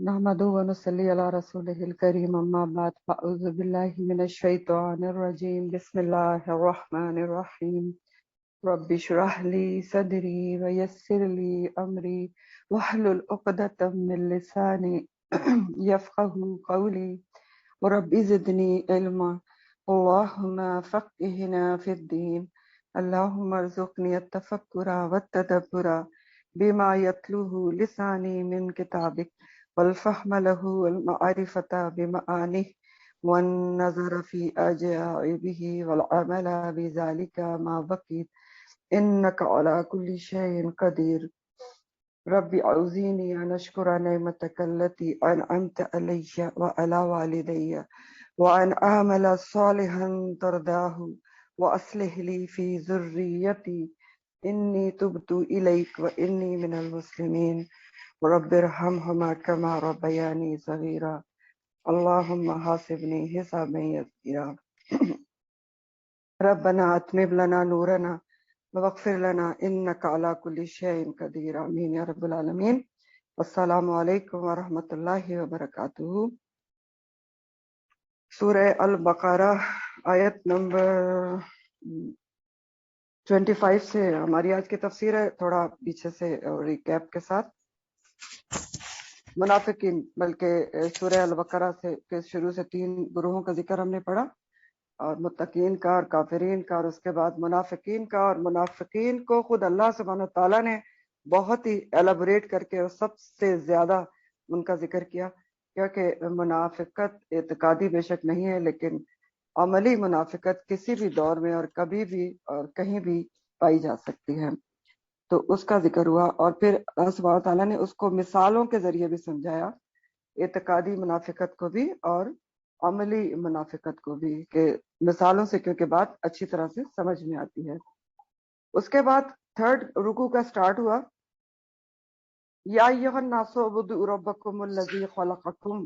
نحمده ونصلي على رسوله الكريم أما بعد فأعوذ بالله من الشيطان الرجيم بسم الله الرحمن الرحيم رب اشرح لي صدري ويسر لي أمري واحلل عقدة من لساني يفقه قولي ورب زدني علما اللهم فقهنا في الدين اللهم ارزقني التفكر والتدبر بما يتلوه لساني من كتابك والفهم له والمعرفة بمعانيه والنظر في أجائبه والعمل بذلك ما بقيت إنك على كل شيء قدير ربي أعوذني أن أشكر نعمتك التي أنعمت علي وعلى والدي وأن أعمل صالحا ترضاه وأصلح لي في ذريتي إني تبت إليك وإني من المسلمين رب ارحمهما كما ربياني صغيرا اللهم حاسبني حسابا يسيرا ربنا أتمم لنا نورنا واغفر لنا إنك على كل شيء قدير آمين يا رب العالمين السلام علیکم ورحمۃ اللہ وبرکاتہ۔ سورہ البقرہ آیت نمبر 25 سے ہماری آج کی تفسیر ہے، تھوڑا پیچھے سے ریکیپ کے ساتھ۔ منافقین، بلکہ سورہ البقرہ سے کے شروع سے 3 گروہوں کا ذکر ہم نے پڑھا، اور متقین کا اور کافرین کا، اور اس کے بعد منافقین کا۔ اور منافقین کو خود اللہ سبحانہ تعالیٰ نے بہت ہی ایلیبوریٹ کر کے اور سب سے زیادہ ان کا ذکر کیا، کیونکہ منافقت اعتقادی بے شک نہیں ہے، لیکن عملی منافقت کسی بھی دور میں اور کبھی بھی اور کہیں بھی پائی جا سکتی ہے، تو اس کا ذکر ہوا۔ اور پھر اللہ سبحانہ تعالیٰ نے اس کو مثالوں کے ذریعے بھی سمجھایا، اعتقادی منافقت کو بھی اور عملی منافقت کو بھی، کہ مثالوں سے کیونکہ بات اچھی طرح سے سمجھ میں آتی ہے۔ اس کے بعد 3rd رکوع کا سٹارٹ ہوا، یا ایھا الناس اعبدوا ربکم الذی خلقکم۔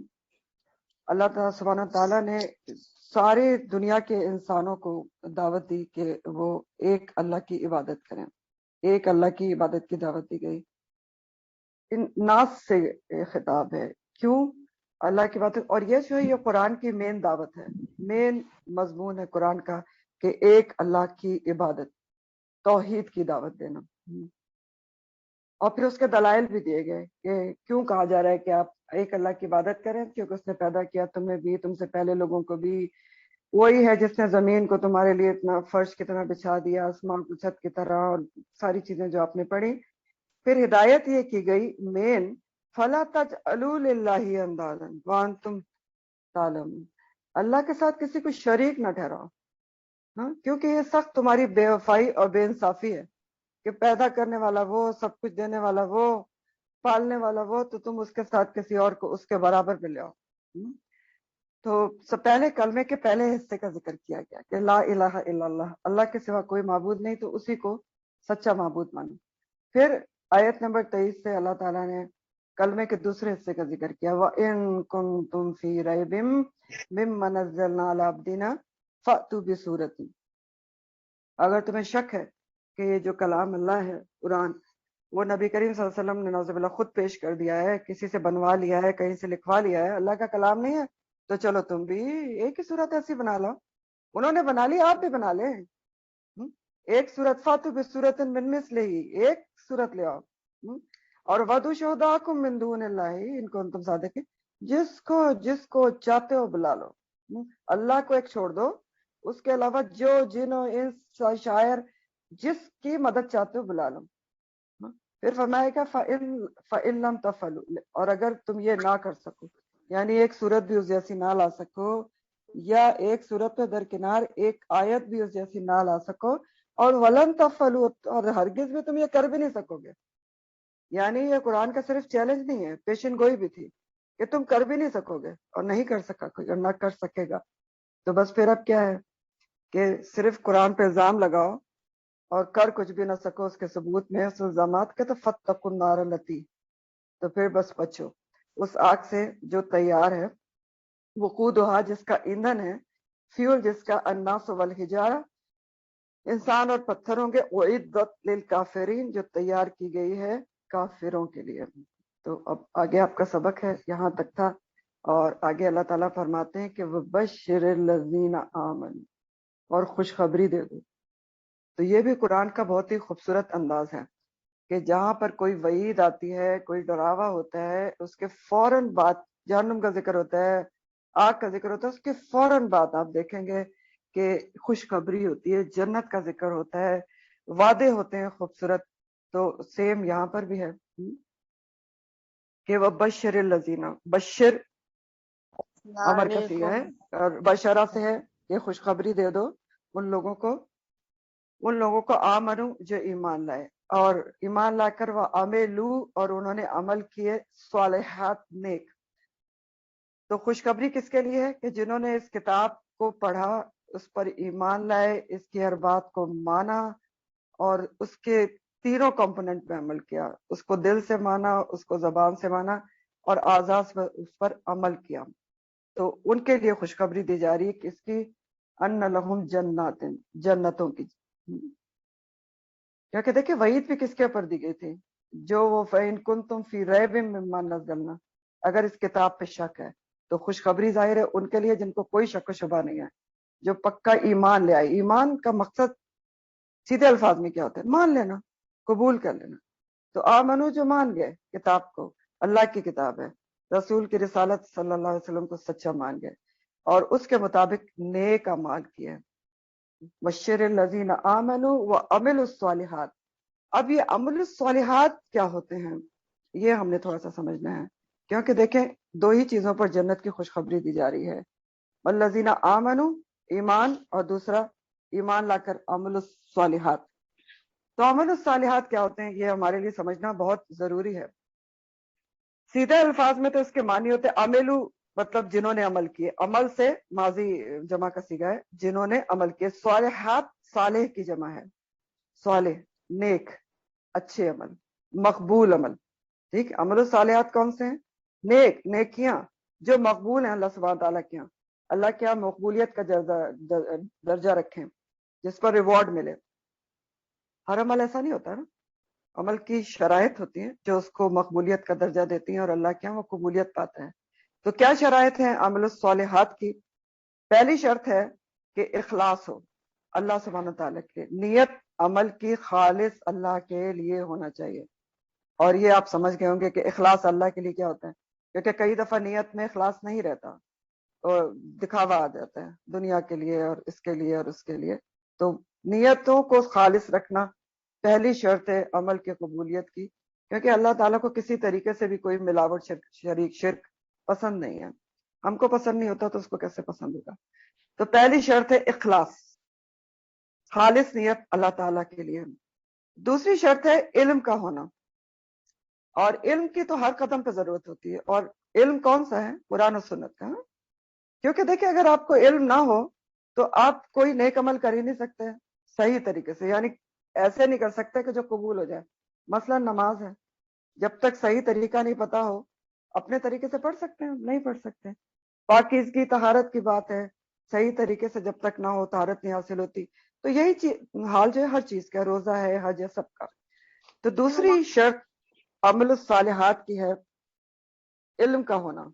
اللہ تعالیٰ سبحانہ تعالیٰ نے سارے دنیا کے انسانوں کو دعوت دی کہ وہ ایک اللہ کی عبادت کریں، ایک اللہ کی عبادت کی دعوت دی گئی۔ ان ناس سے خطاب ہے، کیوں؟ اللہ کی بات، اور یہ جو ہے یہ قرآن کی مین دعوت ہے، مین مضمون ہے قرآن کا، کہ ایک اللہ کی عبادت، توحید کی دعوت دینا۔ اور پھر اس کے دلائل بھی دیے گئے کہ کیوں کہا جا رہا ہے کہ آپ ایک اللہ کی عبادت کریں، کیونکہ اس نے پیدا کیا تمہیں بھی، تم سے پہلے لوگوں کو بھی، وہی ہے جس نے زمین کو تمہارے لیے اتنا فرش کی طرح بچھا دیا، آسمان کو چھت کی طرح، اور ساری چیزیں جو آپ نے پڑھی۔ پھر ہدایت یہ کی گئی مین، فَلَا تَجْعَلُوا لِلَّهِ أَندَادًا وَأَنْتُمْ تعلمون، اللہ کے ساتھ کسی کو شریک نہ ٹھہراؤ، ہاں، کیونکہ یہ سخت تمہاری بے وفائی اور بے انصافی ہے کہ پیدا کرنے والا وہ، سب کچھ دینے والا وہ، پالنے والا وہ، تو تم اس کے ساتھ کسی اور کو اس کے برابر پہ لے آؤ۔ تو سب پہلے کلمے کے پہلے حصے کا ذکر کیا گیا کہ لا الہ الا اللہ، اللہ کے سوا کوئی معبود نہیں، تو اسی کو سچا معبود مانو۔ پھر آیت نمبر 23 سے اللہ تعالیٰ نے کلمے کے دوسرے حصے کا ذکر کیا، وَإِن كُنتُمْ فِي رَيْبٍ مِّمَّا نَزَّلْنَا عَلَىٰ عَبْدِنَا فَأْتُوا بِسُورَةٍ، اگر تمہیں شک ہے کہ یہ جو کلام اللہ ہے قرآن، وہ نبی کریم صلی اللہ علیہ وسلم نے نعوذ باللہ خود پیش کر دیا ہے، کسی سے بنوا لیا ہے، کہیں سے لکھوا لیا ہے، اللہ کا کلام نہیں ہے، تو چلو تم بھی ایک ہی صورت ایسی بنا لو۔ انہوں نے بنا لی، آپ بھی بنا لیں، ایک صورت، فاتو بصورت من مثلہ، ایک صورت لے آؤ۔ اور وَدُعُوا شُهَدَاءَکُم مِّن دُونِ اللَّہِ إِن کُنتُم صادقین، جس کو چاہتے ہو بلا لو، اللہ کو ایک چھوڑ دو، اس کے علاوہ جو جن و انس شاعر جس کی مدد چاہتے ہو بلا لو۔ پھر فرمایا کہ فَإِن لَّمْ تَفْعَلُوا، اور اگر تم یہ نہ کر سکو، یعنی ایک صورت بھی اس جیسی نہ لا سکو، یا ایک صورت پہ درکنار ایک آیت بھی اس جیسی نہ لا سکو، اور وَلَن تَفْعَلُوا، اور ہرگز بھی تم یہ کر بھی نہیں سکو گے، یعنی یہ قرآن کا صرف چیلنج نہیں ہے، پیشن گوئی بھی تھی کہ تم کر بھی نہیں سکو گے، اور نہیں کر سکا کوئی، اور نہ کر سکے گا، تو بس پھر اب کیا ہے کہ صرف قرآن پہ الزام لگاؤ اور کر کچھ بھی نہ سکو اس کے ثبوت میں، اس الزامات کے، تو فَاتَّقُوا النَّارَ الَّتِی، تو پھر بس بچو اس آگ سے جو تیار ہے، وقودھا جس کا ایندھن ہے، فیول جس کا، الناس والحجارہ انسان اور پتھر ہوں گے، اعدت للکافرین جو تیار کی گئی ہے کافروں کے لیے۔ تو اب آگے آپ کا سبق ہے، یہاں تک تھا، اور آگے اللہ تعالیٰ فرماتے ہیں کہ وَبَشِّرِ الَّذِينَ آمَنُوا، اور خوشخبری دے دو. تو یہ بھی قرآن کا بہت ہی خوبصورت انداز ہے کہ جہاں پر کوئی وعید آتی ہے، کوئی ڈراوا ہوتا ہے، اس کے فوراً بعد جہنم کا ذکر ہوتا ہے، آگ کا ذکر ہوتا ہے، اس کے فوراً بعد آپ دیکھیں گے کہ خوشخبری ہوتی ہے، جنت کا ذکر ہوتا ہے، وعدے ہوتے ہیں خوبصورت. تو سیم یہاں پر بھی ہے کہ وہ بشر الذین، بشر امر کا صیغہ ہے، اور بشرا سے ہے یہ خوشخبری دے دو ان لوگوں کو آمنو جو ایمان لائے، اور ایمان لا کر وہ عملو، اور انہوں نے عمل کیے صالحات نیک. تو خوشخبری کس کے لیے ہے؟ کہ جنہوں نے اس کتاب کو پڑھا، اس پر ایمان لائے، اس کی ہر بات کو مانا، اور اس کے تینوں کمپوننٹ پہ عمل کیا، اس کو دل سے مانا، اس کو زبان سے مانا، اور اعضاء سے اس پر عمل کیا. تو ان کے لیے خوشخبری دی جا رہی ہے کہ اس کی ان لہم جنات، جنتوں کی. کیونکہ دیکھیں وعید بھی کس کے اوپر دی گئی تھی؟ جو وہ فَإِن كُنتُمْ فِي رَيْبٍ مِّمَّا نَزَّلْنَا، اگر اس کتاب پہ شک ہے تو خوشخبری ظاہر ہے ان کے لیے جن کو کوئی شک و شبہ نہیں ہے، جو پکا ایمان لے آئے. ایمان کا مقصد سیدھے الفاظ میں کیا ہوتا ہے؟ مان لینا، قبول کر لینا. تو آمنو جو مان گئے کتاب کو، اللہ کی کتاب ہے، رسول کی رسالت صلی اللہ علیہ وسلم کو سچا مان گئے، اور اس کے مطابق نیک اعمال کیے. بشر الذین آمنوا وعملوا الصالحات. اب یہ عمل الصالحات کیا ہوتے ہیں، یہ ہم نے تھوڑا سا سمجھنا ہے، کیونکہ دیکھیں دو ہی چیزوں پر جنت کی خوشخبری دی جا رہی ہے، والذین آمنوا ایمان، اور دوسرا ایمان لا کر عمل الصالحات. تو عمل الصالحات کیا ہوتے ہیں، یہ ہمارے لیے سمجھنا بہت ضروری ہے. سیدھے الفاظ میں تو اس کے معنی ہوتے عملو، مطلب جنہوں نے عمل کیے، عمل سے ماضی جمع کا صیغہ ہے، جنہوں نے عمل کیے. صالحات صالح کی جمع ہے، صالح نیک، اچھے عمل، مقبول عمل. ٹھیک، عمل الصالحات کون سے ہیں؟ نیک، نیکیاں جو مقبول ہیں اللہ سبحانہ تعالیٰ کے یہاں، اللہ کے یہاں مقبولیت کا درجہ رکھیں، جس پر ریوارڈ ملے. ہر عمل ایسا نہیں ہوتا نا، عمل کی شرائط ہوتی ہیں جو اس کو مقبولیت کا درجہ دیتی ہیں، اور اللہ کے یہاں وہ قبولیت پاتا ہے. تو کیا شرائط ہیں عمل الصالحات کی؟ پہلی شرط ہے کہ اخلاص ہو اللہ سبحانہ تعالیٰ کے، نیت عمل کی خالص اللہ کے لیے ہونا چاہیے. اور یہ آپ سمجھ گئے ہوں گے کہ اخلاص اللہ کے لیے کیا ہوتا ہے، کیونکہ کئی دفعہ نیت میں اخلاص نہیں رہتا اور دکھاوا آ جاتا ہے دنیا کے لیے اور اس کے لیے اور اس کے لیے. تو نیتوں کو خالص رکھنا پہلی شرط ہے عمل کی قبولیت کی، کیونکہ اللہ تعالیٰ کو کسی طریقے سے بھی کوئی ملاوٹ، شرک پسند نہیں ہے. ہم کو پسند نہیں ہوتا تو اس کو کیسے پسند ہوگا؟ تو پہلی شرط ہے اخلاص، خالص نیت اللہ تعالیٰ کے لیے. دوسری شرط ہے علم کا ہونا، اور علم کی تو ہر قدم پہ ضرورت ہوتی ہے. اور علم کون سا ہے؟ قرآن و سنت کا. کیونکہ دیکھیں اگر آپ کو علم نہ ہو تو آپ کوئی نیک عمل کر ہی نہیں سکتے صحیح طریقے سے، یعنی ایسے نہیں کر سکتے کہ جو قبول ہو جائے. مثلا نماز ہے، جب تک صحیح طریقہ نہیں پتا ہو اپنے طریقے سے پڑھ سکتے ہیں؟ نہیں پڑھ سکتے. پاکیزگی طہارت کی بات ہے، صحیح طریقے سے جب تک نہ ہو طہارت نہیں حاصل ہوتی. تو یہی حال جو ہے ہر چیز کا، روزہ ہے، حج ہے، سب کا. تو دوسری شرط عمل الصالحات کی ہے علم کا ہونا.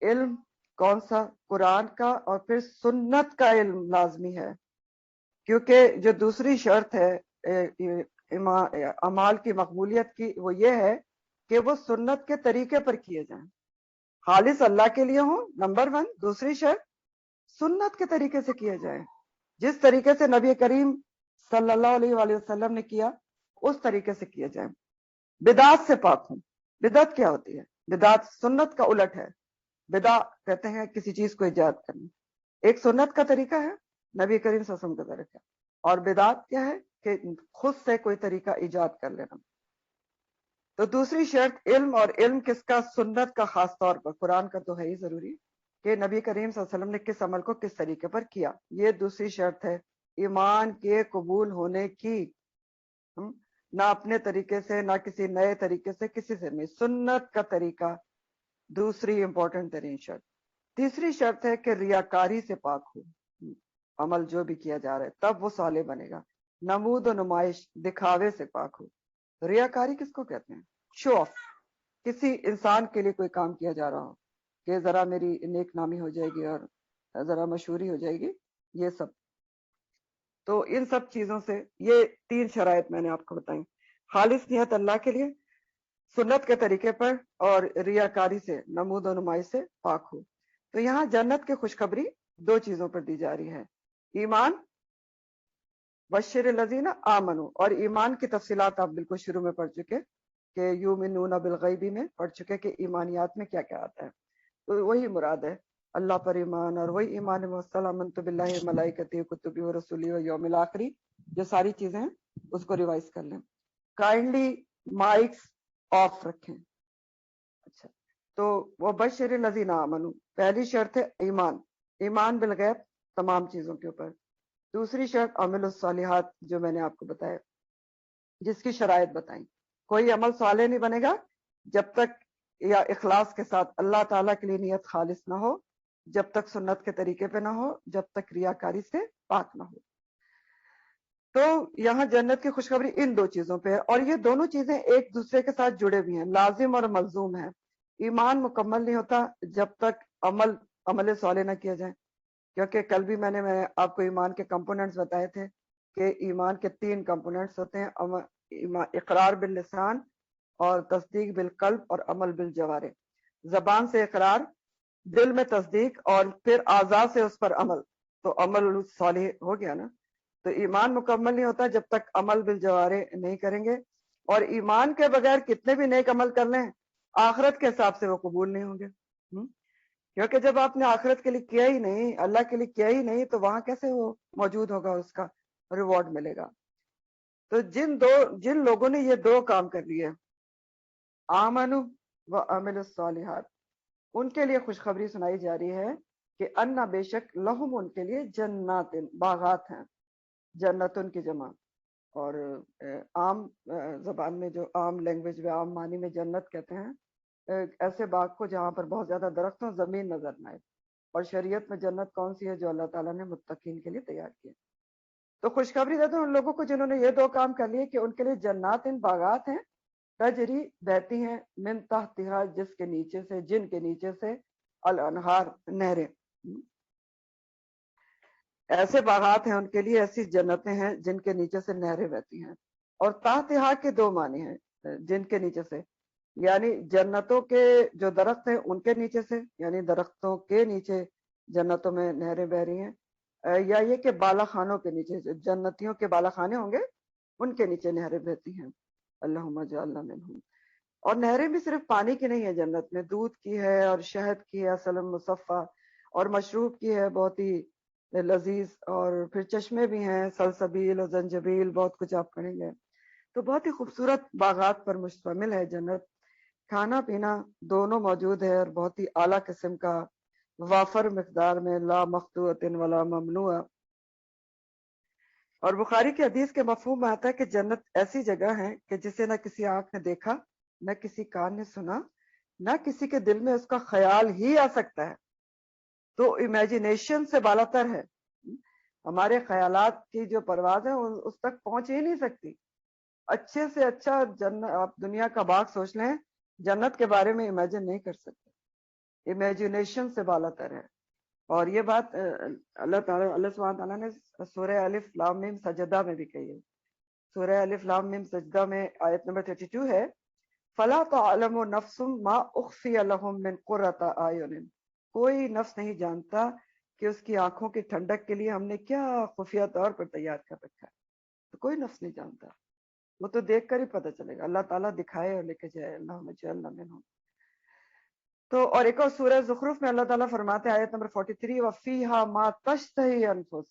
علم کون سا؟ قرآن کا، اور پھر سنت کا علم لازمی ہے، کیونکہ جو دوسری شرط ہے اعمال کی مقبولیت کی، وہ یہ ہے کہ وہ سنت کے طریقے پر کیے جائیں، خالص اللہ کے لیے ہوں، نمبر 1. دوسری شرط سنت کے طریقے سے کیے جائیں، جس طریقے سے نبی کریم صلی اللہ علیہ وآلہ وسلم نے کیا اس طریقے سے کیے جائیں. بدعات سے پاک ہوں. بدعت کیا ہوتی ہے؟ بدعت سنت کا الٹ ہے. بدع کہتے ہیں کسی چیز کو ایجاد کرنا، ایک سنت کا طریقہ ہے نبی کریم صلی اللہ علیہ وسلم کا طریقہ، اور بدعت کیا ہے کہ خود سے کوئی طریقہ ایجاد کر لینا. تو دوسری شرط علم، اور علم کس کا؟ سنت کا، خاص طور پر قرآن کا تو ہے ہی ضروری کہ نبی کریم صلی اللہ علیہ وسلم نے کس عمل کو کس طریقے پر کیا. یہ دوسری شرط ہے ایمان کے قبول ہونے کی. نہ اپنے طریقے سے، نہ کسی نئے طریقے سے، کسی سے نہیں، سنت کا طریقہ. دوسری امپورٹنٹ ترین شرط. تیسری شرط ہے کہ ریاکاری سے پاک ہو، عمل جو بھی کیا جا رہا ہے تب وہ صالح بنے گا. نمود و نمائش، دکھاوے سے پاک ہو. ریاکاری کس کو کہتے ہیں؟ شو آف، کسی انسان کے لیے کوئی کام کیا جا رہا ہو کہ ذرا میری نیک نامی ہو جائے گی اور ذرا مشہوری ہو جائے گی، یہ سب. تو ان سب چیزوں سے یہ 3 شرائط میں نے آپ کو بتائی. خالص نیت اللہ کے لیے، سنت کے طریقے پر، اور ریاکاری سے، نمود و نمائش سے پاک ہو. تو یہاں جنت کی خوشخبری 2 چیزوں پر دی جا رہی ہے، ایمان، بشر الذین آمنو، اور ایمان کی تفصیلات آپ بالکل شروع میں پڑھ چکے کہ یؤمنون بالغیبی میں پڑھ چکے کہ ایمانیات میں کیا کیا آتا ہے. تو وہی مراد ہے، اللہ پر ایمان، اور وہی ایمان مسلمت باللہ ملائکتی کتبی و رسولی و یوم الآخری، جو ساری چیزیں ہیں اس کو ریوائز کر لیں. کائنڈلی مائکس آف رکھیں. اچھا، تو وہ بشر الذین آمنو، پہلی شرط ہے ایمان، ایمان بالغیب تمام چیزوں کے اوپر. دوسری شرط عمل الصالحات، جو میں نے آپ کو بتایا، جس کی شرائط بتائیں. کوئی عمل صالح نہیں بنے گا جب تک یا اخلاص کے ساتھ اللہ تعالیٰ کے لیے نیت خالص نہ ہو، جب تک سنت کے طریقے پہ نہ ہو، جب تک ریاکاری سے پاک نہ ہو. تو یہاں جنت کی خوشخبری ان 2 چیزوں پہ ہے، اور یہ دونوں چیزیں ایک دوسرے کے ساتھ جڑے بھی ہیں، لازم اور ملزوم ہیں. ایمان مکمل نہیں ہوتا جب تک عمل صالح نہ کیا جائے، کیونکہ کل بھی میں نے آپ کو ایمان کے کمپوننٹس بتائے تھے کہ ایمان کے 3 کمپوننٹس ہوتے ہیں، اقرار باللسان، اور تصدیق بالقلب، اور عمل بالجوارح. زبان سے اقرار، دل میں تصدیق، اور پھر اعضاء سے اس پر عمل، تو عمل صالح ہو گیا نا. تو ایمان مکمل نہیں ہوتا جب تک عمل بالجوارح نہیں کریں گے، اور ایمان کے بغیر کتنے بھی نیک عمل کر لیں آخرت کے حساب سے وہ قبول نہیں ہوں گے. کیونکہ جب آپ نے آخرت کے لیے کیا ہی نہیں، اللہ کے لیے کیا ہی نہیں، تو وہاں کیسے وہ موجود ہوگا، اس کا ریوارڈ ملے گا. تو جن لوگوں نے یہ 2 کام کر لیے، آمنو و عمل الصالحات، ان کے لیے خوشخبری سنائی جا رہی ہے کہ انا بے شک لہم، ان کے لیے جنات، باغات ہیں. جنتن کی جمع، اور عام زبان میں، جو عام لینگویج میں، عام معنی میں جنت کہتے ہیں ایسے باغ کو جہاں پر بہت زیادہ درخت ہوں، زمین نظر نہ آئے. اور شریعت میں جنت کون سی ہے؟ جو اللہ تعالیٰ نے متقین کے لیے تیار کی ہے. تو خوشخبری دیتے ہیں ان لوگوں کو جنہوں نے یہ 2 کام کر لیے کہ ان کے لیے جنات، ان باغات ہیں، تجری بہتی ہیں، من تحتہا، جس کے نیچے سے، جن کے نیچے سے، الانہار، نہریں. ایسے باغات ہیں ان کے لیے، ایسی جنتیں ہیں جن کے نیچے سے نہریں بہتی ہیں. اور تحتہا کے 2 معنی ہیں، جن کے نیچے سے، یعنی جنتوں کے جو درخت ہیں ان کے نیچے سے، یعنی درختوں کے نیچے جنتوں میں نہریں بہ رہی ہیں، یا یہ کہ بالا خانوں کے نیچے، جو جنتیوں کے بالا خانے ہوں گے ان کے نیچے نہریں بہتی ہیں. اللہم اجعلنا منہم. اور نہریں بھی صرف پانی کی نہیں ہے، جنت میں دودھ کی ہے، اور شہد کی ہے، اصل مصفہ، اور مشروب کی ہے بہت ہی لذیذ، اور پھر چشمے بھی ہیں، سلسبیل اور زنجبیل، بہت کچھ آپ پڑھیں گے. تو بہت ہی خوبصورت باغات پر مشتمل ہے جنت. کھانا پینا دونوں موجود ہے، اور بہت ہی اعلیٰ قسم کا، وافر مقدار میں، لا مقطوعۃ ولا ممنوع. اور بخاری کی حدیث کے مفہوم میں آتا ہے کہ جنت ایسی جگہ ہے کہ جسے نہ کسی آنکھ نے دیکھا، نہ کسی کان نے سنا، نہ کسی کے دل میں اس کا خیال ہی آ سکتا ہے. تو امیجینیشن سے بالاتر ہے. ہمارے خیالات کی جو پرواز ہے اس تک پہنچ ہی نہیں سکتی. اچھے سے اچھا آپ دنیا کا باغ سوچ لیں، جنت کے بارے میں امیجن نہیں کر سکتے. امیجینیشن سے بالاتر ہے. اور یہ بات اللہ سبحانہ تعالیٰ نے سورہ الف لام میم سجدہ میں بھی کہی ہے. سورہ الف لام میم سجدہ میں آیت نمبر 32 ہے، فَلَا تَعْلَمُ نَفْسٌ مَا أُخْفِيَ لَهُم مِّن قُرَّةِ أَعْيُنٍ. کوئی نفس نہیں جانتا کہ اس کی آنکھوں کی ٹھنڈک کے لیے ہم نے کیا خفیہ طور پر تیار کر رکھا ہے. تو کوئی نفس نہیں جانتا، وہ تو دیکھ کر ہی پتہ چلے گا، اللہ تعالیٰ دکھائے اور لے کے جائے. اللہم اجعلنا منہم. تو اور ایک اور سورہ زخرف میں اللہ تعالیٰ فرماتے ہیں آیت نمبر 43، وَفِيهَا مَا تَشْتَهِي أَنفُسُ.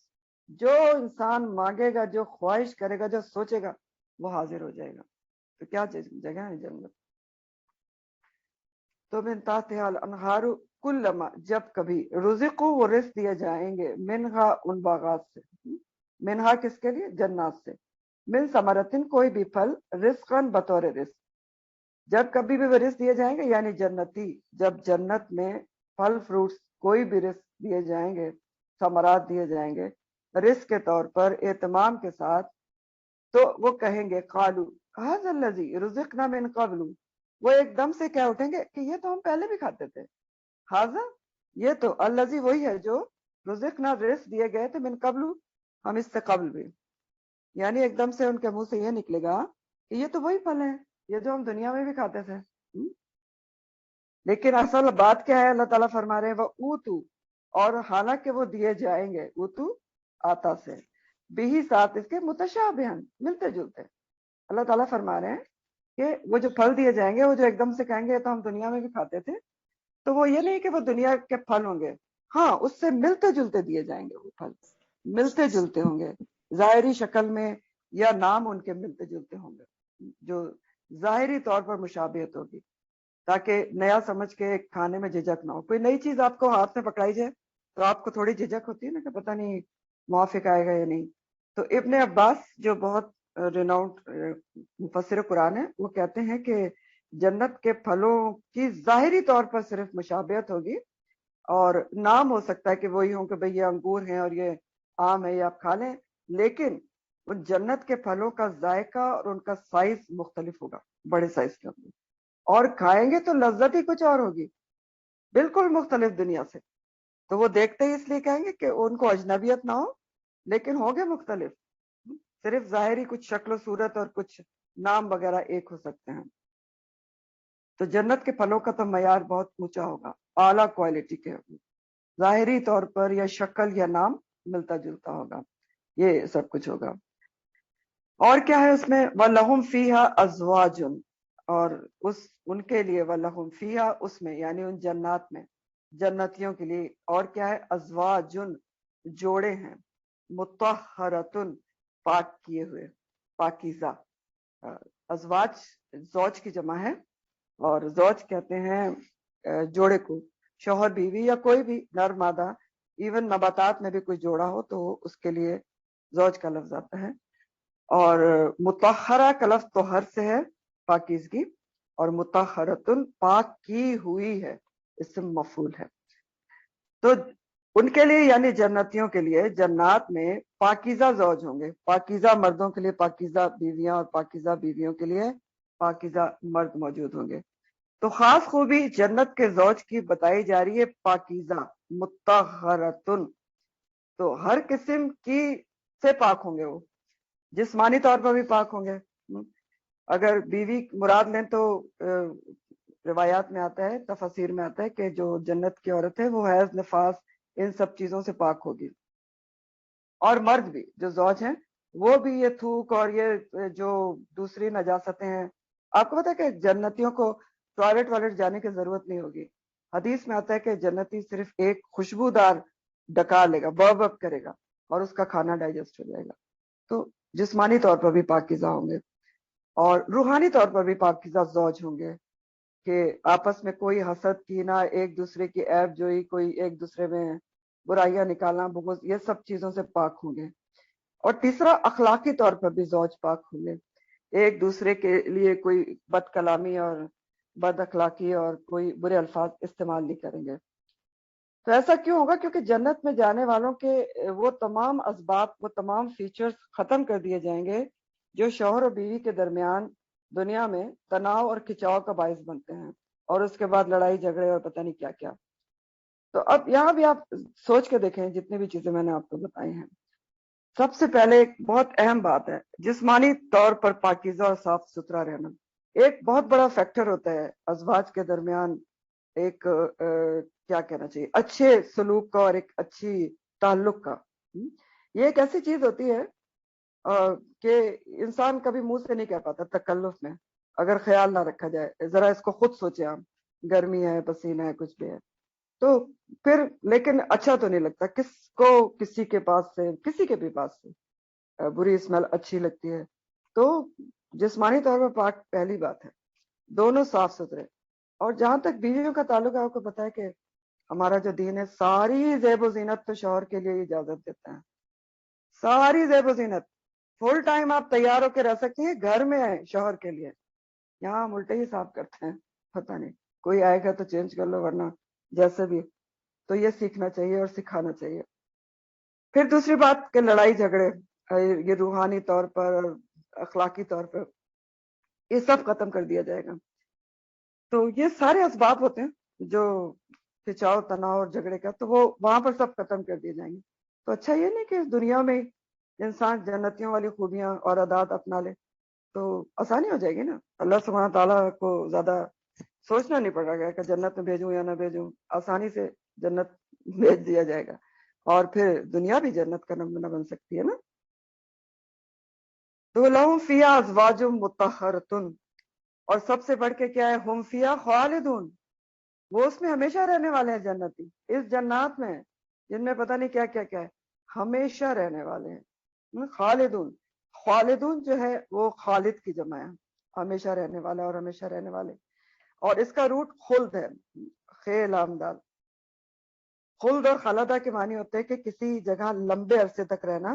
جو انسان مانگے گا، جو خواہش کرے گا، جو سوچے گا، وہ حاضر ہو جائے گا. تو کیا جگہ ہے جنت. تو من تحتہا الانہار کلما، جب کبھی، رزقو، وہ رزق دیے جائیں گے، منہا، ان باغات سے. منہا کس کے لیے؟ جنات سے. من ثمرتن، کوئی بھی پھل، رزقاً، بطور رزق. جب کبھی بھی وہ رزق دیے جائیں گے، یعنی جنتی جب جنت میں پھل فروٹس کوئی بھی رزق دیے جائیں گے، ثمرات دیے جائیں گے رزق کے طور پر، اہتمام کے ساتھ، تو وہ کہیں گے قالو ھذا الذی رزقنا من قبل، وہ ایک دم سے کیا اٹھیں گے کہ یہ تو ہم پہلے بھی کھاتے تھے، حاضر یہ تو الذی وہی ہے جو رزقنا رزق دیے گئے تھے من قبل، ہم اس سے قبل بھی. یعنی ایک دم سے ان کے منہ سے یہ نکلے گا کہ یہ تو وہی پھل ہیں یہ جو ہم دنیا میں بھی کھاتے تھے. لیکن اصل بات کیا ہے، اللہ تعالیٰ فرما رہے ہیں وہ اوتو، اور حالانکہ وہ دیے جائیں گے، اوتو آتا سے، بھی ساتھ اس کے متشابہن ملتے جلتے. اللہ تعالیٰ فرما رہے ہیں کہ وہ جو پھل دیے جائیں گے، وہ جو ایک دم سے کہیں گے تو ہم دنیا میں بھی کھاتے تھے، تو وہ یہ نہیں کہ وہ دنیا کے پھل ہوں گے، ہاں اس سے ملتے جلتے دیے جائیں گے. وہ پھل ملتے جلتے ہوں گے ظاہری شکل میں، یا نام ان کے ملتے جلتے ہوں گے جو ظاہری طور پر مشابہت ہوگی، تاکہ نیا سمجھ کے کھانے میں جھجک نہ ہو. کوئی نئی چیز آپ کو ہاتھ میں پکڑائی جائے تو آپ کو تھوڑی جھجک ہوتی ہے نا کہ پتہ نہیں موافق آئے گا یا نہیں. تو ابن عباس جو بہت ریناؤنڈ مفسر قرآن ہے، وہ کہتے ہیں کہ جنت کے پھلوں کی ظاہری طور پر صرف مشابہت ہوگی، اور نام ہو سکتا ہے کہ وہی ہوں کہ بھئی یہ انگور ہیں اور یہ آم ہے، یہ آپ کھا لیں، لیکن ان جنت کے پھلوں کا ذائقہ اور ان کا سائز مختلف ہوگا، بڑے سائز کے ہوں گے، اور کھائیں گے تو لذت ہی کچھ اور ہوگی، بالکل مختلف دنیا سے. تو وہ دیکھتے ہی اس لیے کہیں گے کہ ان کو اجنبیت نہ ہو، لیکن ہوں گے مختلف، صرف ظاہری کچھ شکل و صورت اور کچھ نام وغیرہ ایک ہو سکتے ہیں. تو جنت کے پھلوں کا تو معیار بہت اونچا ہوگا، اعلیٰ کوالٹی کے ہوگی، ظاہری طور پر یا شکل یا نام ملتا جلتا ہوگا، یہ سب کچھ ہوگا. اور کیا ہے اس میں، وَلَهُمْ فِيهَا أَزْوَاجٌ، اور ان کے لیے وَلَهُمْ فِيهَا، اس میں یعنی ان جنات میں، جنتیوں کے لیے اور کیا ہے، ازواجن جوڑے ہیں، مطہرتن پاک کیے ہوئے، پاکیزہ. ازواج زوج کی جمع ہے، اور زوج کہتے ہیں جوڑے کو، شوہر بیوی یا کوئی بھی نر مادہ، ایون نباتات میں بھی کوئی جوڑا ہو تو اس کے لیے زوج کا لفظ آتا ہے. اور مطہرہ کا لفظ طہر سے ہے، پاکیزگی، اور مطہرتن پاک کی ہوئی ہے، اسم مفعول ہے. تو ان کے لیے یعنی جنتیوں کے لیے جنات میں پاکیزہ زوج ہوں گے، پاکیزہ مردوں کے لیے پاکیزہ بیویاں، اور پاکیزہ بیویوں کے لیے پاکیزہ مرد موجود ہوں گے. تو خاص خوبی جنت کے زوج کی بتائی جا رہی ہے، پاکیزہ مطہرتن. تو ہر قسم کی سے پاک ہوں گے، وہ جسمانی طور پر بھی پاک ہوں گے. اگر بیوی مراد لیں تو روایات میں آتا ہے، تفاسیر میں آتا ہے کہ جو جنت کی عورت ہے وہ حیض، نفاس، ان سب چیزوں سے پاک ہوگی. اور مرد بھی جو زوج ہیں وہ بھی یہ تھوک اور یہ جو دوسری نجاستیں ہیں. آپ کو پتا ہے کہ جنتیوں کو ٹوائلٹ وائلٹ جانے کی ضرورت نہیں ہوگی. حدیث میں آتا ہے کہ جنتی صرف ایک خوشبودار ڈکا لے گا، برب اپ کرے گا، اور اس کا کھانا ڈائجسٹ ہو جائے گا. تو جسمانی طور پر بھی پاکیزہ ہوں گے، اور روحانی طور پر بھی پاکیزہ زوج ہوں گے، کہ آپس میں کوئی حسد کینہ، ایک دوسرے کی عیب جوئی، کوئی ایک دوسرے میں برائیاں نکالنا، بغض، یہ سب چیزوں سے پاک ہوں گے. اور تیسرا، اخلاقی طور پر بھی زوج پاک ہوں گے، ایک دوسرے کے لیے کوئی بد کلامی اور بد اخلاقی اور کوئی برے الفاظ استعمال نہیں کریں گے. تو ایسا کیوں ہوگا؟ کیونکہ جنت میں جانے والوں کے وہ تمام اسباب، وہ تمام فیچرز ختم کر دیے جائیں گے جو شوہر اور بیوی کے درمیان دنیا میں تناؤ اور کھچاؤ کا باعث بنتے ہیں، اور اس کے بعد لڑائی جھگڑے اور پتہ نہیں کیا کیا. تو اب یہاں بھی آپ سوچ کے دیکھیں، جتنی بھی چیزیں میں نے آپ کو بتائی ہیں، سب سے پہلے ایک بہت اہم بات ہے جسمانی طور پر پاکیزہ اور صاف ستھرا رہنا. ایک بہت بڑا فیکٹر ہوتا ہے ازواج کے درمیان ایک کیا کہنا چاہیے، اچھے سلوک کا اور ایک اچھی تعلق کا. یہ ایک ایسی چیز ہوتی ہے کہ انسان کبھی منہ سے نہیں کہہ پاتا تکلف میں، اگر خیال نہ رکھا جائے. ذرا اس کو خود سوچیں آپ، گرمی ہے، پسینہ ہے، کچھ بھی ہے تو پھر لیکن اچھا تو نہیں لگتا. کس کو کسی کے پاس سے، کسی کے بھی پاس سے بری اسمیل اچھی لگتی ہے؟ تو جسمانی طور پر پاک پہلی بات ہے، دونوں صاف ستھرے. اور جہاں تک بیویوں کا تعلق ہے، آپ کو پتا ہے کہ ہمارا جو دین ہے ساری زیب و زینت تو شوہر کے لیے اجازت دیتا ہے، ساری زیب و زینت. فل ٹائم آپ تیار ہو کے رہ سکتی ہیں گھر میں آئے شوہر کے لیے. یہاں ہم الٹے ہی صاف کرتے ہیں، پتہ نہیں کوئی آئے گا تو چینج کر لو، ورنہ جیسے بھی. تو یہ سیکھنا چاہیے اور سکھانا چاہیے. پھر دوسری بات کہ لڑائی جھگڑے، یہ روحانی طور پر اور اخلاقی طور پر یہ سب ختم کر دیا جائے گا. تو یہ سارے اسباب ہوتے ہیں جو کھچاؤ تناؤ اور جھگڑے کا، تو وہ وہاں پر سب ختم کر دیے جائیں گے. تو اچھا یہ نہیں کہ اس دنیا میں انسان جنتیوں والی خوبیاں اور عادات اپنا لے تو آسانی ہو جائے گی نا. اللہ سبحانہ تعالیٰ کو زیادہ سوچنا نہیں پڑے گا کہ جنت میں بھیجوں یا نہ بھیجوں، آسانی سے جنت بھیج دیا جائے گا، اور پھر دنیا بھی جنت کا نمونہ بن سکتی ہے نا. تو لہم فیہا ازواج مطہرۃ، اور سب سے بڑھ کے کیا ہے، ہم فیہا خالدون، وہ اس میں ہمیشہ رہنے والے ہیں. جنتی اس جنات میں جن میں پتہ نہیں کیا کیا کیا ہے، ہمیشہ رہنے والے ہیں. خالدون، خالدون جو ہے وہ خالد کی جمع ہے، ہمیشہ رہنے والا اور ہمیشہ رہنے والے. اور اس کا روٹ خلد ہے، خیل آمدال. خلد اور خلدہ کے معنی ہوتے ہیں کہ کسی جگہ لمبے عرصے تک رہنا،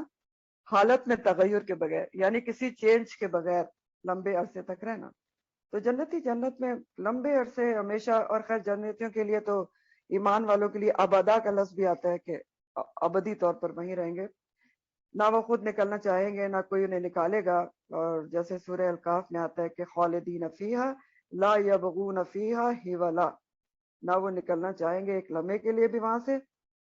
حالت میں تغیر کے بغیر، یعنی کسی چینج کے بغیر لمبے عرصے تک رہنا. تو جنتی جنت میں لمبے عرصے ہمیشہ. اور خیر جنتیوں کے لیے تو ایمان والوں کے لیے ابدا کا لفظ بھی آتا ہے کہ ابدی طور پر وہیں رہیں گے، نہ وہ خود نکلنا چاہیں گے نہ کوئی انہیں نکالے گا. اور جیسے سورہ الکاف میں آتا ہے کہ خالدین فیہا لا یبغون فیہا حولا، نہ وہ نکلنا چاہیں گے ایک لمحے کے لیے بھی وہاں سے،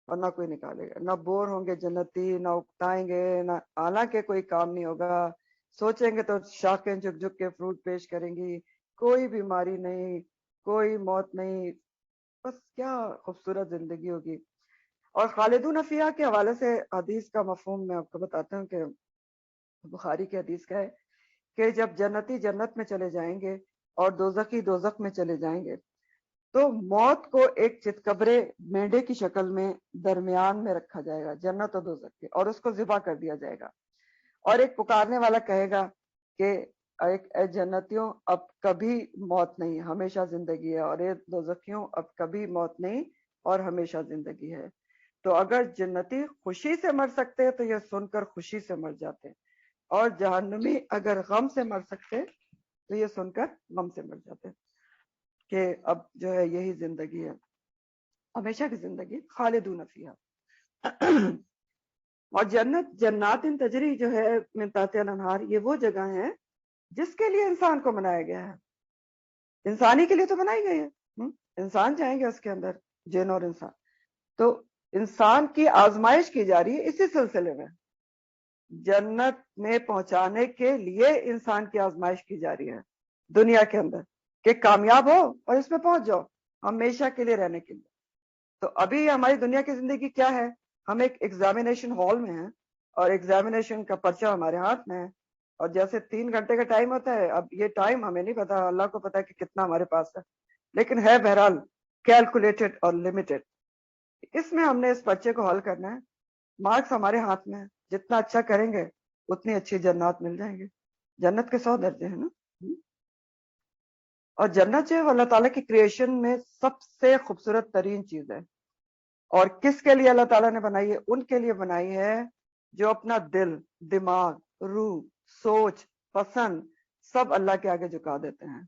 اور نہ کوئی نکالے گا. نہ بور ہوں گے جنتی، نہ اکتائیں گے، نہ حالانکہ کوئی کام نہیں ہوگا. سوچیں گے تو شاخیں جھک جھک کے فروٹ پیش کریں گی. کوئی بیماری نہیں، کوئی موت نہیں، بس کیا خوبصورت زندگی ہوگی. اور خالدون فیہا کے حوالے سے حدیث کا مفہوم میں آپ کو بتاتا ہوں کہ بخاری کی حدیث کا ہے کہ جب جنتی جنت میں چلے جائیں گے اور دوزخی دوزخ میں چلے جائیں گے تو موت کو ایک چتکبرے مینڈے کی شکل میں درمیان میں رکھا جائے گا جنت اور دوزخ کے، اور اس کو ذبح کر دیا جائے گا. اور ایک پکارنے والا کہے گا کہ اے جنتیوں اب کبھی موت نہیں، ہمیشہ زندگی ہے، اور اے دوزخیوں اب کبھی موت نہیں اور ہمیشہ زندگی ہے. تو اگر جنتی خوشی سے مر سکتے ہیں تو یہ سن کر خوشی سے مر جاتے ہیں، اور جہنمی اگر غم سے مر سکتے تو یہ سن کر غم سے مر جاتے ہیں کہ اب جو ہے یہی زندگی ہے، ہمیشہ کی زندگی. خالدون فیہا. اور جنت جنات تجری جو ہے من تحتہا الانہار، یہ وہ جگہ ہے جس کے لیے انسان کو بنایا گیا ہے. انسانی کے لیے تو بنائی گئی ہے، انسان جائیں گے اس کے اندر، جن اور انسان. تو انسان کی آزمائش کی جا رہی ہے اسی سلسلے میں. جنت میں پہنچانے کے لیے انسان کی آزمائش کی جا رہی ہے دنیا کے اندر کہ کامیاب ہو اور اس میں پہنچ جاؤ ہمیشہ کے لیے رہنے کے لیے. تو ابھی ہماری دنیا کی زندگی کیا ہے، ہم ایک ایگزامینیشن ہال میں ہیں اور ایگزامینیشن کا پرچہ ہمارے ہاتھ میں ہے، اور جیسے 3 گھنٹے کا ٹائم ہوتا ہے، اب یہ ٹائم ہمیں نہیں پتا، اللہ کو پتا ہے کہ کتنا ہمارے پاس ہے، لیکن ہے بہرحال کیلکولیٹڈ اور لمیٹڈ. اس میں ہم نے اس پرچے کو حل کرنا ہے. مارکس ہمارے ہاتھ میں ہے، جتنا اچھا کریں گے اتنی اچھی جنات مل جائیں گے. جنت کے 100 درجے ہیں نا. اور جنت جو ہے وہ اللہ تعالیٰ کی کریشن میں سب سے خوبصورت ترین چیز ہے. اور کس کے لیے اللہ تعالیٰ نے بنائی ہے؟ ان کے لیے بنائی ہے جو اپنا دل، دماغ، روح، سوچ، پسند سب اللہ کے آگے جھکا دیتے ہیں،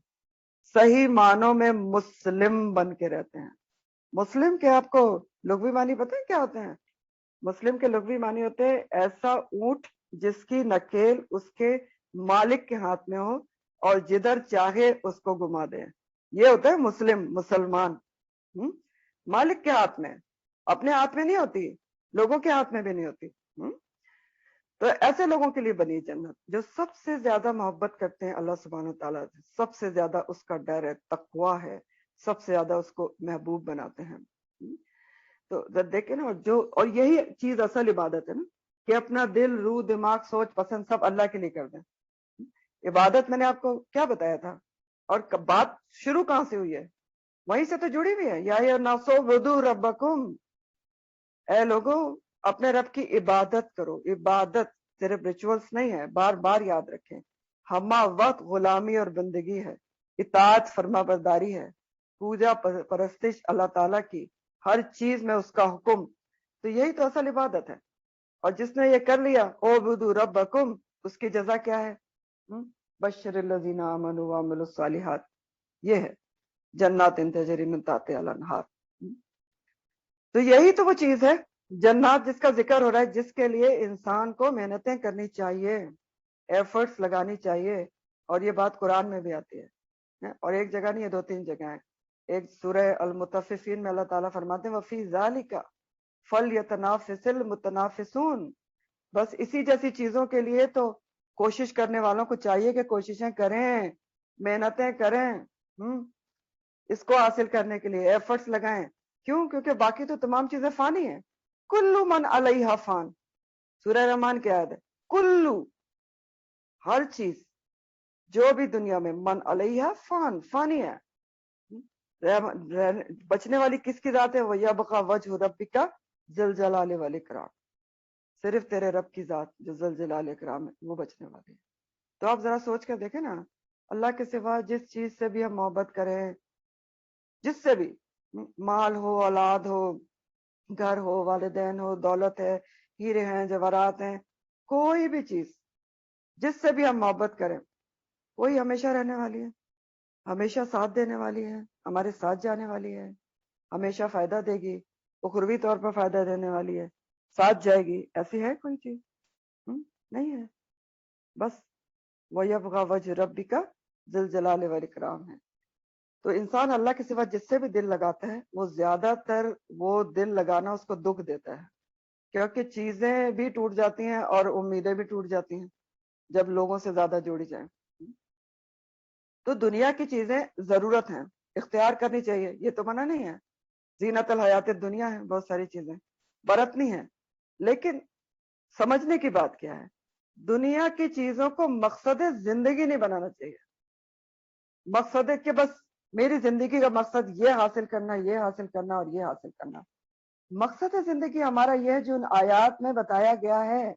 صحیح معنوں میں مسلم بن کے رہتے ہیں. مسلم کے آپ کو لغوی معنی پتہ ہے کیا ہوتے ہیں؟ مسلم کے لغوی معنی ہوتے ہیں ایسا اونٹ جس کی نکیل اس کے مالک کے ہاتھ میں ہو اور جدھر چاہے اس کو گھما دے. یہ ہوتا ہے مسلم، مسلمان. مالک کے ہاتھ میں، اپنے ہاتھ میں نہیں ہوتی، لوگوں کے ہاتھ میں بھی نہیں ہوتی. تو ایسے لوگوں کے لیے بنی جنت جو سب سے زیادہ محبت کرتے ہیں اللہ سبحانہ تعالیٰ سے، سب سے زیادہ اس کا ڈر ہے، تقویٰ ہے، سب سے زیادہ اس کو محبوب بناتے ہیں. تو دیکھیں نا، جو اور یہی چیز اصل عبادت ہے نا، کہ اپنا دل، روح، دماغ، سوچ، پسند سب اللہ کے لیے کر دیں. عبادت میں نے آپ کو کیا بتایا تھا، اور بات شروع کہاں سے ہوئی ہے؟ وہیں سے تو جڑی ہوئی ہے. یا الناس اعبدوا ربکم، اے لوگو اپنے رب کی عبادت کرو. عبادت صرف ریچولز نہیں ہے، بار بار یاد رکھیں، ہمہ وقت غلامی اور بندگی ہے، اطاعت فرما برداری ہے، پوجا پرستش اللہ تعالیٰ کی، ہر چیز میں اس کا حکم. تو یہی تو اصل عبادت ہے. اور جس نے یہ کر لیا اعبدوا ربکم، اس کی جزا کیا ہے؟ بشر الذین آمنوا وعملوا الصالحات، یہ ہے جنات تجری من تحتہا الانہار. تو یہی تو وہ چیز ہے جنات جس کا ذکر ہو رہا ہے، جس کے لیے انسان کو محنتیں کرنی چاہیے، ایفرٹس لگانی چاہیے. اور یہ بات قرآن میں بھی آتی ہے. اور ایک جگہ نہیں ہے، 2-3 جگہ ہیں. ایک سورہ المطففین میں اللہ تعالیٰ فرماتے ہیں وفی ذالک فلیتنافس المتنافسون. بس اسی جیسی چیزوں کے لیے تو کوشش کرنے والوں کو چاہیے کہ کوششیں کریں، محنتیں کریں، اس کو حاصل کرنے کے لیے ایفرٹس لگائیں. کیوں؟ کیونکہ باقی تو تمام چیزیں فانی ہیں. کلو من علیہا فان، سورہ رحمان کی آیت ہے. کلو، ہر چیز جو بھی دنیا میں، من علیہا فان، فانی ہے. بچنے والی کس کی ذات ہے؟ وہ یبقا وجہ ربک ذی الجلال والاکرام، صرف تیرے رب کی ذات جو ذی الجلال والاکرام ہے وہ بچنے والی ہے. تو آپ ذرا سوچ کر دیکھیں نا، اللہ کے سوا جس چیز سے بھی ہم محبت کریں، جس سے بھی، مال ہو، اولاد ہو، گھر ہو، والدین ہو، دولت ہے، ہیرے ہیں، جواہرات ہیں، کوئی بھی چیز جس سے بھی ہم محبت کریں، وہی ہمیشہ رہنے والی ہے، ہمیشہ ساتھ دینے والی ہے، ہمارے ساتھ جانے والی ہے، ہمیشہ فائدہ دے گی، اخروی طور پر فائدہ دینے والی ہے، ساتھ جائے گی. ایسی ہے کوئی چیز؟ نہیں ہے. بس وَيَبْغَى وَجْهُ رَبِّكَ ذِي الْجَلَالِ وَالْإِكْرَامِ ہے. تو انسان اللہ کے سوا جس سے بھی دل لگاتا ہے، وہ زیادہ تر وہ دل لگانا اس کو دکھ دیتا ہے، کیونکہ چیزیں بھی ٹوٹ جاتی ہیں اور امیدیں بھی ٹوٹ جاتی ہیں جب لوگوں سے زیادہ جوڑی جائیں. تو دنیا کی چیزیں ضرورت ہیں، اختیار کرنی چاہیے، یہ تو منع نہیں ہے. زینت الحیات دنیا ہے، بہت ساری چیزیں برتنی ہیں، لیکن سمجھنے کی بات کیا ہے؟ دنیا کی چیزوں کو مقصد زندگی نہیں بنانا چاہیے. مقصد ہے کہ بس میری زندگی کا مقصد یہ حاصل کرنا، یہ حاصل کرنا اور یہ حاصل کرنا. مقصد زندگی ہمارا یہ ہے جو ان آیات میں بتایا گیا ہے،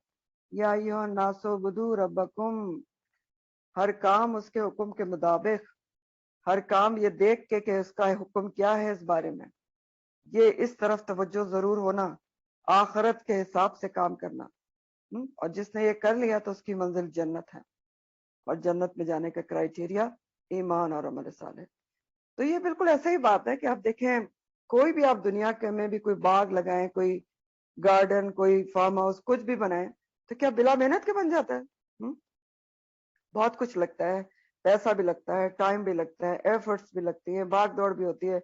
یا ایھا الناس اعبدوا ربکم، ہر کام اس کے حکم کے مطابق، ہر کام یہ دیکھ کے کہ اس کا حکم کیا ہے، اس بارے میں یہ اس طرف توجہ ضرور ہونا، آخرت کے حساب سے کام کرنا. اور جس نے یہ کر لیا تو اس کی منزل جنت ہے، اور جنت میں جانے کا کرائیٹیریا ایمان اور عمل صالح. تو یہ بالکل ایسا ہی بات ہے کہ آپ دیکھیں، کوئی بھی آپ دنیا کے میں بھی کوئی باغ لگائیں، کوئی گارڈن، کوئی فارم ہاؤس، کچھ بھی بنائیں، تو کیا بلا محنت کے بن جاتا ہے؟ بہت کچھ لگتا ہے، پیسہ بھی لگتا ہے، ٹائم بھی لگتا ہے، ایفرٹس بھی لگتی ہیں، بھاگ دوڑ بھی ہوتی ہے.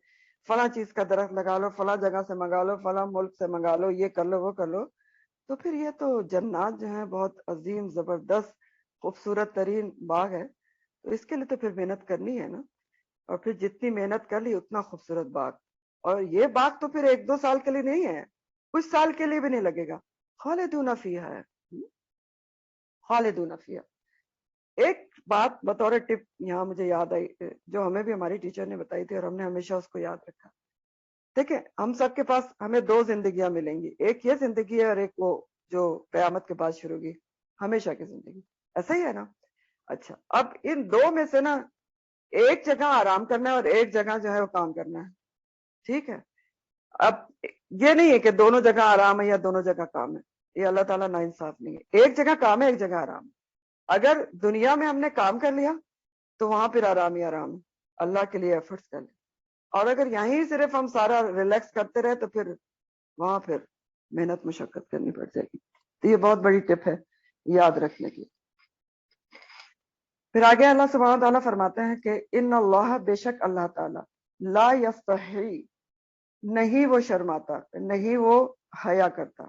فلاں چیز کا درخت لگا لو، فلاں جگہ سے منگا لو، فلاں ملک سے منگا لو، یہ کر لو، وہ کر لو. تو پھر یہ تو جنات جو ہیں بہت عظیم، زبردست، خوبصورت ترین باغ ہے. تو اس کے لیے تو پھر محنت کرنی ہے نا، اور پھر جتنی محنت کر لی اتنا خوبصورت باغ. اور یہ باغ تو پھر 1-2 سال کے لیے نہیں ہے، کچھ سال کے لیے بھی نہیں لگے گا. خالدون فیہا ہے، خالدون فیہا. ایک بات بطور ٹپ یہاں مجھے یاد آئی، جو ہمیں بھی ہماری ٹیچر نے بتائی تھی اور ہم نے ہمیشہ اس کو یاد رکھا. دیکھیں، ہم سب کے پاس ہمیں 2 زندگیاں ملیں گی، ایک یہ زندگی ہے اور ایک وہ جو قیامت کے بعد شروع ہوگی، ہمیشہ کی زندگی. ایسا ہی ہے نا؟ اچھا، اب ان 2 میں سے نا ایک جگہ آرام کرنا ہے اور ایک جگہ جو ہے وہ کام کرنا ہے. ٹھیک ہے؟ اب یہ نہیں ہے کہ دونوں جگہ آرام ہے یا دونوں جگہ کام ہے، یہ اللہ تعالیٰ ناانصاف نہیں ہے. ایک جگہ کام ہے، ایک جگہ آرام ہے. اگر دنیا میں ہم نے کام کر لیا تو وہاں پھر آرام ہی آرام ہے، اللہ کے لیے ایفرٹس کر لیں. اور اگر یہیں صرف ہم سارا ریلیکس کرتے رہے تو پھر وہاں پھر محنت مشقت کرنی پڑ جائے گی. تو یہ بہت بڑی ٹپ ہے یاد رکھنے کی. پھر آگے اللہ سبحانہ تعالیٰ فرماتے ہیں کہ ان اللہ، بے شک اللہ تعالیٰ، لا یستحی، نہیں وہ شرماتا، نہیں وہ حیا کرتا.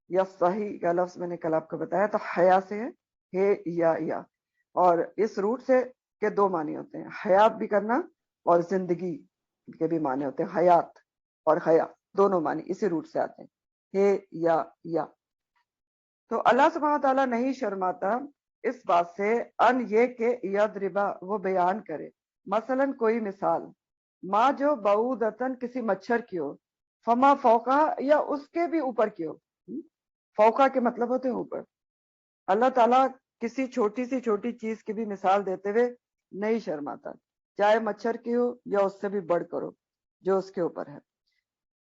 یستحی کا لفظ میں نے کل آپ کو بتایا تو حیا سے ہے یا، اور اس روٹ سے کے 2 معنی ہوتے ہیں، حیات بھی کرنا اور زندگی کے بھی معنی ہوتے ہیں. حیات اور حیا دونوں معنی اسی روٹ سے آتے ہیں، ہے یا. تو اللہ سبحانہ تعالیٰ نہیں شرماتا اس بات سے، ان یہ کہ یضربا، وہ بیان کرے، مثلا کوئی مثال، ماں جو بعودتن کسی مچھر کی ہو، فما فوقہ، یا اس کے بھی اوپر کی ہو. فوقہ کے مطلب ہوتے ہیں اوپر. اللہ تعالیٰ کسی چھوٹی سی چھوٹی چیز کی بھی مثال دیتے ہوئے نہیں شرماتا، چاہے مچھر کی ہو یا اس سے بھی بڑھ کرو جو اس کے اوپر ہے.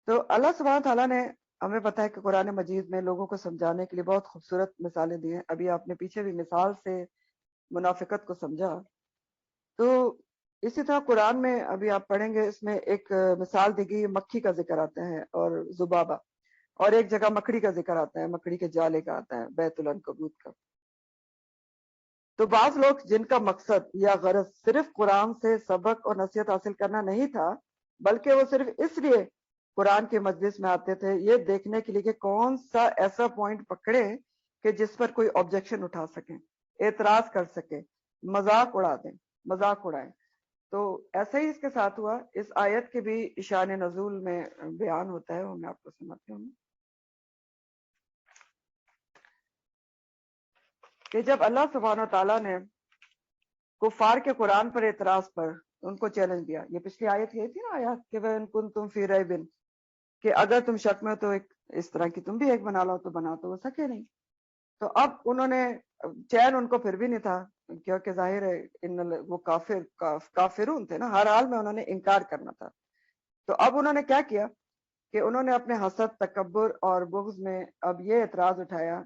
تو اللہ سبحانہ تعالیٰ نے، ہمیں پتا ہے کہ قرآن مجید میں لوگوں کو سمجھانے کے لیے بہت خوبصورت مثالیں دی ہیں. ابھی آپ نے پیچھے بھی مثال سے منافقت کو سمجھا. تو اسی طرح قرآن میں ابھی آپ پڑھیں گے، اس میں ایک مثال دی گئی، مکھی کا ذکر آتا ہے اور ذبابہ، اور ایک جگہ مکڑی کا ذکر آتا ہے، مکڑی کے جالے کا آتا ہے، بیت العنکبوت کا. تو بعض لوگ جن کا مقصد یا غرض صرف قرآن سے سبق اور نصیحت حاصل کرنا نہیں تھا، بلکہ وہ صرف اس لیے قرآن کے مجلس میں آتے تھے یہ دیکھنے کے لیے کہ کون سا ایسا پوائنٹ پکڑے کہ جس پر کوئی آبجیکشن اٹھا سکیں، اعتراض کر سکے، مذاق اڑا دیں، مذاق اڑائیں، تو ایسا ہی اس کے ساتھ ہوا۔ اس آیت کے بھی شان نزول میں بیان ہوتا ہے، وہ میں آپ کو سناتی ہوں کہ جب اللہ سبحانہ تعالیٰ نے کفار کے قرآن پر اعتراض پر ان کو چیلنج دیا، یہ پچھلی آیت یہ تھی نا، آیات کہ وَإِن كُنتُمْ فِي رَيْبٍ، کہ اگر تم شک میں تو ایک اس طرح کی تم بھی ایک بنا لو، تو بنا تو وہ سکے نہیں۔ تو اب انہوں نے چین ان کو پھر بھی نہیں تھا، کیونکہ ظاہر ہے وہ کافرون تھے نا، ہر حال میں انہوں نے انکار کرنا تھا۔ تو اب انہوں نے کیا کیا کہ انہوں نے اپنے حسد، تکبر اور بغض میں اب یہ اعتراض اٹھایا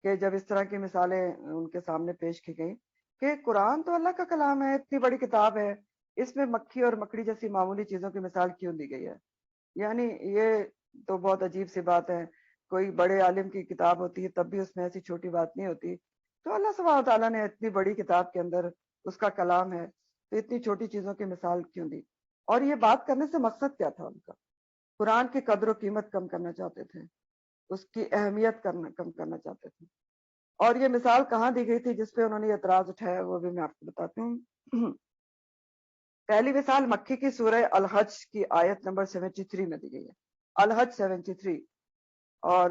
کہ جب اس طرح کی مثالیں ان کے سامنے پیش کی گئیں کہ قرآن تو اللہ کا کلام ہے، اتنی بڑی کتاب ہے، اس میں مکھی اور مکڑی جیسی معمولی چیزوں کی مثال کیوں دی گئی ہے؟ یعنی یہ تو بہت عجیب سی بات ہے، کوئی بڑے عالم کی کتاب ہوتی ہے تب بھی اس میں ایسی چھوٹی بات نہیں ہوتی، تو اللہ سبحانہ تعالیٰ نے اتنی بڑی کتاب کے اندر اس کا کلام ہے تو اتنی چھوٹی چیزوں کی مثال کیوں دی؟ اور یہ بات کرنے سے مقصد کیا تھا ان کا؟ قرآن کی قدر و قیمت کم کرنا چاہتے تھے، اس کی اہمیت کم کرنا چاہتے تھے۔ اور یہ مثال کہاں دی گئی تھی جس پہ انہوں نے اعتراض اٹھایا، وہ بھی میں آپ کو بتاتی ہوں۔ پہلی مثال مکی کی سورہ الحج کی آیت نمبر 73 میں دی گئی ہے، الحج 73۔ اور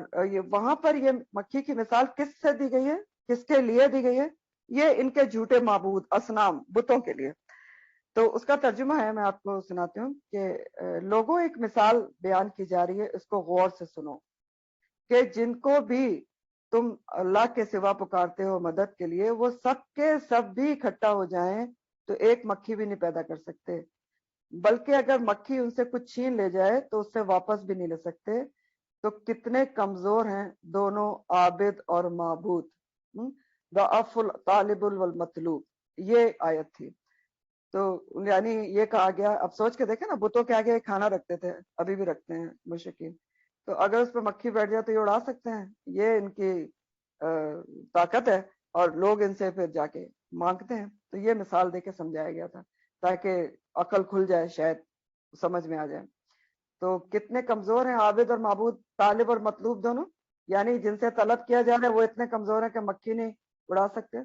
وہاں پر یہ مکی کی مثال کس سے دی گئی ہے، کس کے لیے دی گئی ہے؟ یہ ان کے جھوٹے معبود، اصنام، بتوں کے لیے۔ تو اس کا ترجمہ ہے، میں آپ کو سناتی ہوں کہ لوگوں ایک مثال بیان کی جا رہی ہے، اس کو غور سے سنو کہ جن کو بھی تم اللہ کے سوا پکارتے ہو مدد کے لیے، وہ سب کے سب بھی اکٹھا ہو جائیں تو ایک مکھی بھی نہیں پیدا کر سکتے، بلکہ اگر مکھی ان سے کچھ چھین لے جائے تو اس سے واپس بھی نہیں لے سکتے۔ تو کتنے کمزور ہیں دونوں عابد اور معبود، ضعف الطالب والمطلوب، یہ آیت تھی۔ تو یعنی یہ کہا گیا، اب سوچ کے دیکھیں نا، بتوں کے آگے کھانا رکھتے تھے، ابھی بھی رکھتے ہیں مشرکین، تو اگر اس پہ مکھی بیٹھ جائے تو یہ اڑا سکتے ہیں، یہ ان کی طاقت ہے، اور لوگ ان سے پھر جا کے مانگتے ہیں۔ تو یہ مثال دے کے سمجھایا گیا تھا تاکہ عقل کھل جائے، شاید سمجھ میں آ جائے۔ تو کتنے کمزور ہیں عابد اور معبود، طالب اور مطلوب دونوں، یعنی جن سے طلب کیا جا رہا ہے وہ اتنے کمزور ہیں کہ مکھی نہیں اڑا سکتے،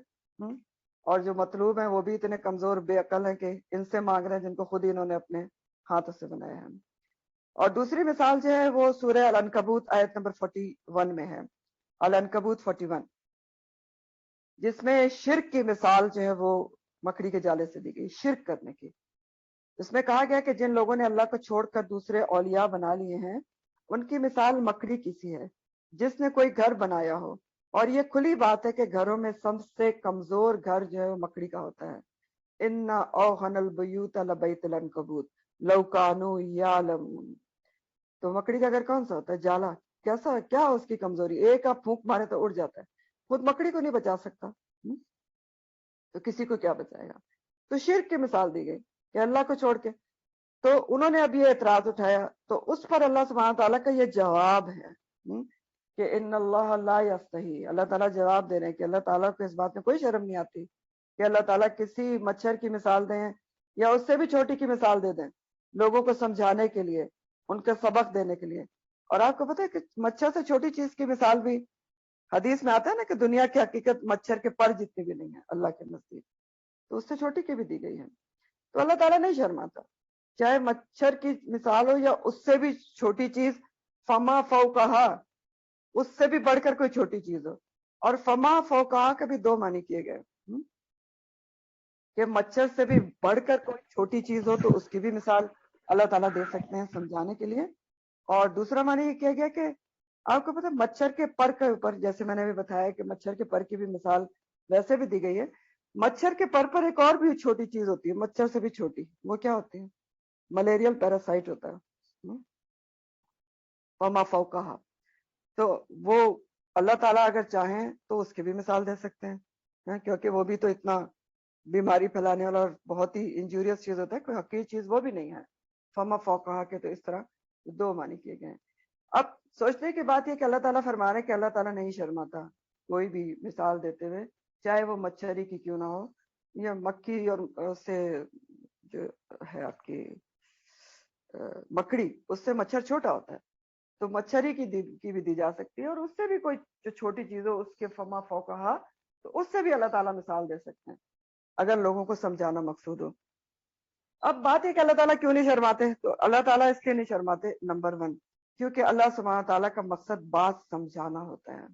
اور جو مطلوب ہیں وہ بھی اتنے کمزور بے عقل ہیں کہ ان سے مانگ رہے ہیں جن کو خود ہی انہوں نے اپنے ہاتھوں سے بنایا ہے۔ اور دوسری مثال جو ہے وہ سورہ العنکبوت آیت نمبر 41 میں ہے، العنکبوت 41، جس میں شرک کی مثال جو ہے وہ مکڑی کے جالے سے دی گئی، شرک کرنے کی۔ اس میں کہا گیا کہ جن لوگوں نے اللہ کو چھوڑ کر دوسرے اولیاء بنا لیے ہیں، ان کی مثال مکڑی کی سی ہے جس نے کوئی گھر بنایا ہو، اور یہ کھلی بات ہے کہ گھروں میں سب سے کمزور گھر جو ہے وہ مکڑی کا ہوتا ہے۔ ان اوہن البیوت لبیت العنکبوت لو کانوا یعلمون، تو مکڑی کا گھر کون سا ہوتا ہے؟ جالا۔ کیسا، کیا اس کی کمزوری؟ ایک آپ پھونک مارے تو اڑ جاتا ہے، خود مکڑی کو نہیں بچا سکتا، تو کسی کو کیا بچائے گا؟ تو شرک کی مثال دی گئی کہ اللہ کو چھوڑ کے۔ تو انہوں نے اب یہ اعتراض اٹھایا، تو اس پر اللہ سبحانہ تعالیٰ کا یہ جواب ہے کہ ان اللہ لا یستحی، اللہ تعالیٰ جواب دے رہے ہیں کہ اللہ تعالیٰ کو اس بات میں کوئی شرم نہیں آتی کہ اللہ تعالیٰ کسی مچھر کی مثال دیں یا اس سے بھی چھوٹی کی مثال دے دیں لوگوں کو سمجھانے کے لیے، ان کے سبق دینے کے لیے۔ اور آپ کو پتہ ہے کہ مچھر سے چھوٹی چیز کی مثال بھی حدیث میں آتا ہے نا کہ دنیا کی حقیقت مچھر کے پر جتنی بھی نہیں ہے اللہ کے نزدیک، تو اس سے چھوٹی کی بھی دی گئی ہے۔ تو اللہ تعالیٰ نہیں شرماتا، چاہے مچھر کی مثال ہو یا اس سے بھی چھوٹی چیز، فما فوقہا، اس سے بھی بڑھ کر کوئی چھوٹی چیز ہو۔ اور فما فوقہا کے بھی دو معنی کیے گئے کہ مچھر سے بھی بڑھ کر کوئی چھوٹی چیز ہو تو اس کی بھی مثال اللہ تعالیٰ دے سکتے ہیں سمجھانے کے لیے۔ اور دوسرا معنی یہ کیا گیا کہ آپ کو پتہ مچھر کے پر کے اوپر، جیسے میں نے بھی بتایا کہ مچھر کے پر کی بھی مثال ویسے بھی دی گئی ہے، مچھر کے پر پر ایک اور بھی چھوٹی چیز ہوتی ہے مچھر سے بھی چھوٹی، وہ کیا ہوتی ہے؟ ملیریل پیراسائٹ ہوتا ہے، وما فوقہا۔ تو وہ اللہ تعالیٰ اگر چاہیں تو اس کی بھی مثال دے سکتے ہیں، کیونکہ وہ بھی تو اتنا بیماری پھیلانے والا اور بہت ہی انجوریس چیز ہوتا ہے، کوئی حقیر چیز وہ بھی نہیں ہے۔ فما فوقہا کے تو اس طرح دو معنی کیے گئے ہیں۔ اب سوچنے کی بات یہ کہ اللہ تعالیٰ فرما رہے ہیں کہ اللہ تعالیٰ نہیں شرماتا کوئی بھی مثال دیتے ہوئے، چاہے وہ مچھری کی کیوں نہ ہو یا مکھی اور سے جو ہے آپ کی مکڑی، اس سے مچھر چھوٹا ہوتا ہے، تو مچھری کی بھی دی جا سکتی ہے، اور اس سے بھی کوئی جو چھوٹی چیز ہو اس کے فما فوقہا، تو اس سے بھی اللہ تعالیٰ مثال دے سکتے ہیں اگر لوگوں کو سمجھانا مقصود ہو۔ اب بات ہے کہ اللہ تعالیٰ کیوں نہیں شرماتے؟ تو اللہ تعالیٰ اس لیے نہیں شرماتے، نمبر 1 کیونکہ اللہ سبحانہ تعالیٰ کا مقصد بات سمجھانا ہوتا ہے،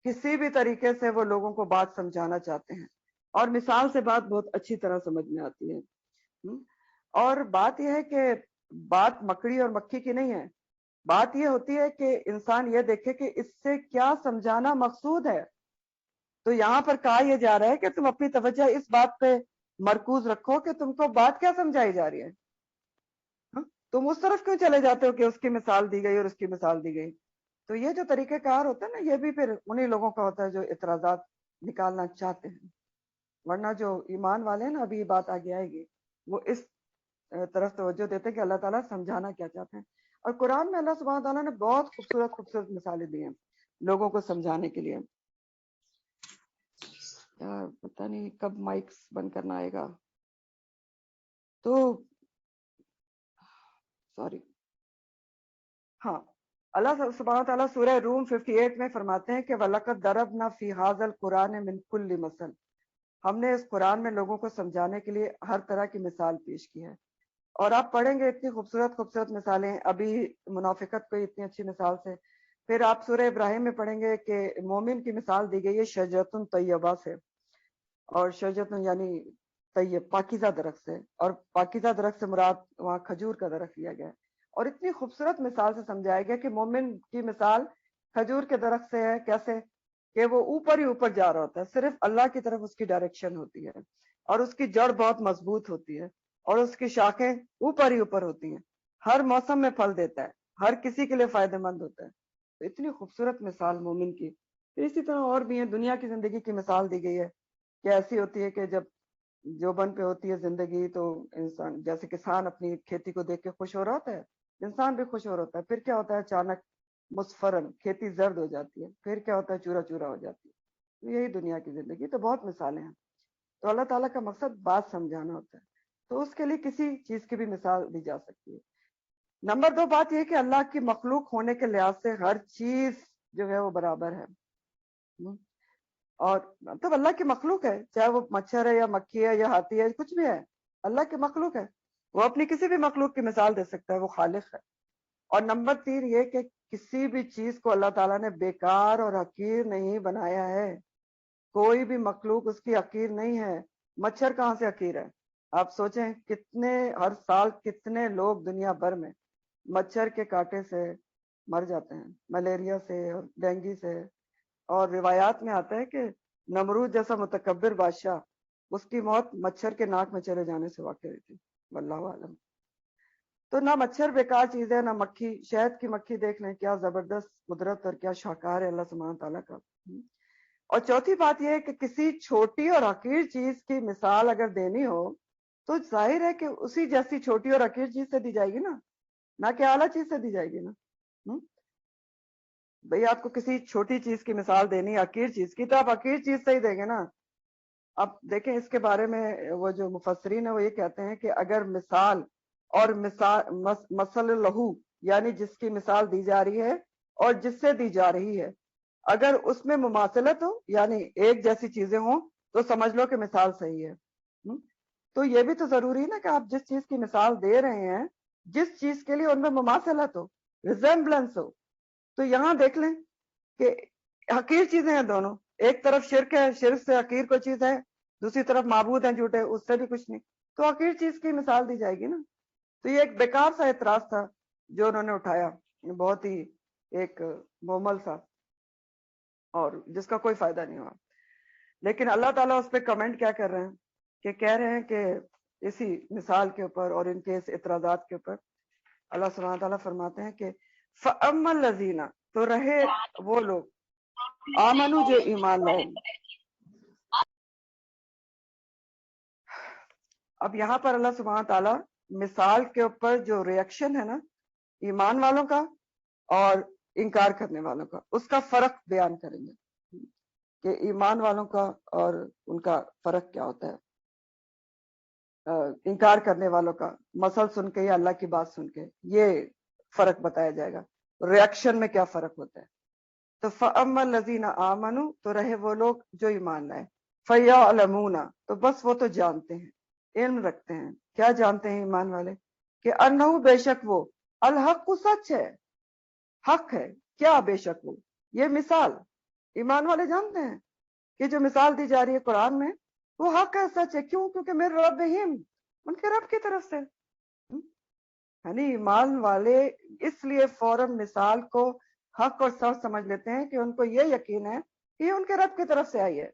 کسی بھی طریقے سے وہ لوگوں کو بات سمجھانا چاہتے ہیں، اور مثال سے بات بہت اچھی طرح سمجھ میں آتی ہے۔ اور بات یہ ہے کہ بات مکڑی اور مکھی کی نہیں ہے، بات یہ ہوتی ہے کہ انسان یہ دیکھے کہ اس سے کیا سمجھانا مقصود ہے۔ تو یہاں پر کہا یہ جا رہا ہے کہ تم اپنی توجہ اس بات پہ مرکوز رکھو کہ تم کو بات کیا سمجھائی جا رہی ہے، تم اس طرف کیوں چلے جاتے ہو کہ اس کی مثال دی گئی اور اس کی مثال دی گئی۔ تو یہ جو طریقہ کار ہوتا ہے نا، یہ بھی پھر انہی لوگوں کا ہوتا ہے جو اعتراضات نکالنا چاہتے ہیں، ورنہ جو ایمان والے ہیں نا، ابھی یہ بات آگے آئے گی، وہ اس طرف توجہ دیتے ہیں کہ اللہ تعالیٰ سمجھانا کیا چاہتے ہیں۔ اور قرآن میں اللہ سبحانہ تعالیٰ نے بہت خوبصورت خوبصورت مثالیں دی ہیں لوگوں کو سمجھانے کے لیے۔ پتہ نہیں کب مائکس بند کرنا آئے گا، تو سوری، ہاں، اللہ سبحانہ تعالیٰ سورہ روم 58 میں فرماتے ہیں کہ وَلَقَدْ ضَرَبْنَا فِي هَذَا الْقُرْآنِ مِنْ كُلِّ مَثَلٍ، ہم نے اس قرآن میں لوگوں کو سمجھانے کے لیے ہر طرح کی مثال پیش کی ہے۔ اور آپ پڑھیں گے اتنی خوبصورت خوبصورت مثالیں، ابھی منافقت کو اتنی اچھی مثال سے، پھر آپ سورہ ابراہیم میں پڑھیں گے کہ مومن کی مثال دی گئی ہے شجرۃ طیبہ سے، اور شجرۃ یعنی طیب پاکیزہ درخت سے، اور پاکیزہ درخت سے مراد وہاں کھجور کا درخت لیا گیا ہے، اور اتنی خوبصورت مثال سے سمجھایا گیا کہ مومن کی مثال کھجور کے درخت سے ہے، کیسے کہ وہ اوپر ہی اوپر جا رہا ہوتا ہے، صرف اللہ کی طرف اس کی ڈائریکشن ہوتی ہے، اور اس کی جڑ بہت مضبوط ہوتی ہے، اور اس کی شاخیں اوپر ہی اوپر ہوتی ہیں، ہر موسم میں پھل دیتا ہے، ہر کسی کے لیے فائدہ مند ہوتا ہے۔ تو اتنی خوبصورت مثال مومن کی۔ اسی طرح اور بھی ہیں، دنیا کی زندگی کی مثال دی گئی ہے کہ ایسی ہوتی ہے کہ جب جوبن پہ ہوتی ہے زندگی، تو انسان جیسے کسان اپنی کھیتی کو دیکھ کے خوش ہو رہا ہوتا ہے، انسان بھی خوش ہو رہا ہوتا ہے، پھر کیا ہوتا ہے اچانک مصفرن کھیتی زرد ہو جاتی ہے، پھر کیا ہوتا ہے چورا چورا ہو جاتی ہے۔ یہی دنیا کی زندگی، تو بہت مثالیں ہیں۔ تو اللہ تعالیٰ کا مقصد بات سمجھانا ہوتا ہے، تو اس کے لیے کسی چیز کی بھی مثال دی جا سکتی ہے۔ نمبر 2 بات یہ کہ اللہ کی مخلوق ہونے کے لحاظ سے ہر چیز جو ہے وہ برابر ہے، اور مطلب اللہ کی مخلوق ہے، چاہے وہ مچھر ہے یا مکھی ہے یا ہاتھی ہے، کچھ بھی ہے، اللہ کی مخلوق ہے، وہ اپنی کسی بھی مخلوق کی مثال دے سکتا ہے، وہ خالق ہے۔ اور نمبر 3 یہ کہ کسی بھی چیز کو اللہ تعالیٰ نے بیکار اور حقیر نہیں بنایا ہے، کوئی بھی مخلوق اس کی حقیر نہیں ہے۔ مچھر کہاں سے حقیر ہے؟ آپ سوچیں کتنے ہر سال کتنے لوگ دنیا بھر میں مچھر کے کاٹے سے مر جاتے ہیں، ملیریا سے اور ڈینگی سے، اور روایات میں آتا ہے کہ نمرود جیسا متکبر بادشاہ، اس کی موت مچھر کے ناک میں چلے جانے سے واقع ہوئی تھی، واللہ عالم۔ تو نہ مچھر بیکار چیز ہے، نہ مکھی، شہد کی مکھی دیکھ لیں کیا زبردست قدرت اور کیا شاہکار ہے اللہ سبحانہ تعالیٰ کا۔ اور چوتھی بات یہ ہے کہ کسی چھوٹی اور حقیر چیز کی مثال اگر دینی ہو تو ظاہر ہے کہ اسی جیسی چھوٹی اور حقیر چیز سے دی جائے گی نا، نہ کہ اعلیٰ چیز سے دی جائے گی نا۔ بھئی آپ کو کسی چھوٹی چیز کی مثال دینی ہے حقیر چیز کی، تو آپ حقیر چیز سے ہی دیں گے نا۔ اب دیکھیں اس کے بارے میں وہ جو مفسرین ہیں وہ یہ کہتے ہیں کہ اگر مثال اور مثل لہو یعنی جس کی مثال دی جا رہی ہے اور جس سے دی جا رہی ہے، اگر اس میں مماثلت ہو یعنی ایک جیسی چیزیں ہوں تو سمجھ لو کہ مثال صحیح ہے۔ تو یہ بھی تو ضروری ہے نا کہ آپ جس چیز کی مثال دے رہے ہیں، جس چیز کے لیے ان میں مماثلت ہو، ریزمبلنس ہو۔ تو یہاں دیکھ لیں کہ حقیر چیزیں ہیں دونوں، ایک طرف شرک ہے، شرک سے حقیر کوئی چیز ہے، دوسری طرف معبود ہیں جھوٹے، اس سے بھی کچھ نہیں، تو حقیر چیز کی مثال دی جائے گی نا۔ تو یہ ایک بیکار سا اعتراض تھا جو انہوں نے اٹھایا، بہت ہی ایک مومل سا، اور جس کا کوئی فائدہ نہیں ہوا۔ لیکن اللہ تعالیٰ اس پہ کمنٹ کیا کر رہے ہیں کہ کہہ رہے ہیں کہ اسی مثال کے اوپر اور ان کے اس اعتراضات کے اوپر اللہ سبحانہ تعالیٰ فرماتے ہیں کہ فَأَمَّا الَّذِينَ، تو رہے وہ لوگ آمنو جو ایمان لائے۔ اب یہاں پر اللہ سبحانہ تعالیٰ مثال کے اوپر جو ریئیکشن ہے نا ایمان والوں کا اور انکار کرنے والوں کا، اس کا فرق بیان کریں گے۔ کہ ایمان والوں کا اور ان کا فرق کیا ہوتا ہے، انکار کرنے والوں کا مسل سن کے یا اللہ کی بات سن کے، یہ فرق بتایا جائے گا، ریئیکشن میں کیا فرق ہوتا ہے۔ تو فَأَمَّا الَّذِينَ آمَنُوا، تو رہے وہ لوگ جو ایمان لائے، فَيَعْلَمُونَ، تو بس وہ تو جانتے ہیں، علم رکھتے ہیں۔ کیا جانتے ہیں ایمان والے؟ کہ انہو، بے شک وہ، الحق، سچ ہے، حق ہے۔ کیا بے شک وہ؟ یہ مثال ایمان والے جانتے ہیں کہ جو مثال دی جا رہی ہے قرآن میں وہ حق ہے، سچ ہے۔ کیوں؟ کیونکہ میرے ربہم، ان کے رب کی طرف سے۔ یعنی ایمان والے اس لیے فوراً مثال کو حق اور سچ سمجھ لیتے ہیں کہ ان کو یہ یقین ہے کہ یہ ان کے رب کی طرف سے آئی ہے،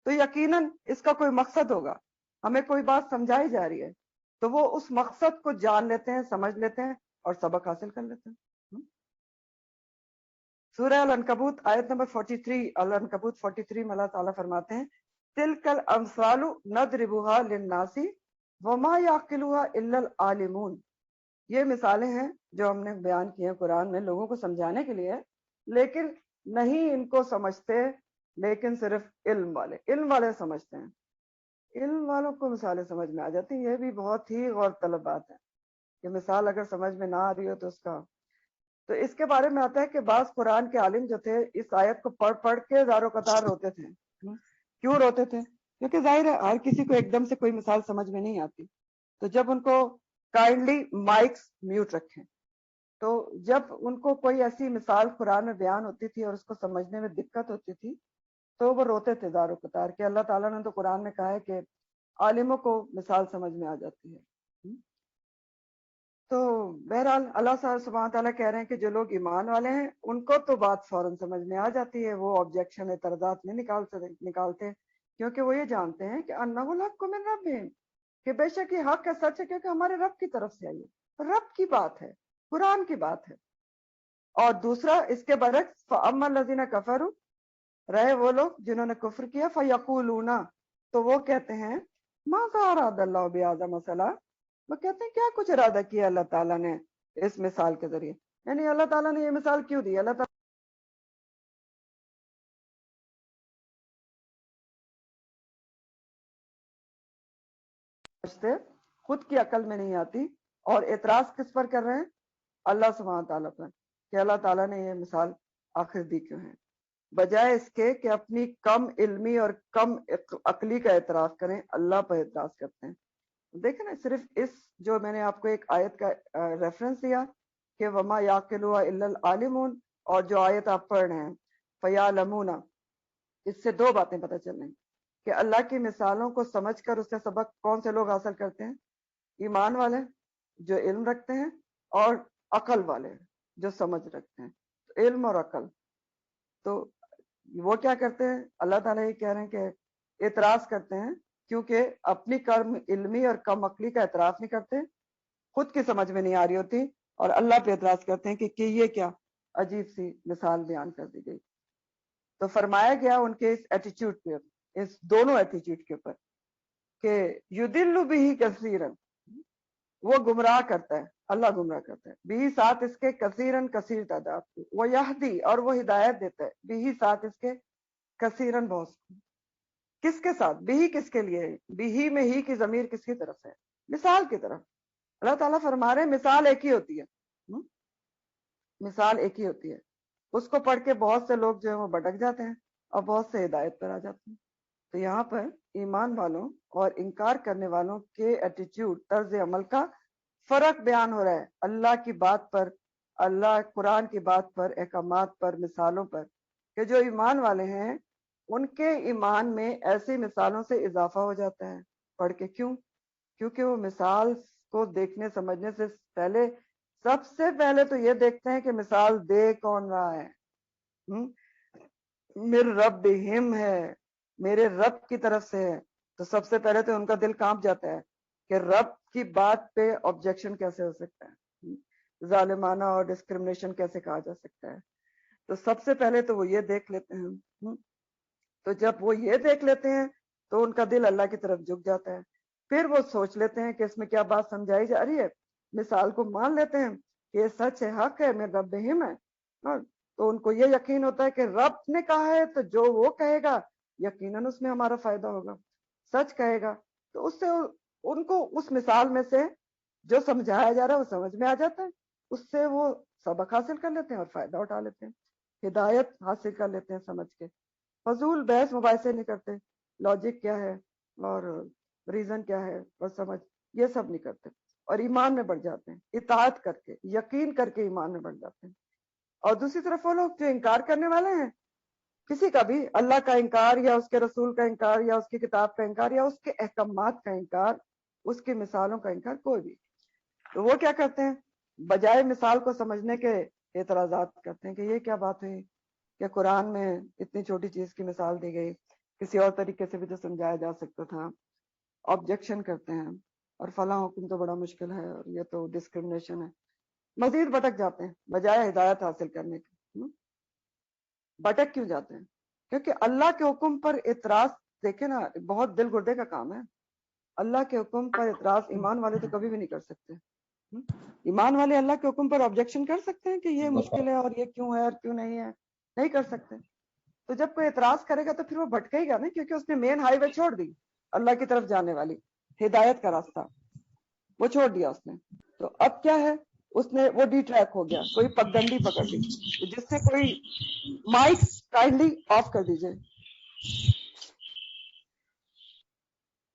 تو یقیناً اس کا کوئی مقصد ہوگا، ہمیں کوئی بات سمجھائی جا رہی ہے تو وہ اس مقصد کو جان لیتے ہیں، سمجھ لیتے ہیں اور سبق حاصل کر لیتے ہیں۔ سورہ العنکبوت آیت نمبر 43، العنکبوت 43 میں اللہ تعالیٰ فرماتے ہیں تِلْكَ الْأَمْثَالُ نَضْرِبُهَا لِلنَّاسِ وَمَا يَعْقِلُهَا إِلَّا الْعَالِمُونَ۔ یہ مثالیں ہیں جو ہم نے بیان کی ہیں قرآن میں لوگوں کو سمجھانے کے لیے، لیکن نہیں ان کو سمجھتے، لیکن صرف علم والے سمجھتے ہیں۔ علم والوں کو مثالیں سمجھ میں آ جاتی ہیں۔ یہ بھی بہت ہی غور طلب بات ہے کہ مثال اگر سمجھ میں نہ آ رہی ہو تو اس کا، تو اس کے بارے میں آتا ہے کہ بعض قرآن کے عالم جو تھے اس آیت کو پڑھ پڑھ کے زارو قطار روتے تھے۔ کیوں روتے تھے؟ کیونکہ ظاہر ہے ہر کسی کو ایک دم سے کوئی مثال سمجھ میں نہیں آتی، تو جب ان کو کائنڈلی مائکس میوٹ رکھیں، تو جب ان کو کوئی ایسی مثال قرآن میں بیان ہوتی تھی اور اس کو سمجھنے میں دقت ہوتی تھی تو وہ روتے تھے زارو قطار کہ اللہ تعالیٰ نے تو قرآن میں کہا ہے کہ عالموں کو مثال سمجھ میں آ جاتی ہے۔ تو بہرحال اللہ سبحانہ تعالیٰ کہہ رہے ہیں کہ جو لوگ ایمان والے ہیں ان کو تو بات فوراً سمجھ میں آ جاتی ہے، وہ آبجیکشن اعتراضات نہیں نکالتے، کیونکہ وہ یہ جانتے ہیں کہ انہ الحق من ربہم، کہ بے شک یہ حق ہے، سچ ہے، کیونکہ ہمارے رب کی طرف سے آئی ہے، رب کی بات ہے، قرآن کی بات ہے۔ اور دوسرا اس کے برعکس فَأَمَّا الَّذِينَ كَفَرُوا، رہے وہ لوگ جنہوں نے کفر کیا، فَيَقُولُونَ، تو وہ کہتے ہیں مَاذَا أَرَادَ اللَّهُ بِهَذَا مَثَلًا، وہ کہتے ہیں کیا کچھ ارادہ کیا اللہ تعالیٰ نے اس مثال کے ذریعے، یعنی اللہ تعالیٰ نے یہ مثال کیوں دی؟ اللہ تعالیٰ سمجھتے، خود کی عقل میں نہیں آتی، اور اعتراض کس پر کر رہے ہیں؟ اللہ سبحانہ تعالیٰ پر، کہ اللہ تعالیٰ نے یہ مثال آخر دی کیوں ہے، بجائے اس کے کہ اپنی کم علمی اور کم عقلی کا اعتراف کریں، اللہ پر اعتراض کرتے ہیں۔ دیکھیں نا، صرف اس جو میں نے آپ کو ایک آیت کا ریفرنس دیا کہ وما یعقلها الا العالمون، اور جو آیت آپ پڑھ رہے ہیں فیعلمون، اس سے دو باتیں پتہ چل رہی ہیں کہ اللہ کی مثالوں کو سمجھ کر اس سے سبق کون سے لوگ حاصل کرتے ہیں؟ ایمان والے جو علم رکھتے ہیں، اور عقل والے جو سمجھ رکھتے ہیں، علم اور عقل۔ تو وہ کیا کرتے ہیں؟ اللہ تعالیٰ یہ کہہ رہے ہیں کہ اعتراض کرتے ہیں، کیونکہ اپنی کم علمی اور کم عقلی کا اعتراف نہیں کرتے، خود کی سمجھ میں نہیں آ رہی ہوتی، اور اللہ پہ اعتراض کرتے ہیں کہ یہ کیا عجیب سی مثال بیان کر دی گئی۔ تو فرمایا گیا ان کے اس ایٹیچیوڈ پہ، اس دونوں ایٹیچیوڈ کے اوپر، کہ یدل بہ کثیرا، وہ گمراہ کرتا ہے، اللہ گمراہ کرتا ہے، بھی ساتھ اس کے کثیرن کثیر تعداد کو، وہ یہدی، اور وہ ہدایت دیتا ہے، بھی ساتھ اس کے کثیرن بہت کو۔ کس کے ساتھ؟ بھی کس کے لیے؟ بھی میں ہی کی ضمیر کس کی طرف ہے؟ مثال کی طرف۔ اللہ تعالیٰ فرما رہے ہیں مثال ایک ہی ہوتی ہے، مثال ایک ہی ہوتی ہے، اس کو پڑھ کے بہت سے لوگ جو ہیں وہ بھٹک جاتے ہیں اور بہت سے ہدایت پر آ جاتے ہیں۔ تو یہاں پر ایمان والوں اور انکار کرنے والوں کے ایٹیٹیوڈ، طرز عمل کا فرق بیان ہو رہا ہے اللہ کی بات پر، اللہ قرآن کی بات پر، احکامات پر، مثالوں پر، کہ جو ایمان والے ہیں ان کے ایمان میں ایسی مثالوں سے اضافہ ہو جاتا ہے پڑھ کے۔ کیوں؟ کیونکہ وہ مثال کو دیکھنے سمجھنے سے پہلے، سب سے پہلے تو یہ دیکھتے ہیں کہ مثال دے کون رہا ہے۔ میرے رب ہم ہے، میرے رب کی طرف سے ہے، تو سب سے پہلے تو ان کا دل کانپ جاتا ہے کہ رب کی بات پہ آبجیکشن کیسے ہو سکتا ہے، ظالمانہ اور ڈسکرمنیشن کیسے کہا جا سکتا ہے۔ تو سب سے پہلے تو وہ یہ دیکھ لیتے ہیں، تو جب وہ یہ دیکھ لیتے ہیں تو ان کا دل اللہ کی طرف جھک جاتا ہے، پھر وہ سوچ لیتے ہیں کہ اس میں کیا بات سمجھائی جا رہی ہے، مثال کو مان لیتے ہیں کہ یہ سچ ہے، حق ہے، میرے رب ہم ہے، تو ان کو یہ یقین ہوتا ہے کہ رب نے کہا ہے تو جو وہ کہے گا یقیناً اس میں ہمارا فائدہ ہوگا، سچ کہے گا تو اس سے ان کو اس مثال میں سے جو سمجھایا جا رہا ہے وہ سمجھ میں آ جاتا ہے، اس سے وہ سبق حاصل کر لیتے ہیں اور فائدہ اٹھا لیتے ہیں، ہدایت حاصل کر لیتے ہیں سمجھ کے، فضول بحث مباحثے نہیں کرتے، لاجک کیا ہے اور ریزن کیا ہے اور سمجھ یہ سب نہیں کرتے، اور ایمان میں بڑھ جاتے ہیں، اطاعت کر کے یقین کر کے ایمان میں بڑھ جاتے ہیں۔ اور دوسری طرف وہ لوگ جو انکار کرنے والے ہیں کسی کا بھی، اللہ کا انکار یا اس کے رسول کا انکار یا اس کی کتاب کا انکار یا اس کے احکامات کا انکار، اس کی مثالوں کا انکار، کوئی بھی، تو وہ کیا کرتے ہیں، بجائے مثال کو سمجھنے کے اعتراضات کرتے ہیں کہ یہ کیا بات ہوئی کہ قرآن میں اتنی چھوٹی چیز کی مثال دی گئی، کسی اور طریقے سے بھی تو سمجھایا جا سکتا تھا، آبجیکشن کرتے ہیں اور فلاں حکم تو بڑا مشکل ہے اور یہ تو ڈسکرمنیشن ہے، مزید بھٹک جاتے ہیں بجائے ہدایت حاصل کرنے کے۔ بھٹک کیوں جاتے ہیں؟ کیونکہ اللہ کے حکم پر اعتراض، دیکھیں نا بہت دل گردے کا کام ہے، اللہ کے حکم پر اعتراض ایمان والے تو کبھی بھی نہیں کر سکتے۔ ایمان والے اللہ کے حکم پر آبجیکشن کر سکتے ہیں کہ یہ مشکل ہے اور یہ کیوں ہے اور کیوں نہیں ہے؟ نہیں کر سکتے۔ تو جب کوئی اعتراض کرے گا تو پھر وہ بھٹکے گا نا، کیونکہ اس نے مین ہائی وے چھوڑ دی، اللہ کی طرف جانے والی ہدایت کا راستہ وہ چھوڑ دیا اس نے۔ تو اب کیا ہے، اس نے وہ ڈی ٹریک ہو گیا، کوئی پگڈنڈی پکڑ لی، جس سے کوئی مائک کائنڈلی آف کر دیجئے۔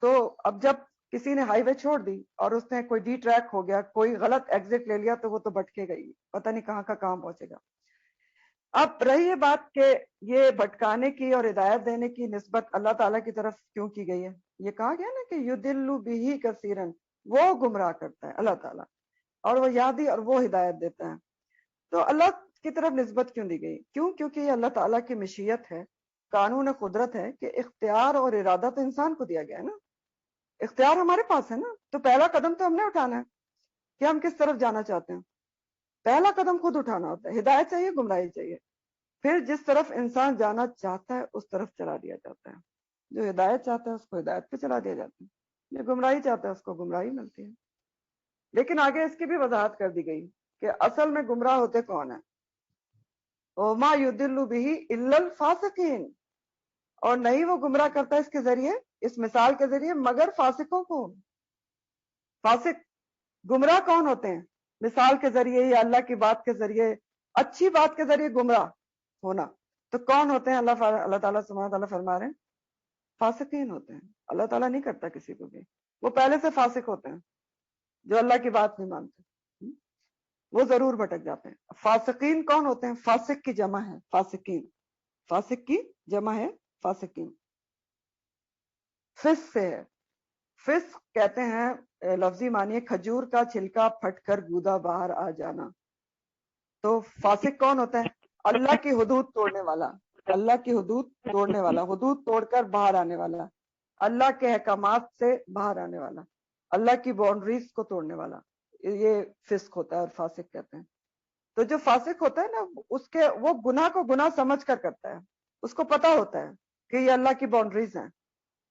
تو اب جب کسی نے ہائی وے چھوڑ دی اور اس نے کوئی ڈی ٹریک ہو گیا، کوئی غلط ایگزٹ لے لیا، تو وہ تو بھٹکے گئی، پتہ نہیں کہاں کا کام پہنچے گا۔ اب رہی یہ بات کہ یہ بھٹکانے کی اور ہدایت دینے کی نسبت اللہ تعالیٰ کی طرف کیوں کی گئی ہے؟ یہ کہا گیا نا کہ یدل بہ کثیرا، وہ گمراہ کرتا ہے اللہ تعالیٰ، اور وہ یادی اور وہ ہدایت دیتا ہے۔ تو اللہ کی طرف نسبت کیوں دی گئی؟ کیونکہ یہ اللہ تعالیٰ کی مشیت ہے، قانون قدرت ہے کہ اختیار اور ارادہ تو انسان کو دیا گیا ہے نا، اختیار ہمارے پاس ہے نا، تو پہلا قدم تو ہم نے اٹھانا ہے کہ ہم کس طرف جانا چاہتے ہیں، پہلا قدم خود اٹھانا ہوتا ہے، ہدایت چاہیے گمراہی چاہیے، پھر جس طرف انسان جانا چاہتا ہے اس طرف چلا دیا جاتا ہے، جو ہدایت چاہتا ہے اس کو ہدایت پہ چلا دیا جاتا ہے، جو گمراہی چاہتا ہے اس کو گمراہی ملتی ہے۔ لیکن آگے اس کی بھی وضاحت کر دی گئی کہ اصل میں گمراہ ہوتے کون ہیں، وَمَا يُضِلُّ بِهِ إِلَّا الْفَاسِقِينَ، اور نہیں وہ گمراہ کرتا اس کے ذریعے، اس مثال کے ذریعے، مگر فاسقوں کو۔ فاسق گمراہ کون ہوتے ہیں؟ مثال کے ذریعے یا اللہ کی بات کے ذریعے، اچھی بات کے ذریعے گمراہ ہونا، تو کون ہوتے ہیں؟ اللہ تعالیٰ سبحانہ تعالیٰ فرما رہے ہیں فاسقین ہوتے ہیں۔ اللہ تعالیٰ نہیں کرتا کسی کو بھی، وہ پہلے سے فاسق ہوتے ہیں، جو اللہ کی بات نہیں مانتے وہ ضرور بھٹک جاتے ہیں۔ فاسقین کون ہوتے ہیں؟ فاسق کی جمع ہے فاسقین، فاسق کی جمع ہے فاسقین، فسق سے ہے۔ فسق کہتے ہیں لفظی معنی ہے کھجور کا چھلکا پھٹ کر گودا باہر آ جانا۔ تو فاسق کون ہوتا ہے؟ اللہ کی حدود توڑنے والا، اللہ کی حدود توڑنے والا، حدود توڑ کر باہر آنے والا، اللہ کے احکامات سے باہر آنے والا، اللہ کی باؤنڈریز کو توڑنے والا، یہ فسق ہوتا ہے اور فاسق کہتے ہیں۔ تو جو فاسق ہوتا ہے نا، اس کے وہ گناہ کو گناہ سمجھ کر کرتا ہے، اس کو پتا ہوتا ہے کہ یہ اللہ کی باؤنڈریز ہیں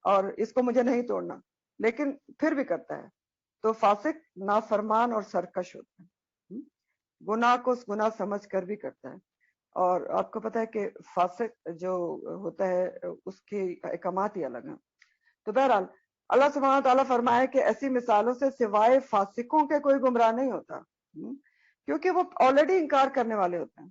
اور اس کو مجھے نہیں توڑنا، لیکن پھر بھی کرتا ہے۔ تو فاسق نافرمان اور سرکش ہوتا ہے، گناہ کو گناہ سمجھ کر بھی کرتا ہے۔ اور آپ کو پتا ہے کہ فاسق جو ہوتا ہے اس کے احکامات ہی الگ ہیں۔ تو بہرحال اللہ سبحانہ تعالیٰ فرمائے کہ ایسی مثالوں سے سوائے فاسقوں کے کوئی گمراہ نہیں ہوتا، کیونکہ وہ آلریڈی انکار کرنے والے ہوتے ہیں،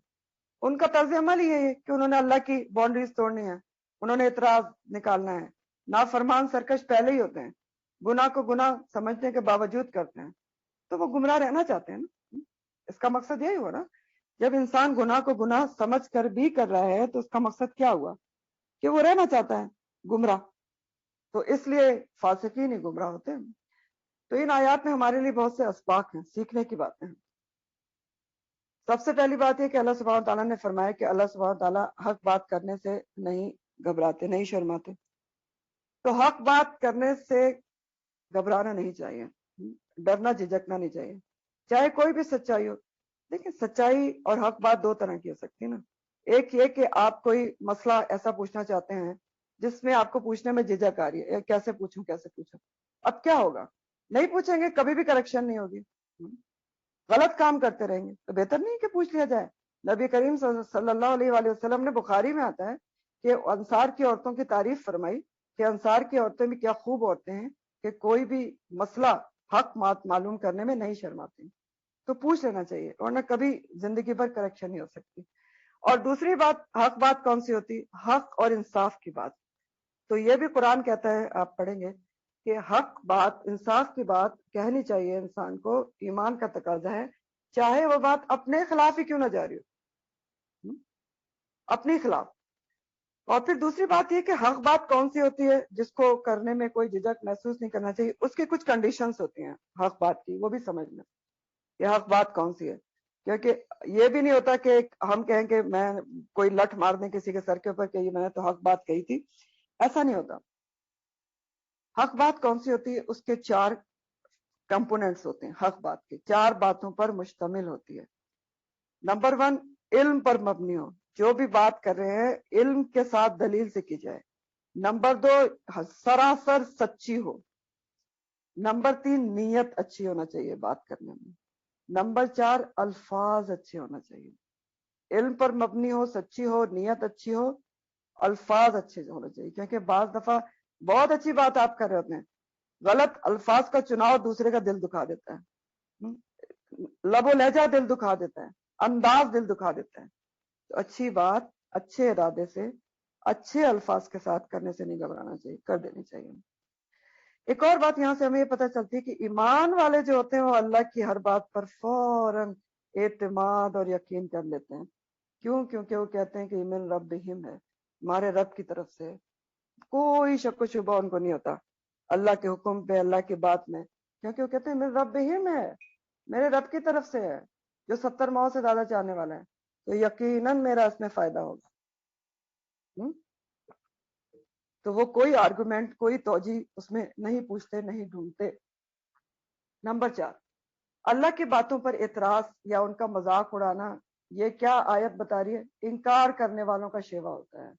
ان کا طرز عمل ہی ہے کہ انہوں نے اللہ کی باؤنڈریز توڑنی ہے، انہوں نے اعتراض نکالنا ہے، نافرمان سرکش پہلے ہی ہوتے ہیں، گناہ کو گناہ سمجھنے کے باوجود کرتے ہیں، تو وہ گمراہ رہنا چاہتے ہیں نا۔ اس کا مقصد یہی ہوا نا، جب انسان گناہ کو گناہ سمجھ کر بھی کر رہا ہے تو اس کا مقصد کیا ہوا کہ وہ رہنا چاہتا ہے گمراہ، تو اس لیے فاسقین ہی گمراہ ہوتے ہیں۔ تو ان آیات میں ہمارے لیے بہت سے اسباق ہیں، سیکھنے کی باتیں ہیں۔ سب سے پہلی بات یہ کہ اللہ سبحانہ تعالیٰ نے فرمایا کہ اللہ سبحانہ تعالیٰ حق بات کرنے سے نہیں گھبراتے، نہیں شرماتے، تو حق بات کرنے سے گھبرانا نہیں چاہیے، ڈرنا جھجکنا نہیں چاہیے، چاہے کوئی بھی سچائی ہو۔ دیکھیں سچائی اور حق بات دو طرح کی ہو سکتی ہے نا، ایک یہ کہ آپ کوئی مسئلہ ایسا پوچھنا چاہتے ہیں جس میں آپ کو پوچھنے میں جھجک آ رہی ہے، کیسے پوچھوں کیسے پوچھوں، اب کیا ہوگا؟ نہیں پوچھیں گے کبھی بھی کریکشن نہیں ہوگی، غلط کام کرتے رہیں گے، تو بہتر نہیں کہ پوچھ لیا جائے نبی کریم صلی اللہ علیہ وآلہ وسلم نے بخاری میں آتا ہے کہ انصار کی عورتوں کی تعریف فرمائی کہ انصار کی عورتیں بھی کیا خوب عورتیں ہیں کہ کوئی بھی مسئلہ حق معلوم کرنے میں نہیں شرماتی، تو پوچھ لینا چاہیے ورنہ کبھی زندگی بھر کریکشن نہیں ہو سکتی۔ اور دوسری بات، حق بات کون سی ہوتی؟ حق اور انصاف کی بات۔ تو یہ بھی قرآن کہتا ہے، آپ پڑھیں گے کہ حق بات، انصاف کی بات کہنی چاہیے انسان کو، ایمان کا تقاضا ہے، چاہے وہ بات اپنے خلاف ہی کیوں نہ جا رہی ہو، اپنے خلاف۔ اور پھر دوسری بات یہ کہ حق بات کون سی ہوتی ہے جس کو کرنے میں کوئی جھجک محسوس نہیں کرنا چاہیے، اس کی کچھ کنڈیشنز ہوتی ہیں حق بات کی، وہ بھی سمجھنا کہ حق بات کون سی ہے۔ کیونکہ یہ بھی نہیں ہوتا کہ ہم کہیں کہ میں کوئی لٹ مار دیں کسی کے سر کے اوپر کہ یہ میں نے تو حق بات کہی تھی، ایسا نہیں ہوتا۔ حق بات کون سی ہوتی ہے؟ اس کے 4 کمپوننٹس ہوتے ہیں، حق بات کے 4 باتوں پر مشتمل ہوتی ہے۔ نمبر 1، علم پر مبنی ہو، جو بھی بات کر رہے ہیں علم کے ساتھ دلیل سے کی جائے۔ نمبر 2، سراسر سچی ہو۔ نمبر 3، نیت اچھی ہونا چاہیے بات کرنے میں۔ نمبر 4، الفاظ اچھے ہونا چاہیے۔ علم پر مبنی ہو، سچی ہو، نیت اچھی ہو، الفاظ اچھے ہونا چاہیے، کیونکہ بعض دفعہ بہت اچھی بات آپ کر رہے ہوتے ہیں، غلط الفاظ کا چناؤ دوسرے کا دل دکھا دیتا ہے، لب و لہجہ دل دکھا دیتا ہے، انداز دل دکھا دیتا ہے۔ تو اچھی بات اچھے ارادے سے اچھے الفاظ کے ساتھ کرنے سے نہیں گھبرانا چاہیے، کر دینی چاہیے۔ ایک اور بات یہاں سے ہمیں یہ پتہ چلتی ہے کہ ایمان والے جو ہوتے ہیں وہ اللہ کی ہر بات پر فوراً اعتماد اور یقین کر لیتے ہیں۔ کیوں؟ کیونکہ وہ کہتے ہیں کہ من ربہم ہے، ہمارے رب کی طرف سے، کوئی شک و شبہ ان کو نہیں ہوتا اللہ کے حکم پہ، اللہ کی بات میں، کیونکہ وہ کہتے ہیں من ربہم ہے، میرے رب کی طرف سے ہے جو 70 ماہ سے زیادہ چاہنے والا ہے، تو یقیناً میرا اس میں فائدہ ہوگا۔ تو وہ کوئی آرگومنٹ، کوئی توجہ اس میں نہیں پوچھتے، نہیں ڈھونڈتے۔ نمبر 4، اللہ کی باتوں پر اعتراض یا ان کا مذاق اڑانا، یہ کیا آیت بتا رہی ہے؟ انکار کرنے والوں کا شیوا ہوتا ہے۔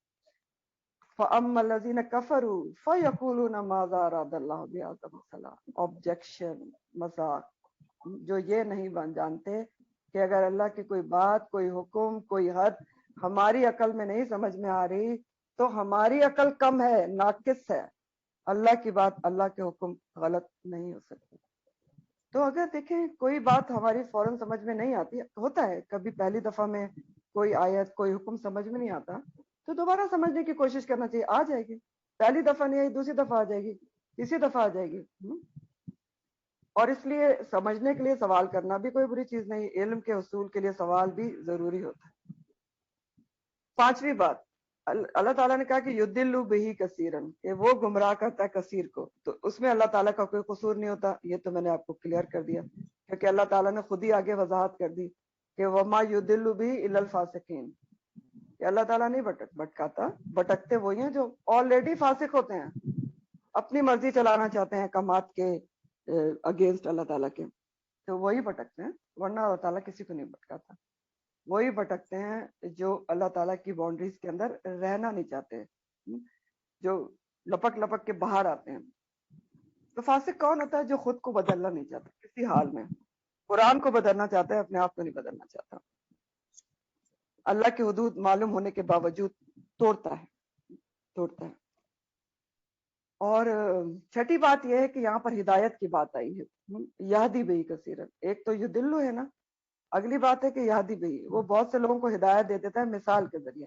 فَأَمَّا الَّذِينَ كَفَرُوا فَيَقُولُونَ مَاذَا أَرَادَ اللَّهُ بِهَذَا مَثَلًا، آبجیکشن، مذاق، جو یہ نہیں جانتے کہ اگر اللہ کی کوئی بات، کوئی حکم، کوئی حد ہماری عقل میں نہیں سمجھ میں آ رہی تو ہماری عقل کم ہے، ناقص ہے، اللہ کی بات، اللہ کے حکم غلط نہیں ہو سکتی۔ تو اگر دیکھیں کوئی بات ہماری فوراً سمجھ میں نہیں آتی، ہوتا ہے کبھی پہلی دفعہ میں کوئی آیت، کوئی حکم سمجھ میں نہیں آتا تو دوبارہ سمجھنے کی کوشش کرنا چاہیے، آ جائے گی، پہلی دفعہ نہیں آئی دوسری دفعہ آ جائے گی، تیسری دفعہ آ جائے گی۔ اور اس لیے سمجھنے کے لیے سوال کرنا بھی کوئی بری چیز نہیں، علم کے حصول کے لیے سوال بھی ضروری ہوتا ہے۔ 5ویں بات، اللہ تعالیٰ نے کہا کہ یدل بہ کثیرن، کہ وہ گمراہ کرتا ہے کثیر کو، تو اس میں اللہ تعالیٰ کا کوئی قصور نہیں ہوتا، یہ تو میں نے آپ کو کلیئر کر دیا، کیونکہ اللہ تعالیٰ نے خود ہی آگے وضاحت کر دی کہ وما یدل بہ الا الفاسقین، کہ اللہ تعالیٰ نہیں بھٹکاتا، بھٹکتے وہی ہیں جو آلریڈی فاسق ہوتے ہیں، اپنی مرضی چلانا چاہتے ہیں کمات کے اگینسٹ اللہ تعالیٰ کے، تو وہی بھٹکتے ہیں، ورنہ اللہ تعالیٰ کسی کو نہیں بھٹکاتا۔ وہی بھٹکتے ہیں جو اللہ تعالیٰ کی باؤنڈریز کے اندر رہنا نہیں چاہتے، جو لپک لپک کے باہر آتے ہیں۔ تو فاسق کون ہوتا ہے؟ جو خود کو بدلنا نہیں چاہتا کسی حال میں، قرآن کو بدلنا چاہتا ہے، اپنے آپ کو نہیں بدلنا چاہتا، اللہ کی حدود معلوم ہونے کے باوجود توڑتا ہے۔ اور 6ٹھی بات یہ ہے کہ یہاں پر ہدایت کی بات آئی ہے، یہدی بہ کثیرن، ایک تو یدلو ہے نا، اگلی بات ہے کہ یہدی بہ، وہ بہت سے لوگوں کو ہدایت دے دیتا ہے مثال کے ذریعے،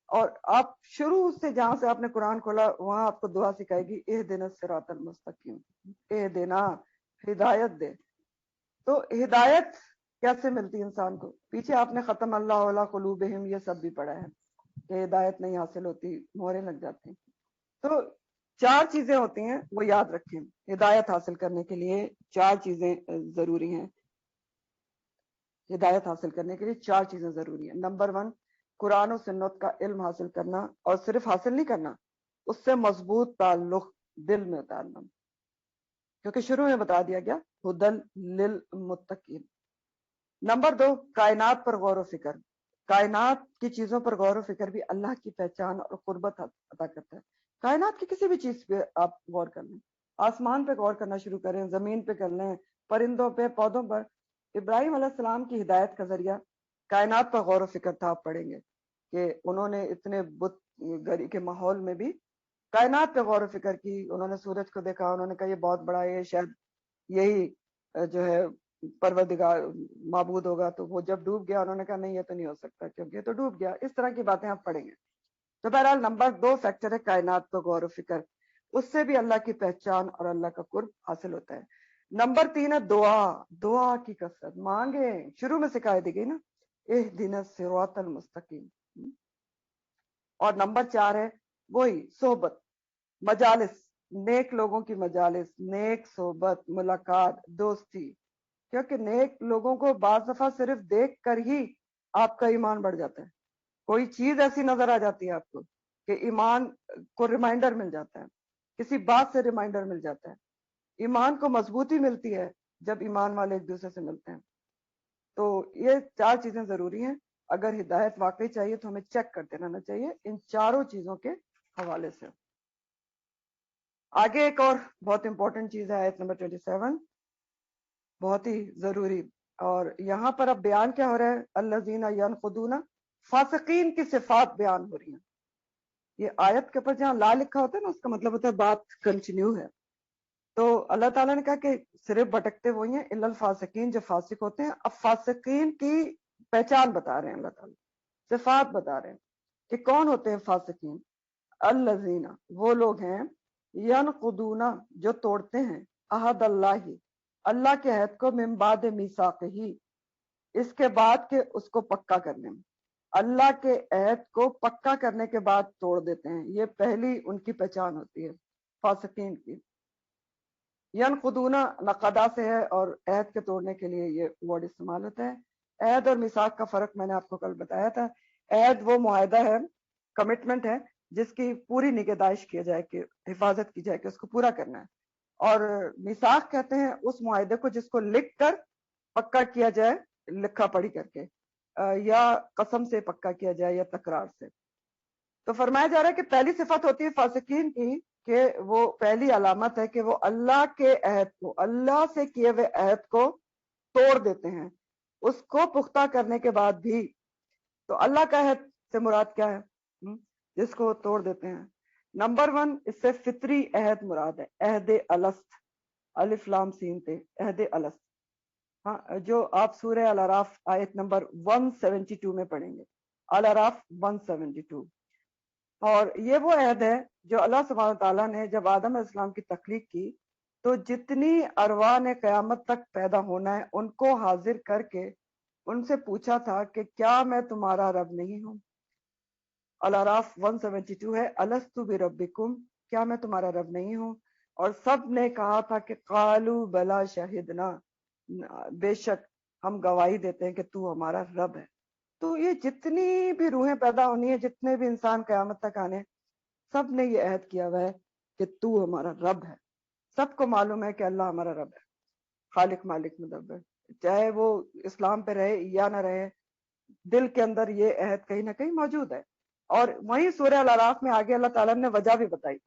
اور آپ شروع سے جہاں سے آپ نے قرآن کھولا وہاں آپ کو دعا سکھائے گی اہدنا الصراط المستقیم، اہدنا، ہدایت دے۔ تو ہدایت کیسے ملتی انسان کو؟ پیچھے آپ نے ختم اللہ علی قلوبہم یہ سب بھی پڑھا ہے کہ ہدایت نہیں حاصل ہوتی، مہریں لگ جاتی ہیں۔ تو 4 چیزیں ہوتی ہیں، وہ یاد رکھیں، ہدایت حاصل کرنے کے لیے 4 چیزیں ضروری ہیں، ہدایت حاصل کرنے کے لیے 4 چیزیں ضروری ہیں۔ نمبر 1، قرآن و سنت کا علم حاصل کرنا، اور صرف حاصل نہیں کرنا، اس سے مضبوط تعلق دل میں اتارنا، کیونکہ شروع میں بتا دیا گیا ہدل للمتقین۔ نمبر 2، کائنات پر غور و فکر، کائنات کی چیزوں پر غور و فکر بھی اللہ کی پہچان اور قربت عطا کرتا ہے۔ کائنات کی کسی بھی چیز پہ آپ غور کر لیں، آسمان پہ غور کرنا شروع کریں، زمین پہ کر لیں، پرندوں پہ، پودوں پر۔ ابراہیم علیہ السلام کی ہدایت کا ذریعہ کائنات پر غور و فکر تھا. آپ پڑھیں گے کہ انہوں نے اتنے بت گری کے ماحول میں بھی کائنات پہ غور و فکر کی. انہوں نے سورج کو دیکھا, انہوں نے کہا یہ بہت بڑا ہے, شاید یہی جو ہے پروردگار معبود ہوگا. تو وہ جب ڈوب گیا انہوں نے کہا نہیں یہ تو نہیں ہو سکتا کیونکہ یہ تو ڈوب گیا. اس طرح کی باتیں آپ پڑھیں گے. تو بہرحال نمبر 2 فیکٹر ہے کائنات پہ غور و فکر, اس سے بھی اللہ کی پہچان اور اللہ کا قرب حاصل ہوتا ہے. نمبر 3 ہے دعا, دعا کی کثرت, مانگے. شروع میں سکھائی دی گئی نا, اہدنا الصراط المستقیم. اور نمبر 4 ہے وہی صحبت, مجالس, نیک لوگوں کی مجالس, نیک صحبت, ملاقات, دوستی. کیونکہ نیک لوگوں کو بعض دفعہ صرف دیکھ کر ہی آپ کا ایمان بڑھ جاتا ہے. کوئی چیز ایسی نظر آ جاتی ہے آپ کو کہ ایمان کو ریمائنڈر مل جاتا ہے, کسی بات سے ریمائنڈر مل جاتا ہے. ایمان کو مضبوطی ملتی ہے جب ایمان والے ایک دوسرے سے ملتے ہیں. تو یہ 4 چیزیں ضروری ہیں. اگر ہدایت واقعی چاہیے تو ہمیں چیک کرتے رہنا چاہیے ان 4 چیزوں کے حوالے سے. آگے ایک اور بہت امپورٹنٹ چیز ہے آیت نمبر 27, بہت ہی ضروری. اور یہاں پر اب بیان کیا ہو رہا ہے, الذین ینقضون, فاسقین کی صفات بیان ہو رہی ہیں. یہ آیت کے اوپر جہاں لا لکھا ہوتا ہے نا اس کا مطلب ہوتا ہے بات کنٹینیو ہے. تو اللہ تعالیٰ نے کہا کہ صرف بھٹکتے وہی ہیں الا الفاسقین, جو فاسق ہوتے ہیں. اب فاسقین کی پہچان بتا رہے ہیں اللہ تعالیٰ, صفات بتا رہے ہیں کہ کون ہوتے ہیں فاسقین. الذین, وہ لوگ ہیں, ینقضون, جو توڑتے ہیں, عہد اللہ, اللہ کے عہد کو, من بعد میثاقہ, اس کے بعد کہ اس کو پکا کرنے میں. اللہ کے عہد کو پکا کرنے کے بعد توڑ دیتے ہیں. یہ پہلی ان کی پہچان ہوتی ہے فاسقین کی. ینقضون نقدا سے ہے اور عہد کے توڑنے کے لیے یہ ورڈ استعمال ہوتا ہے. عہد اور میثاق کا فرق میں نے آپ کو کل بتایا تھا. عہد وہ معاہدہ ہے, کمٹمنٹ ہے, جس کی پوری نگہداشت کی جائے, کہ حفاظت کی جائے, کہ اس کو پورا کرنا ہے. اور میثاق کہتے ہیں اس معاہدے کو جس کو لکھ کر پکا کیا جائے, لکھا پڑھی کر کے, یا قسم سے پکا کیا جائے, یا تکرار سے. تو فرمایا جا رہا ہے کہ پہلی صفت ہوتی ہے فاسقین کی, کہ وہ پہلی علامت ہے کہ وہ اللہ کے عہد کو, اللہ سے کیے ہوئے عہد کو توڑ دیتے ہیں, اس کو پختہ کرنے کے بعد بھی. تو اللہ کا عہد سے مراد کیا ہے جس کو توڑ دیتے ہیں؟ نمبر 1, اس سے فطری عہد مراد ہے, عہد الست, الف لام سین تے, عہد الست. ہاں, جو آپ سورہ الاعراف آیت نمبر 172 میں پڑھیں گے, الاعراف 172. اور یہ وہ عہد ہے جو اللہ سبحانہ تعالیٰ نے جب آدم علیہ السلام کی تخلیق کی تو جتنی ارواح نے قیامت تک پیدا ہونا ہے ان کو حاضر کر کے ان سے پوچھا تھا کہ کیا میں تمہارا رب نہیں ہوں. الاعراف 172 ہے, الستو بربکم, کیا میں تمہارا رب نہیں ہوں. اور سب نے کہا تھا کہ قالو بلا شہدنا, بے شک ہم گواہی دیتے ہیں کہ تو ہمارا رب ہے. تو یہ جتنی بھی روحیں پیدا ہونی ہیں, جتنے بھی انسان قیامت تک آنے, سب نے یہ عہد کیا ہوا ہے کہ تو ہمارا رب ہے. سب کو معلوم ہے کہ اللہ ہمارا رب ہے, خالق مالک مدبر. چاہے وہ اسلام پہ رہے یا نہ رہے, دل کے اندر یہ عہد کہیں نہ کہیں موجود ہے. اور وہیں سورہ الاعراف میں آگے اللہ تعالیٰ نے وجہ بھی بتائی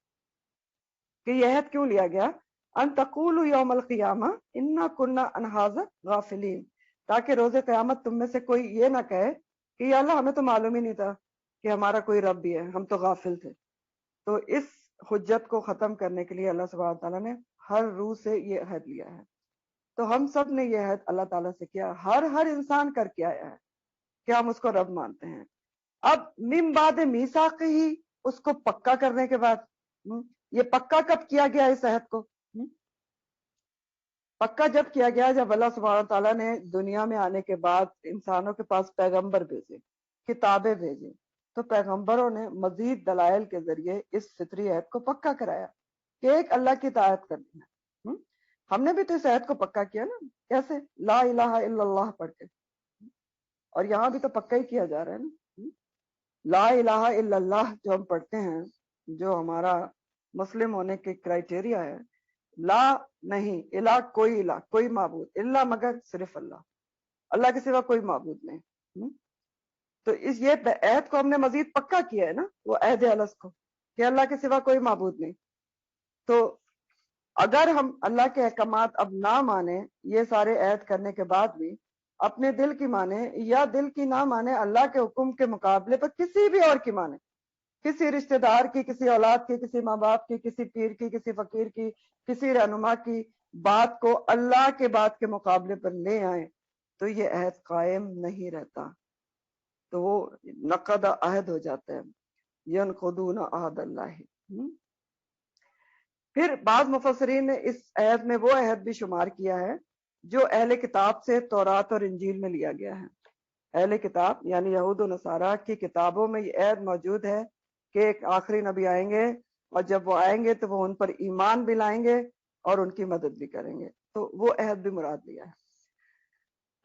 کہ یہ عہد کیوں لیا گیا, ان تقولوا یوم القیامہ انا کنا عن ھذا غافلین, تاکہ روز قیامت تم میں سے کوئی یہ نہ کہے کہ یا اللہ ہمیں تو معلوم ہی نہیں تھا کہ ہمارا کوئی رب بھی ہے, ہم تو غافل تھے. تو اس حجت کو ختم کرنے کے لیے اللہ سبحانہ تعالیٰ نے ہر روح سے یہ عہد لیا ہے. تو ہم سب نے یہ عہد اللہ تعالیٰ سے کیا, ہر انسان کر کے آیا ہے کہ ہم اس کو رب مانتے ہیں. اب من بعد میثاق ہی, اس کو پکا کرنے کے بعد. یہ پکا کب کیا گیا اس عہد کو؟ پکا جب کیا گیا جب اللہ سبحانہ تعالیٰ نے دنیا میں آنے کے بعد انسانوں کے پاس پیغمبر بھیجے, کتابیں بھیجی. تو پیغمبروں نے مزید دلائل کے ذریعے اس فطری عہد کو پکا کرایا کہ ایک اللہ کی اطاعت کرنی ہے. ہم نے بھی تو اس عہد کو پکا کیا نا, کیسے؟ لا الہ الا اللہ پڑھ کے. اور یہاں بھی تو پکا ہی کیا جا رہا ہے نا, لا الہ الا اللہ جو ہم پڑھتے ہیں, جو ہمارا مسلم ہونے کے کرائٹیریا ہے. لا نہیں, الہ کوئی الہ, کوئی معبود, الا مگر صرف اللہ, اللہ کے سوا کوئی معبود نہیں. تو اس یہ عہد کو ہم نے مزید پکا کیا ہے نا, وہ عہد الست کو, کہ اللہ کے سوا کوئی معبود نہیں. تو اگر ہم اللہ کے احکامات اب نہ مانیں, یہ سارے عہد کرنے کے بعد بھی, اپنے دل کی مانے یا دل کی نہ مانے، اللہ کے حکم کے مقابلے پر کسی بھی اور کی مانے، کسی رشتہ دار کی، کسی اولاد کی، کسی ماں باپ کی، کسی پیر کی، کسی فقیر کی، کسی رہنما کی بات کو اللہ کے بات کے مقابلے پر لے آئیں تو یہ عہد قائم نہیں رہتا، تو وہ نقد عہد ہو جاتا ہے، ینقضون عہد اللہ۔ پھر بعض مفسرین نے اس عہد میں وہ عہد بھی شمار کیا ہے جو اہل کتاب سے تورات اور انجیل میں لیا گیا ہے۔ اہل کتاب یعنی یہود و نصارہ کی کتابوں میں یہ عہد موجود ہے کہ ایک آخری نبی آئیں گے، اور جب وہ آئیں گے تو وہ ان پر ایمان بھی لائیں گے اور ان کی مدد بھی کریں گے، تو وہ عہد بھی مراد لیا ہے۔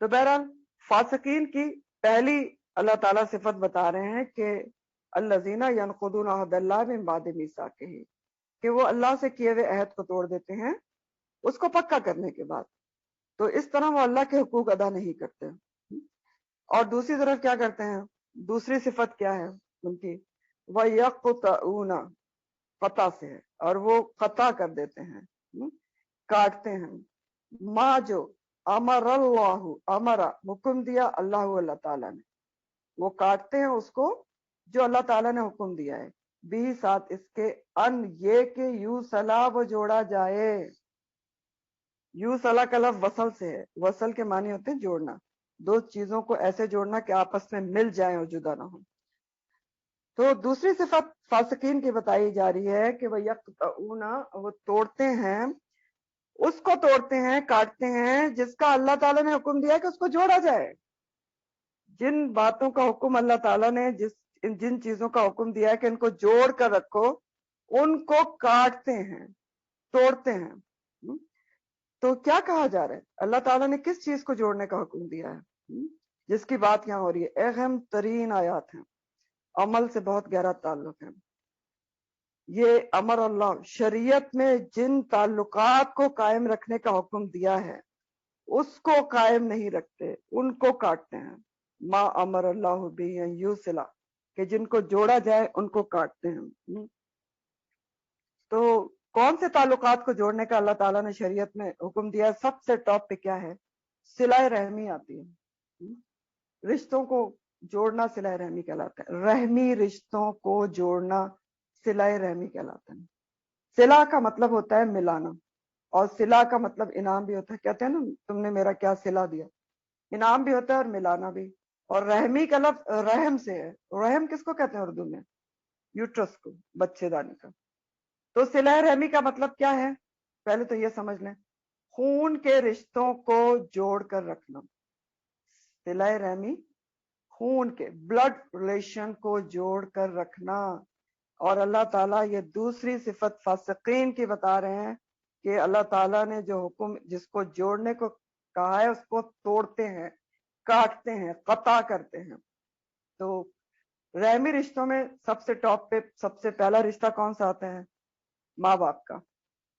تو بہرحال فاسقین کی پہلی اللہ تعالیٰ صفت بتا رہے ہیں کہ الذین ینقضون عہد اللہ من بعد میثاقہ، کہ وہ اللہ سے کیے ہوئے عہد کو توڑ دیتے ہیں اس کو پکا کرنے کے بعد، تو اس طرح وہ اللہ کے حقوق ادا نہیں کرتے۔ اور دوسری طرف کیا کرتے ہیں، دوسری صفت کیا ہے ان کی، وَيَقْطَعُونَ، قطع سے ہے، اور وہ قطع کر دیتے ہیں، کاٹتے ہیں، ما جو امر اللہ، امرا حکم دیا اللہ اللہ تعالیٰ نے، وہ کاٹتے ہیں اس کو جو اللہ تعالیٰ نے حکم دیا ہے، بھی ساتھ اس کے ان یہ کہ یو صلاح وہ جوڑا جائے۔ یو صلاح کا لفظ وصل سے ہے، وصل کے معنی ہوتے ہیں جوڑنا، دو چیزوں کو ایسے جوڑنا کہ آپس میں مل جائیں اور جدا نہ ہوں۔ تو دوسری صفت فاسقین کی بتائی جا رہی ہے کہ وہ یقطعون، وہ توڑتے ہیں، اس کو توڑتے ہیں، کاٹتے ہیں جس کا اللہ تعالیٰ نے حکم دیا کہ اس کو جوڑا جائے۔ جن باتوں کا حکم اللہ تعالیٰ نے جن چیزوں کا حکم دیا ہے کہ ان کو جوڑ کر رکھو، ان کو کاٹتے ہیں، توڑتے ہیں۔ تو کیا کہا جا رہا ہے، اللہ تعالیٰ نے کس چیز کو جوڑنے کا حکم دیا ہے، جس کی بات یہاں ہو رہی ہے، اہم ترین آیات ہیں، عمل سے بہت گہرا تعلق ہے۔ یہ امر اللہ، شریعت میں جن تعلقات کو قائم رکھنے کا حکم دیا ہے اس کو قائم نہیں رکھتے، ان کو کاٹتے ہیں۔ ما امر اللہ بھی یوصلا، کہ جن کو جوڑا جائے ان کو کاٹتے ہیں۔ تو کون سے تعلقات کو جوڑنے کا اللہ تعالیٰ نے شریعت میں حکم دیا ہے؟ سب سے ٹاپ پہ کیا ہے، صلہ رحمی آتی ہے، رشتوں کو جوڑنا صلہ رحمی کہلاتا ہے، رحمی رشتوں کو جوڑنا صلہ رحمی کہلاتا ہے۔ صلہ کا مطلب ہوتا ہے ملانا، اور صلہ کا مطلب انعام بھی ہوتا ہے، کہتے ہیں نا تم نے میرا کیا صلہ دیا، انعام بھی ہوتا ہے اور ملانا بھی۔ اور رحمی کا لفظ رحم سے ہے، رحم کس کو کہتے ہیں اردو میں، یوٹرس کو، بچے دانی کا۔ تو صلہ رحمی کا مطلب کیا ہے، پہلے تو یہ سمجھ لیں، خون کے رشتوں کو جوڑ کر رکھنا۔ صلہ رحمی خون کے بلڈ ریلیشن کو جوڑ کر رکھنا۔ اور اللہ تعالیٰ یہ دوسری صفت فاسقین کی بتا رہے ہیں کہ اللہ تعالیٰ نے جو حکم جس کو جوڑنے کو کہا ہے اس کو توڑتے ہیں، کاٹتے ہیں، قطع کرتے ہیں۔ تو رحمی رشتوں میں سب سے ٹاپ پہ سب سے پہلا رشتہ کون سا آتا ہے، ماں باپ کا۔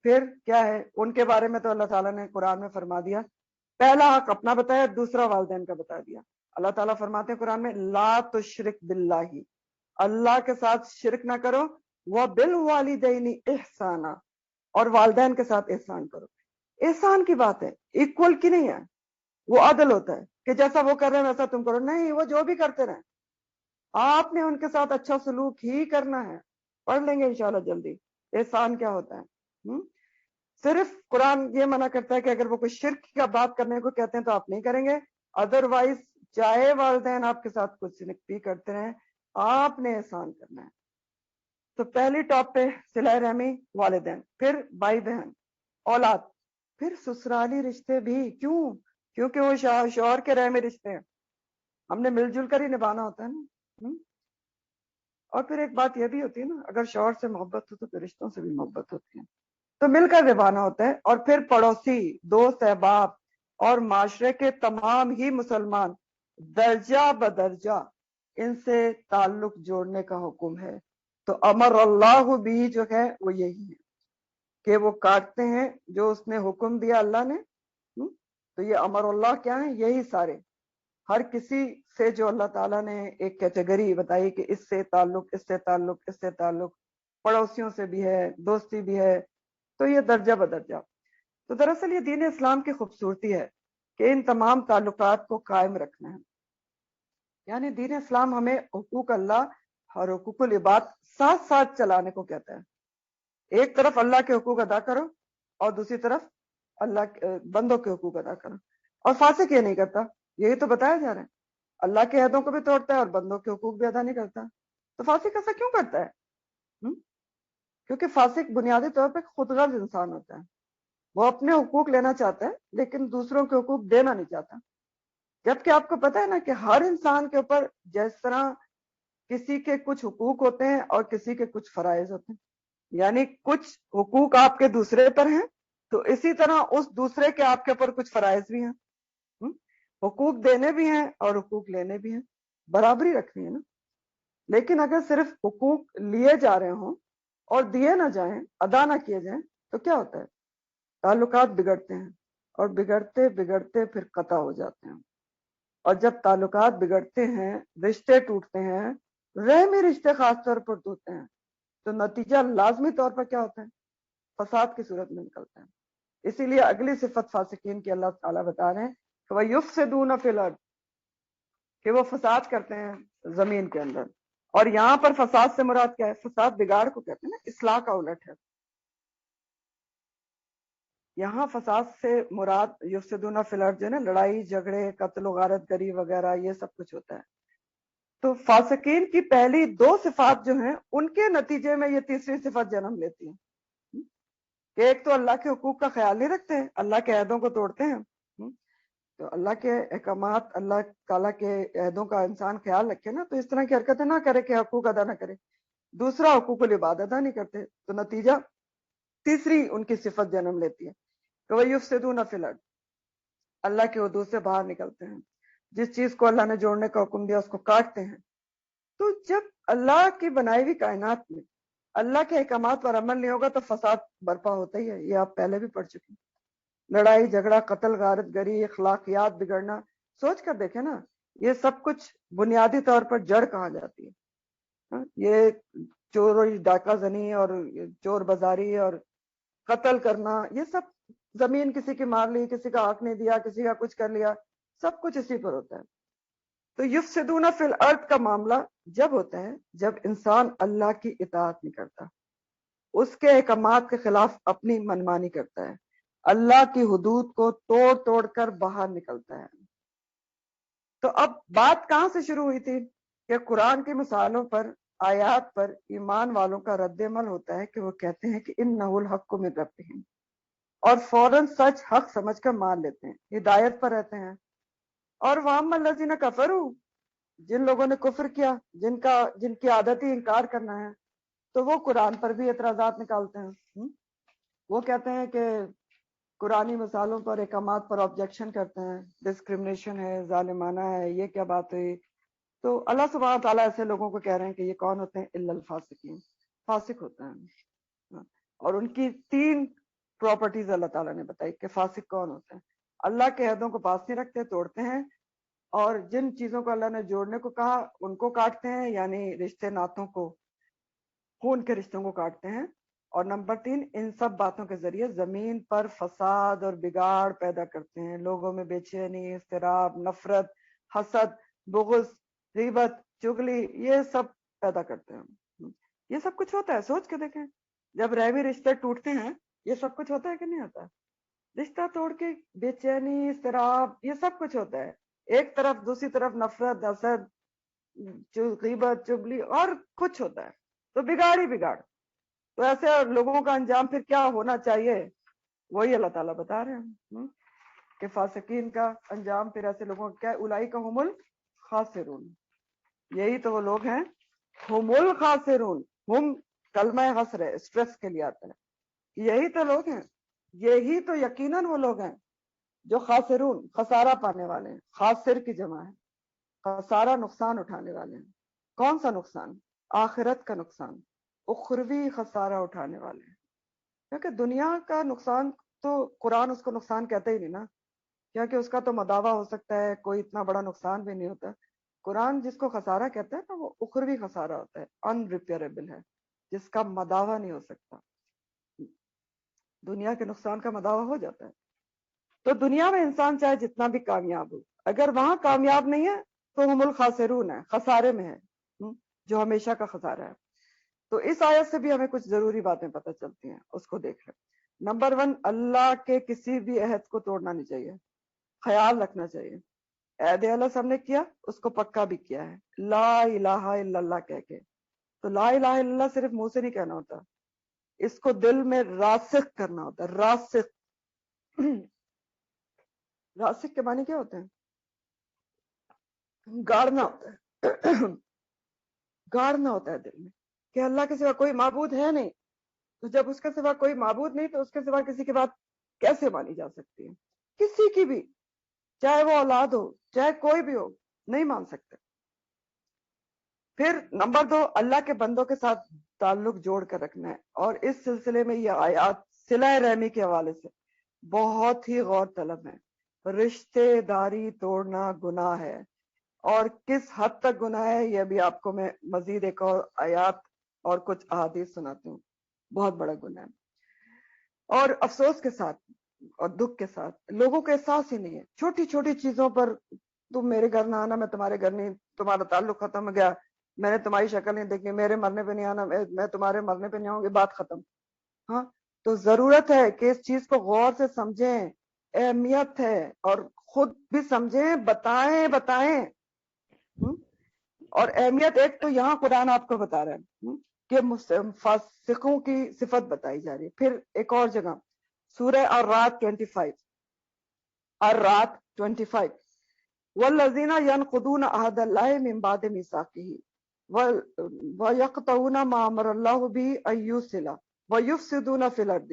پھر کیا ہے ان کے بارے میں تو اللہ تعالیٰ نے قرآن میں فرما دیا، پہلا حق اپنا بتایا، دوسرا والدین کا بتا دیا۔ اللہ تعالیٰ فرماتے ہیں قرآن میں، لا تشرک باللہ، اللہ کے ساتھ شرک نہ کرو، وبالوالدین احسانا، اور والدین کے ساتھ احسان کرو۔ احسان کی بات ہے، ایکول کی نہیں ہے، وہ عدل ہوتا ہے کہ جیسا وہ کر رہے ہیں ویسا تم کرو، نہیں، وہ جو بھی کرتے رہیں آپ نے ان کے ساتھ اچھا سلوک ہی کرنا ہے۔ پڑھ لیں گے انشاءاللہ جلدی احسان کیا ہوتا ہے۔ صرف قرآن یہ منع کرتا ہے کہ اگر وہ کوئی شرک کا بات کرنے کو کہتے ہیں تو آپ نہیں کریں گے، ادروائز چاہے والدین آپ کے ساتھ کچھ بھی کرتے رہیں آپ نے احسان کرنا ہے۔ تو پہلی ٹاپ پہ صلہ رحمی والدین، پھر بھائی بہن، اولاد، پھر سسرالی رشتے بھی۔ کیوں؟ کیونکہ وہ شوہر کے رحمی رشتے ہیں، ہم نے مل جل کر ہی نبھانا ہوتا ہے نا۔ اور پھر ایک بات یہ بھی ہوتی ہے نا، اگر شوہر سے محبت ہو تو پھر رشتوں سے بھی محبت ہوتی ہے، تو مل کر نبھانا ہوتا ہے۔ اور پھر پڑوسی، دوست، احباب اور معاشرے کے تمام ہی مسلمان درجہ بدرجہ ان سے تعلق جوڑنے کا حکم ہے۔ تو امر اللہ بھی جو ہے وہ یہی ہے کہ وہ کاٹتے ہیں جو اس نے حکم دیا اللہ نے۔ تو یہ امر اللہ کیا ہے، یہی سارے، ہر کسی سے جو اللہ تعالیٰ نے ایک کیٹیگری بتائی کہ اس سے تعلق، اس سے تعلق، اس سے تعلق، پڑوسیوں سے بھی ہے، دوستی بھی ہے، تو یہ درجہ بدرجہ۔ تو دراصل یہ دین اسلام کی خوبصورتی ہے کہ ان تمام تعلقات کو قائم رکھنا ہے. یعنی دین اسلام ہمیں حقوق اللہ اور حقوق العباد ساتھ ساتھ چلانے کو کہتا ہے. ایک طرف اللہ کے حقوق ادا کرو اور دوسری طرف بندوں کے حقوق ادا کرو. اور فاسق یہ نہیں کرتا, یہی تو بتایا جا رہا ہے. اللہ کے عہدوں کو بھی توڑتا ہے اور بندوں کے حقوق بھی ادا نہیں کرتا. تو فاسق ایسا کیوں کرتا ہے؟ کیونکہ فاسق بنیادی طور پہ خود غرض انسان ہوتا ہے. وہ اپنے حقوق لینا چاہتا ہے لیکن دوسروں کے حقوق دینا نہیں چاہتا. جبکہ آپ کو پتا ہے نا کہ ہر انسان کے اوپر جس طرح کسی کے کچھ حقوق ہوتے ہیں اور کسی کے کچھ فرائض ہوتے ہیں, یعنی کچھ حقوق آپ کے دوسرے پر ہیں تو اسی طرح اس دوسرے کے آپ کے اوپر کچھ فرائض بھی ہیں. حقوق دینے بھی ہیں اور حقوق لینے بھی ہیں, برابری رکھنی ہے نا. لیکن اگر صرف حقوق لیے جا رہے ہوں اور دیے نہ جائیں, ادا نہ کیے جائیں, تو کیا ہوتا ہے؟ تعلقات بگڑتے ہیں اور بگڑتے بگڑتے پھر قطع ہو جاتے ہیں. اور جب تعلقات بگڑتے ہیں, رشتے ٹوٹتے ہیں, رحمی رشتے خاص طور پر ٹوٹتے ہیں, تو نتیجہ لازمی طور پر کیا ہوتا ہے؟ فساد کی صورت میں نکلتا ہے. اسی لیے اگلی صفت فاسقین کی اللہ تعالیٰ بتا رہے ہیں کہ وَيُفْسِدُونَ فِي الْأَرْضِ, کہ وہ فساد کرتے ہیں زمین کے اندر. اور یہاں پر فساد سے مراد کیا ہے؟ فساد بگاڑ کو کہتے ہیں نا, اصلاح کا الٹ ہے. یہاں فساد سے مراد یفسدون فی الارض جو ہے نا, لڑائی جھگڑے, قتل و غارت گری وغیرہ, یہ سب کچھ ہوتا ہے. تو فاسقین کی پہلی دو صفات جو ہیں ان کے نتیجے میں یہ تیسری صفت جنم لیتی ہے کہ ایک تو اللہ کے حقوق کا خیال نہیں رکھتے, اللہ کے عہدوں کو توڑتے ہیں. تو اللہ کے احکامات, اللہ تعالیٰ کے عہدوں کا انسان خیال رکھے نا, تو اس طرح کی حرکتیں نہ کرے کہ حقوق ادا نہ کرے. دوسرا, حقوق العباد ادا نہیں کرتے, تو نتیجہ تیسری ان کی صفت جنم لیتی ہے کہ وَيُفْسِدُونَ فِي الْأَرْضِ, اللہ کے حدود سے باہر نکلتے ہیں. جس چیز کو اللہ نے جوڑنے کا حکم دیا اس کو کاٹتے ہیں. تو جب اللہ کی بنائی ہوئی کائنات میں اللہ کے احکامات پر عمل نہیں ہوگا تو فساد برپا ہوتا ہی ہے. یہ آپ پہلے بھی پڑھ چکے ہیں. لڑائی جھگڑا, قتل غارت گری, اخلاقیات بگڑنا, سوچ کر دیکھیں نا, یہ سب کچھ بنیادی طور پر جڑ کہاں جاتی ہے. یہ چور ڈاکہ زنی اور چور بازاری اور قتل کرنا, یہ سب زمین کسی کی مار لی, کسی کا حق نہیں دیا, کسی کا کچھ کر لیا, سب کچھ اسی پر ہوتا ہے. تو یفسدون فی الارض کا معاملہ جب ہوتا ہے جب انسان اللہ کی اطاعت نہیں کرتا, اس کے احکامات کے خلاف اپنی منمانی کرتا ہے, اللہ کی حدود کو توڑ توڑ کر باہر نکلتا ہے. تو اب بات کہاں سے شروع ہوئی تھی کہ قرآن کی مثالوں پر, آیات پر ایمان والوں کا رد عمل ہوتا ہے کہ وہ کہتے ہیں کہ انہ الحق من ربہم, اور فوراً سچ حق سمجھ کر مان لیتے ہیں, ہدایت پر رہتے ہیں. اور وَأَمَّا الَّذِينَ كَفَرُوا, جن لوگوں نے کفر کیا, جن کی عادت ہی انکار کرنا ہے, تو وہ قرآن پر بھی اعتراضات نکالتے ہیں. وہ کہتے ہیں کہ قرآنی مثالوں پر, احکامات پر آبجیکشن کرتے ہیں, ڈسکرمنیشن ہے, ظالمانہ ہے, یہ کیا بات ہوئی. تو اللہ سبحانہ تعالیٰ ایسے لوگوں کو کہہ رہے ہیں کہ یہ کون ہوتے ہیں؟ الا الفاسقین, فاسق ہوتے ہیں. اور ان کی تین پراپرٹیز اللہ تعالیٰ نے بتائی کہ فاسق کون ہوتے ہیں. اللہ کے عہدوں کو پاس نہیں رکھتے, توڑتے ہیں, اور جن چیزوں کو اللہ نے جوڑنے کو کہا ان کو کاٹتے ہیں, یعنی رشتے ناتوں کو, خون کے رشتوں کو کاٹتے ہیں. اور نمبر 3, ان سب باتوں کے ذریعے زمین پر فساد اور بگاڑ پیدا کرتے ہیں, لوگوں میں بے چینی, اضطراب, نفرت, حسد, بغض, غیبت, چغلی, یہ سب پیدا کرتے ہیں. یہ سب کچھ ہوتا ہے, سوچ کے دیکھیں, جب رحمی رشتے ٹوٹتے ہیں یہ سب کچھ ہوتا ہے کہ نہیں ہوتا؟ رشتہ توڑ کے بے چینی, اضطراب, یہ سب کچھ ہوتا ہے. ایک طرف, دوسری طرف نفرت, حسد, غیبت, چغلی, اور کچھ ہوتا ہے, تو بگاڑ ہی بگاڑ. تو ایسے لوگوں کا انجام پھر کیا ہونا چاہیے, وہی اللہ تعالیٰ بتا رہے ہیں کہ فاسقین کا انجام پھر ایسے لوگوں کا کیا ہے, اولئک هم الخاسرون, یہی تو وہ لوگ ہیں, هم الخاسرون, ہم کلمہ حسر ہے, اسٹریس کے لیے آتا ہے, یہی تو لوگ ہیں, یہی تو یقیناً وہ لوگ ہیں جو خاسرون, خسارہ پانے والے ہیں. خاسر کی جمع ہے, خسارہ, نقصان اٹھانے والے ہیں. کون سا نقصان؟ آخرت کا نقصان, اخروی خسارہ اٹھانے والے ہیں. کیونکہ دنیا کا نقصان تو قرآن اس کو نقصان کہتا ہی نہیں نا, کیونکہ اس کا تو مداوع ہو سکتا ہے, کوئی اتنا بڑا نقصان بھی نہیں ہوتا. قرآن جس کو خسارہ کہتا ہے نا, وہ اخروی خسارہ ہوتا ہے, انریپیئریبل ہے, جس کا مداوع نہیں ہو سکتا. دنیا کے نقصان کا مداوع ہو جاتا ہے, تو دنیا میں انسان چاہے جتنا بھی کامیاب ہو، اگر وہاں کامیاب نہیں ہے تو ہم الخاسرون ہے، خسارے میں ہے، جو ہمیشہ کا خسارہ ہے۔ تو اس آیت سے بھی ہمیں کچھ ضروری باتیں پتہ چلتی ہیں، اس کو دیکھ لیں۔ نمبر 1، اللہ کے کسی بھی عہد کو توڑنا نہیں چاہیے، خیال رکھنا چاہیے۔ عہد اللہ سب نے کیا، اس کو پکا بھی کیا ہے، لا الہ الا اللہ کہہ کے۔ تو لا الہ الا اللہ صرف منہ سے نہیں کہنا ہوتا، اس کو دل میں راسخ کرنا ہوتا ہے۔ راسخ راسخ کے معنی کیا ہوتے ہیں؟ گاڑنا ہوتا ہے گاڑنا ہوتا ہے دل میں کہ اللہ کے سوا کوئی معبود ہے نہیں۔ تو جب اس کے سوا کوئی معبود نہیں تو اس کے سوا کسی کی بات کیسے مانی جا سکتی ہے؟ کسی کی بھی، چاہے وہ اولاد ہو چاہے کوئی بھی ہو، نہیں مان سکتے۔ پھر نمبر 2، اللہ کے بندوں کے ساتھ تعلق جوڑ کر رکھنا ہے، اور اس سلسلے میں یہ آیات صلہ رحمی کے حوالے سے بہت ہی غور طلب ہے۔ رشتے داری توڑنا گناہ ہے، اور کس حد تک گناہ ہے یہ بھی آپ کو میں مزید ایک اور آیات اور کچھ احادیث سناتی ہوں۔ بہت بڑا گناہ ہے، اور افسوس کے ساتھ اور دکھ کے ساتھ لوگوں کو احساس ہی نہیں ہے۔ چھوٹی چھوٹی چیزوں پر تم میرے گھر نہ آنا، میں تمہارے گھر نہیں، تمہارا تعلق ختم ہو گیا، میں نے تمہاری شکل نہیں دیکھی، میرے مرنے پہ نہیں آنا، میں تمہارے مرنے پہ نہیں آؤں گی، بات ختم۔ ہاں، تو ضرورت ہے کہ اس چیز کو غور سے سمجھیں، اہمیت ہے، اور خود بھی سمجھیں، بتائیں۔ اور اہمیت ایک تو یہاں قرآن آپ کو بتا رہا ہے کہ فاسقوں کی صفت بتائی جا رہی ہے۔ پھر ایک اور جگہ سورہ الرعد 25، الرعد 25، والذین ینقضون عہد اللہ من بعد میثاقہ ویقطعون ما امر اللہ به ان یوصل ویفسدون فی الارض۔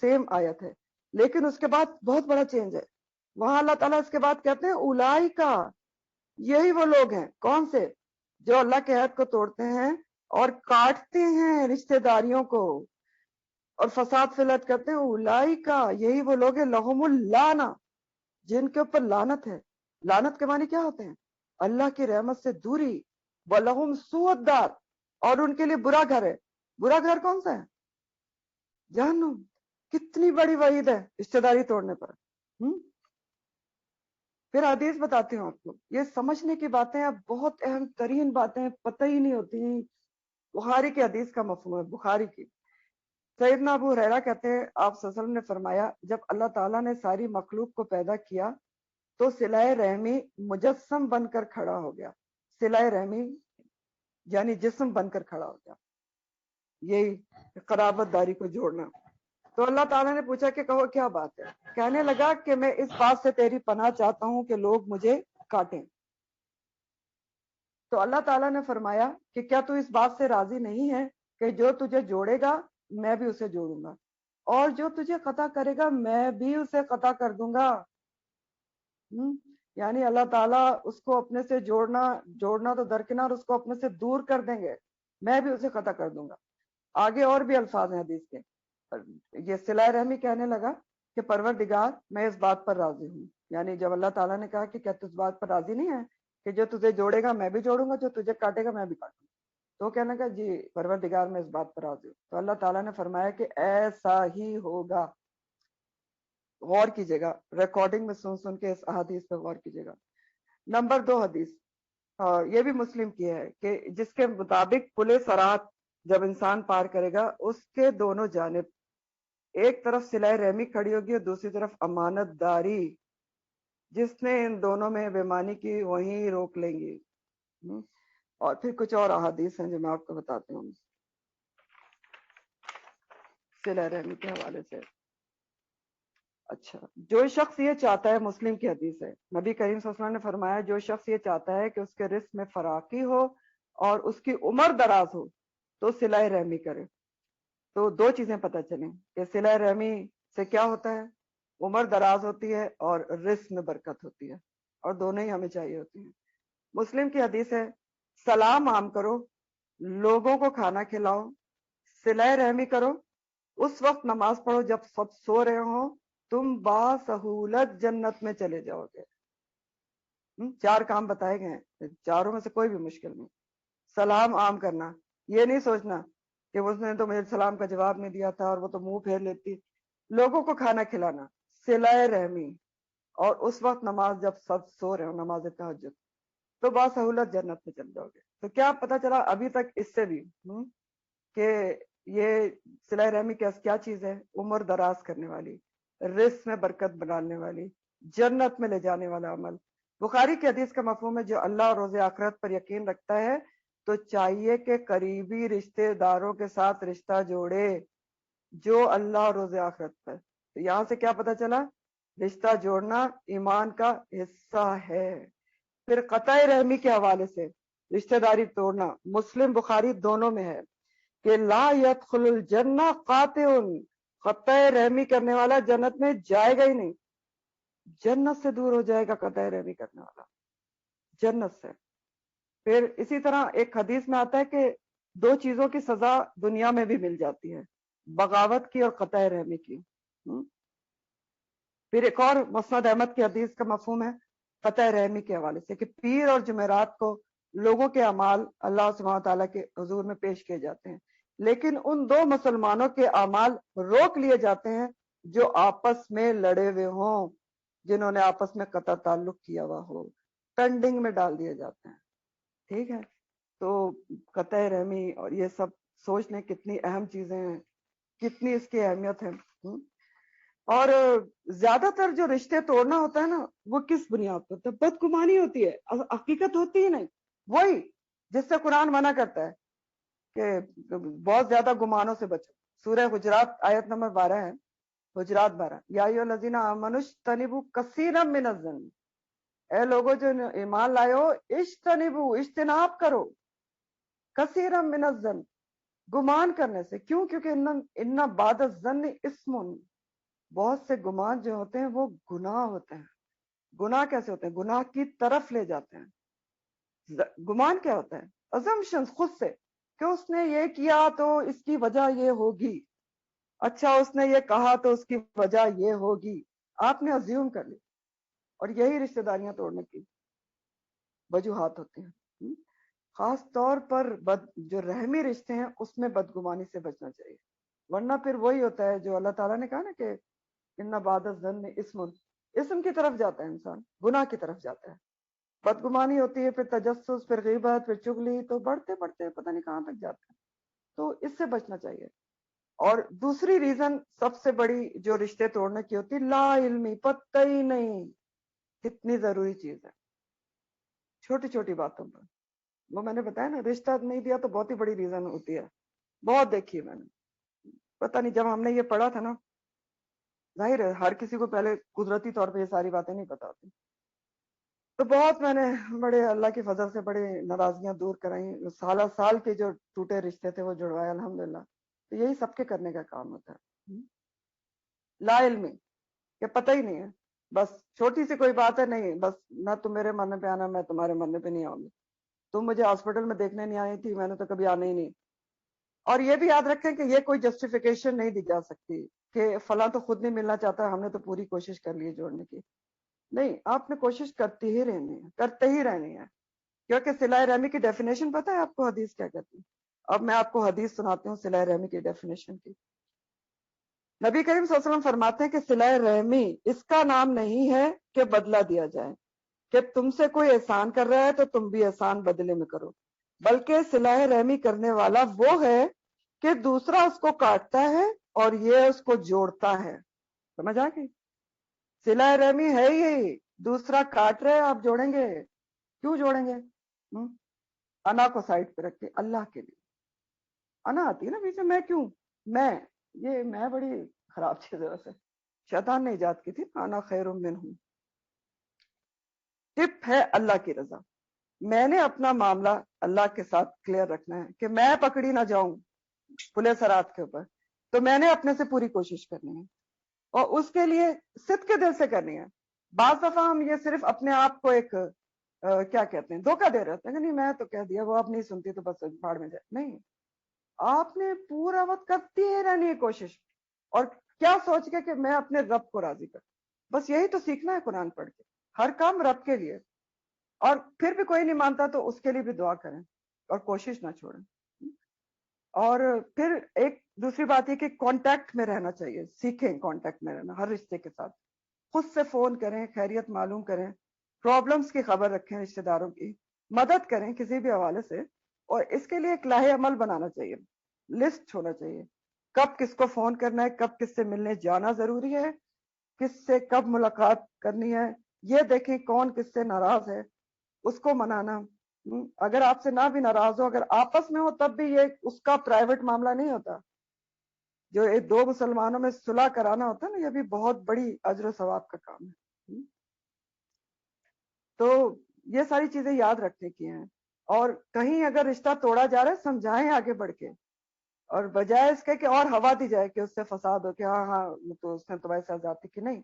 سیم آیت ہے، لیکن اس کے بعد بہت بڑا چینج ہے۔ وہاں اللہ تعالیٰ اس کے بعد کہتے ہیں اولئکا، یہی وہ لوگ ہیں، کون سے؟ جو اللہ کے عہد کو توڑتے ہیں اور کاٹتے ہیں رشتہ داریوں کو اور فساد فی الارض کرتے ہیں۔ اولئکا، یہی وہ لوگ ہیں، لہم اللعنہ، جن کے اوپر لعنت ہے۔ لعنت کے معنی کیا ہوتے ہیں؟ اللہ کی رحمت سے دوری، وَلَهُمْ سُوءُ الدَّارِ، اور ان کے لیے برا گھر ہے۔ برا گھر کون سا ہے؟ جہنم۔ کتنی بڑی وعید ہے رشتہ داری توڑنے پر۔ پھر حدیث بتاتی ہوں آپ کو، یہ سمجھنے کی باتیں اب بہت اہم ترین باتیں پتہ ہی نہیں ہوتی۔ بخاری کی حدیث کا مفہوم ہے، بخاری کی۔ سیدنا ابو ہریرہ کہتے ہیں آپ صلی اللہ علیہ وسلم نے فرمایا، جب اللہ تعالیٰ نے ساری مخلوق کو پیدا کیا تو صلہ رحمی مجسم بن کر کھڑا ہو گیا۔ صلہ رحمی یعنی جسم بن کر کھڑا ہو گیا، یہی قرابت داری کو جوڑنا۔ تو اللہ تعالیٰ نے پوچھا کہ کہو کیا بات ہے؟ کہنے لگا کہ میں اس بات سے تیری پناہ چاہتا ہوں کہ لوگ مجھے کاٹیں۔ تو اللہ تعالیٰ نے فرمایا کہ کیا تو اس بات سے راضی نہیں ہے کہ جو تجھے جوڑے گا میں بھی اسے جوڑوں گا، اور جو تجھے قطع کرے گا میں بھی اسے قطع کر دوں گا۔ یعنی اللہ تعالیٰ اس کو اپنے سے جوڑنا تو درکنار، اس کو اپنے سے دور کر دیں گے، میں بھی اسے قطع کر دوں گا۔ آگے اور بھی الفاظ ہیں حدیث کے۔ یہ صلہ رحمی کہنے لگا کہ پروردگار میں اس بات پر راضی ہوں، یعنی جب اللہ تعالیٰ نے کہا کہ کیا تجھ بات پر راضی نہیں ہے کہ جو تجھے جوڑے گا میں بھی جوڑوں گا، جو تجھے کاٹے گا میں بھی کاٹوں گا، تو کہنے لگا جی پروردگار میں اس بات پر راضی ہوں۔ تو اللہ تعالیٰ نے فرمایا کہ ایسا ہی ہوگا۔ غور کیجیے گا، ریکارڈنگ میں سن کے اس احادیث پہ غور کیجیے گا۔ نمبر 2 حدیث، یہ بھی مسلم کی ہے، کہ جس کے مطابق پل صراط جب انسان پار کرے گا اس کے دونوں جانب ایک طرف صلہ رحمی کھڑی ہوگی اور دوسری طرف امانت داری، جس نے ان دونوں میں بےمانی کی وہیں روک لیں گی۔ اور پھر کچھ اور احادیث ہیں جو میں آپ کو بتاتی ہوں صلہ رحمی کے حوالے سے۔ اچھا، جو شخص یہ چاہتا ہے، مسلم کی حدیث ہے، نبی کریم صلی اللہ علیہ وسلم نے فرمایا جو شخص یہ چاہتا ہے کہ اس کے رزق میں فراخی ہو اور اس کی عمر دراز ہو تو صلہ رحمی کرے۔ تو 2 چیزیں پتہ چلیں کہ صلہ رحمی سے کیا ہوتا ہے، عمر دراز ہوتی ہے اور رزق میں برکت ہوتی ہے، اور دونوں ہی ہمیں چاہیے ہوتی ہیں۔ مسلم کی حدیث ہے، سلام عام کرو، لوگوں کو کھانا کھلاؤ، صلہ رحمی کرو، اس وقت نماز پڑھو جب سب سو رہے ہوں، تم باسہولت جنت میں چلے جاؤ گے۔ 4 کام بتائے گئے ہیں، چاروں میں سے کوئی بھی مشکل نہیں۔ سلام عام کرنا، یہ نہیں سوچنا کہ اس نے تو مجھے سلام کا جواب نہیں دیا تھا اور وہ تو منہ پھیر لیتی۔ لوگوں کو کھانا کھلانا، صلہ رحمی، اور اس وقت نماز جب سب سو رہے ہو نماز تہجد تو باسہولت جنت میں چل جاؤ گے. تو کیا پتا چلا ابھی تک اس سے بھی کہ یہ صلہ رحمی کیا چیز ہے؟ عمر دراز کرنے والی، رزق میں برکت بنانے والی، جنت میں لے جانے والا عمل. بخاری کی حدیث کا مفہوم ہے جو اللہ اور روز آخرت پر یقین رکھتا ہے تو چاہیے کہ قریبی رشتہ داروں کے ساتھ رشتہ جوڑے جو اللہ اور روز آخرت پر. تو یہاں سے کیا پتا چلا؟ رشتہ جوڑنا ایمان کا حصہ ہے. پھر قطع رحمی کے حوالے سے رشتہ داری توڑنا مسلم بخاری دونوں میں ہے کہ لا يدخل الجنہ قاطع، قطع رحمی کرنے والا جنت میں جائے گا ہی نہیں، جنت سے دور ہو جائے گا قطع رحمی کرنے والا جنت سے. پھر اسی طرح ایک حدیث میں آتا ہے کہ دو چیزوں کی سزا دنیا میں بھی مل جاتی ہے، بغاوت کی اور قطع رحمی کی. پھر ایک اور مسند احمد کی حدیث کا مفہوم ہے قطع رحمی کے حوالے سے کہ پیر اور جمعرات کو لوگوں کے اعمال اللہ سبحانہ تعالیٰ کے حضور میں پیش کیے جاتے ہیں، لیکن ان دو مسلمانوں کے اعمال روک لیے جاتے ہیں جو آپس میں لڑے ہوئے ہوں، جنہوں نے آپس میں قطع تعلق کیا ہوا ہو، پینڈنگ میں ڈال دیے جاتے ہیں. ٹھیک ہے، تو قطع رحمی اور یہ سب سوچ لیں کتنی اہم چیزیں ہیں، کتنی اس کی اہمیت ہے. اور زیادہ تر جو رشتے توڑنا ہوتا ہے نا وہ کس بنیاد پر ہوتا ہے؟ بدگمانی ہوتی ہے، حقیقت ہوتی ہی نہیں. وہی جس سے قرآن منع کرتا ہے کہ بہت زیادہ گمانوں سے بچو. سورہ حجرات آیت نمبر 12 ہے، حجرات 12. یا ایھا الذین آمنوا اجتنبوا کثیرا من الظن، اے لوگوں جو ایمان لائے ہو اجتنبوا اجتناب کرو کثیرا من الظن، گمان کرنے سے. کیوں؟ کیونکہ ان بعد الظن اسم، بہت سے گمان جو ہوتے ہیں وہ گناہ ہوتے ہیں. گناہ کیسے ہوتے ہیں؟ گناہ کی طرف لے جاتے ہیں. گمان کیا ہوتا ہے؟ assumptions، خود سے کہ اس نے یہ کیا تو اس کی وجہ یہ ہوگی، اچھا اس نے یہ کہا تو اس کی وجہ یہ ہوگی. آپ نے ازیوم کر لی، اور یہی رشتہ داریاں توڑنے کی وجوہات ہوتی ہیں. خاص طور پر جو رحمی رشتے ہیں اس میں بدگمانی سے بچنا چاہیے، ورنہ پھر وہی ہوتا ہے جو اللہ تعالیٰ نے کہا نا کہ ان بعد الظن اسم کی طرف جاتا ہے انسان، گناہ کی طرف جاتا ہے. بدگمانی ہوتی ہے، پھر تجسس، پھر غیبت، پھر چغلی، تو بڑھتے بڑھتے پتہ نہیں کہاں تک جاتے ہیں. تو اس سے بچنا چاہیے. اور دوسری ریزن سب سے بڑی جو رشتے توڑنے کی ہوتی، لا علمی، پتہ ہی نہیں. کتنی ضروری چیز ہے، چھوٹی چھوٹی باتوں پر. وہ میں نے بتایا نا، رشتہ نہیں دیا تو بہت ہی بڑی ریزن ہوتی ہے، بہت دیکھی میں نے. پتہ نہیں جب ہم نے یہ پڑھا تھا نا، ظاہر ہے ہر کسی کو پہلے قدرتی طور پہ یہ ساری باتیں نہیں پتا ہوتی، تو بہت میں نے بڑے اللہ کی فضل سے بڑے ناراضگیاں دور کرائیں. سالہ سال کے جو ٹوٹے رشتے تھے وہ جڑوائے الحمدللہ. تو یہی سب کے کرنے کا کام ہوتا ہے. لا علمی، کہ پتہ ہی نہیں ہے، بس چھوٹی سی کوئی بات ہے، نہیں بس نہ تم میرے مرنے پہ آنا، میں تمہارے مرنے پہ نہیں آؤں گی. تم مجھے ہاسپٹل میں دیکھنے نہیں آئی تھی، میں نے تو کبھی آنا ہی نہیں. اور یہ بھی یاد رکھیں کہ یہ کوئی جسٹیفیکیشن نہیں دی جا سکتی کہ فلاں تو خود نہیں ملنا چاہتا، ہم نے تو پوری کوشش کر لی ہے جوڑنے کی. نہیں، آپ نے کوشش کرتی ہی رہنی ہے، کرتے ہی رہنی ہے. کیونکہ صلہ رحمی کی ڈیفینیشن پتہ ہے آپ کو حدیث کیا کہتی ہے؟ اب میں آپ کو حدیث سناتی ہوں صلہ رحمی کی ڈیفینیشن کی. نبی کریم صلی اللہ علیہ وسلم فرماتے ہیں کہ صلہ رحمی اس کا نام نہیں ہے کہ بدلہ دیا جائے، کہ تم سے کوئی احسان کر رہا ہے تو تم بھی احسان بدلے میں کرو، بلکہ صلہ رحمی کرنے والا وہ ہے کہ دوسرا اس کو کاٹتا ہے اور یہ اس کو جوڑتا ہے. سمجھ آ گئی؟ صلہ رحمی ہے یہی، دوسرا کاٹ رہے آپ جوڑیں گے. کیوں جوڑیں گے؟ انا کو سائڈ پہ رکھ کے اللہ کے لیے. انا آتی ہے نا بیچ میں کیوں، میں بڑی خراب چیز ہے ویسے، شیطان نے ایجاد کی تھی. انا خیر منہم. ٹپ ہے اللہ کی رضا. میں نے اپنا معاملہ اللہ کے ساتھ کلیئر رکھنا ہے کہ میں پکڑی نہ جاؤں پلے سرات کے اوپر، تو میں نے اپنے سے پوری کوشش کرنی ہے، اور اس کے لیے صدق کے دل سے کرنی ہے. بعض دفعہ ہم یہ صرف اپنے آپ کو ایک کیا کہتے ہیں دھوکہ دے رہے ہوتے ہیں کہ نہیں میں تو کہہ دیا، وہ اب نہیں سنتی تو بس بھاڑ میں جائے. نہیں، آپ نے پورا وقت کرتی ہے رہنی ہے کوشش، اور کیا سوچ کے کہ میں اپنے رب کو راضی کر. بس یہی تو سیکھنا ہے قرآن پڑھ کے، ہر کام رب کے لیے. اور پھر بھی کوئی نہیں مانتا تو اس کے لیے بھی دعا کریں اور کوشش نہ چھوڑیں. اور پھر ایک دوسری بات یہ کہ کانٹیکٹ میں رہنا چاہیے، سیکھیں کانٹیکٹ میں رہنا ہر رشتے کے ساتھ. خود سے فون کریں، خیریت معلوم کریں، پرابلمس کی خبر رکھیں، رشتہ داروں کی مدد کریں کسی بھی حوالے سے. اور اس کے لیے ایک لاہ عمل بنانا چاہیے، لسٹ ہونا چاہیے، کب کس کو فون کرنا ہے، کب کس سے ملنے جانا ضروری ہے، کس سے کب ملاقات کرنی ہے، یہ دیکھیں کون کس سے ناراض ہے اس کو منانا. اگر آپ سے نہ بھی ناراض ہو، اگر آپس میں ہو تب بھی یہ اس کا پرائیویٹ معاملہ نہیں ہوتا. جو ایک دو مسلمانوں میں صلح کرانا ہوتا ہے نا، یہ بھی بہت بڑی اجر و ثواب کا کام ہے. تو یہ ساری چیزیں یاد رکھنے کی ہیں. اور کہیں اگر رشتہ توڑا جا رہا ہے سمجھائیں آگے بڑھ کے، اور بجائے اس کے کہ اور ہوا دی جائے کہ اس سے فساد ہو کہ ہاں ہاں تو اس نے تو ایسا جاتی کی نہیں.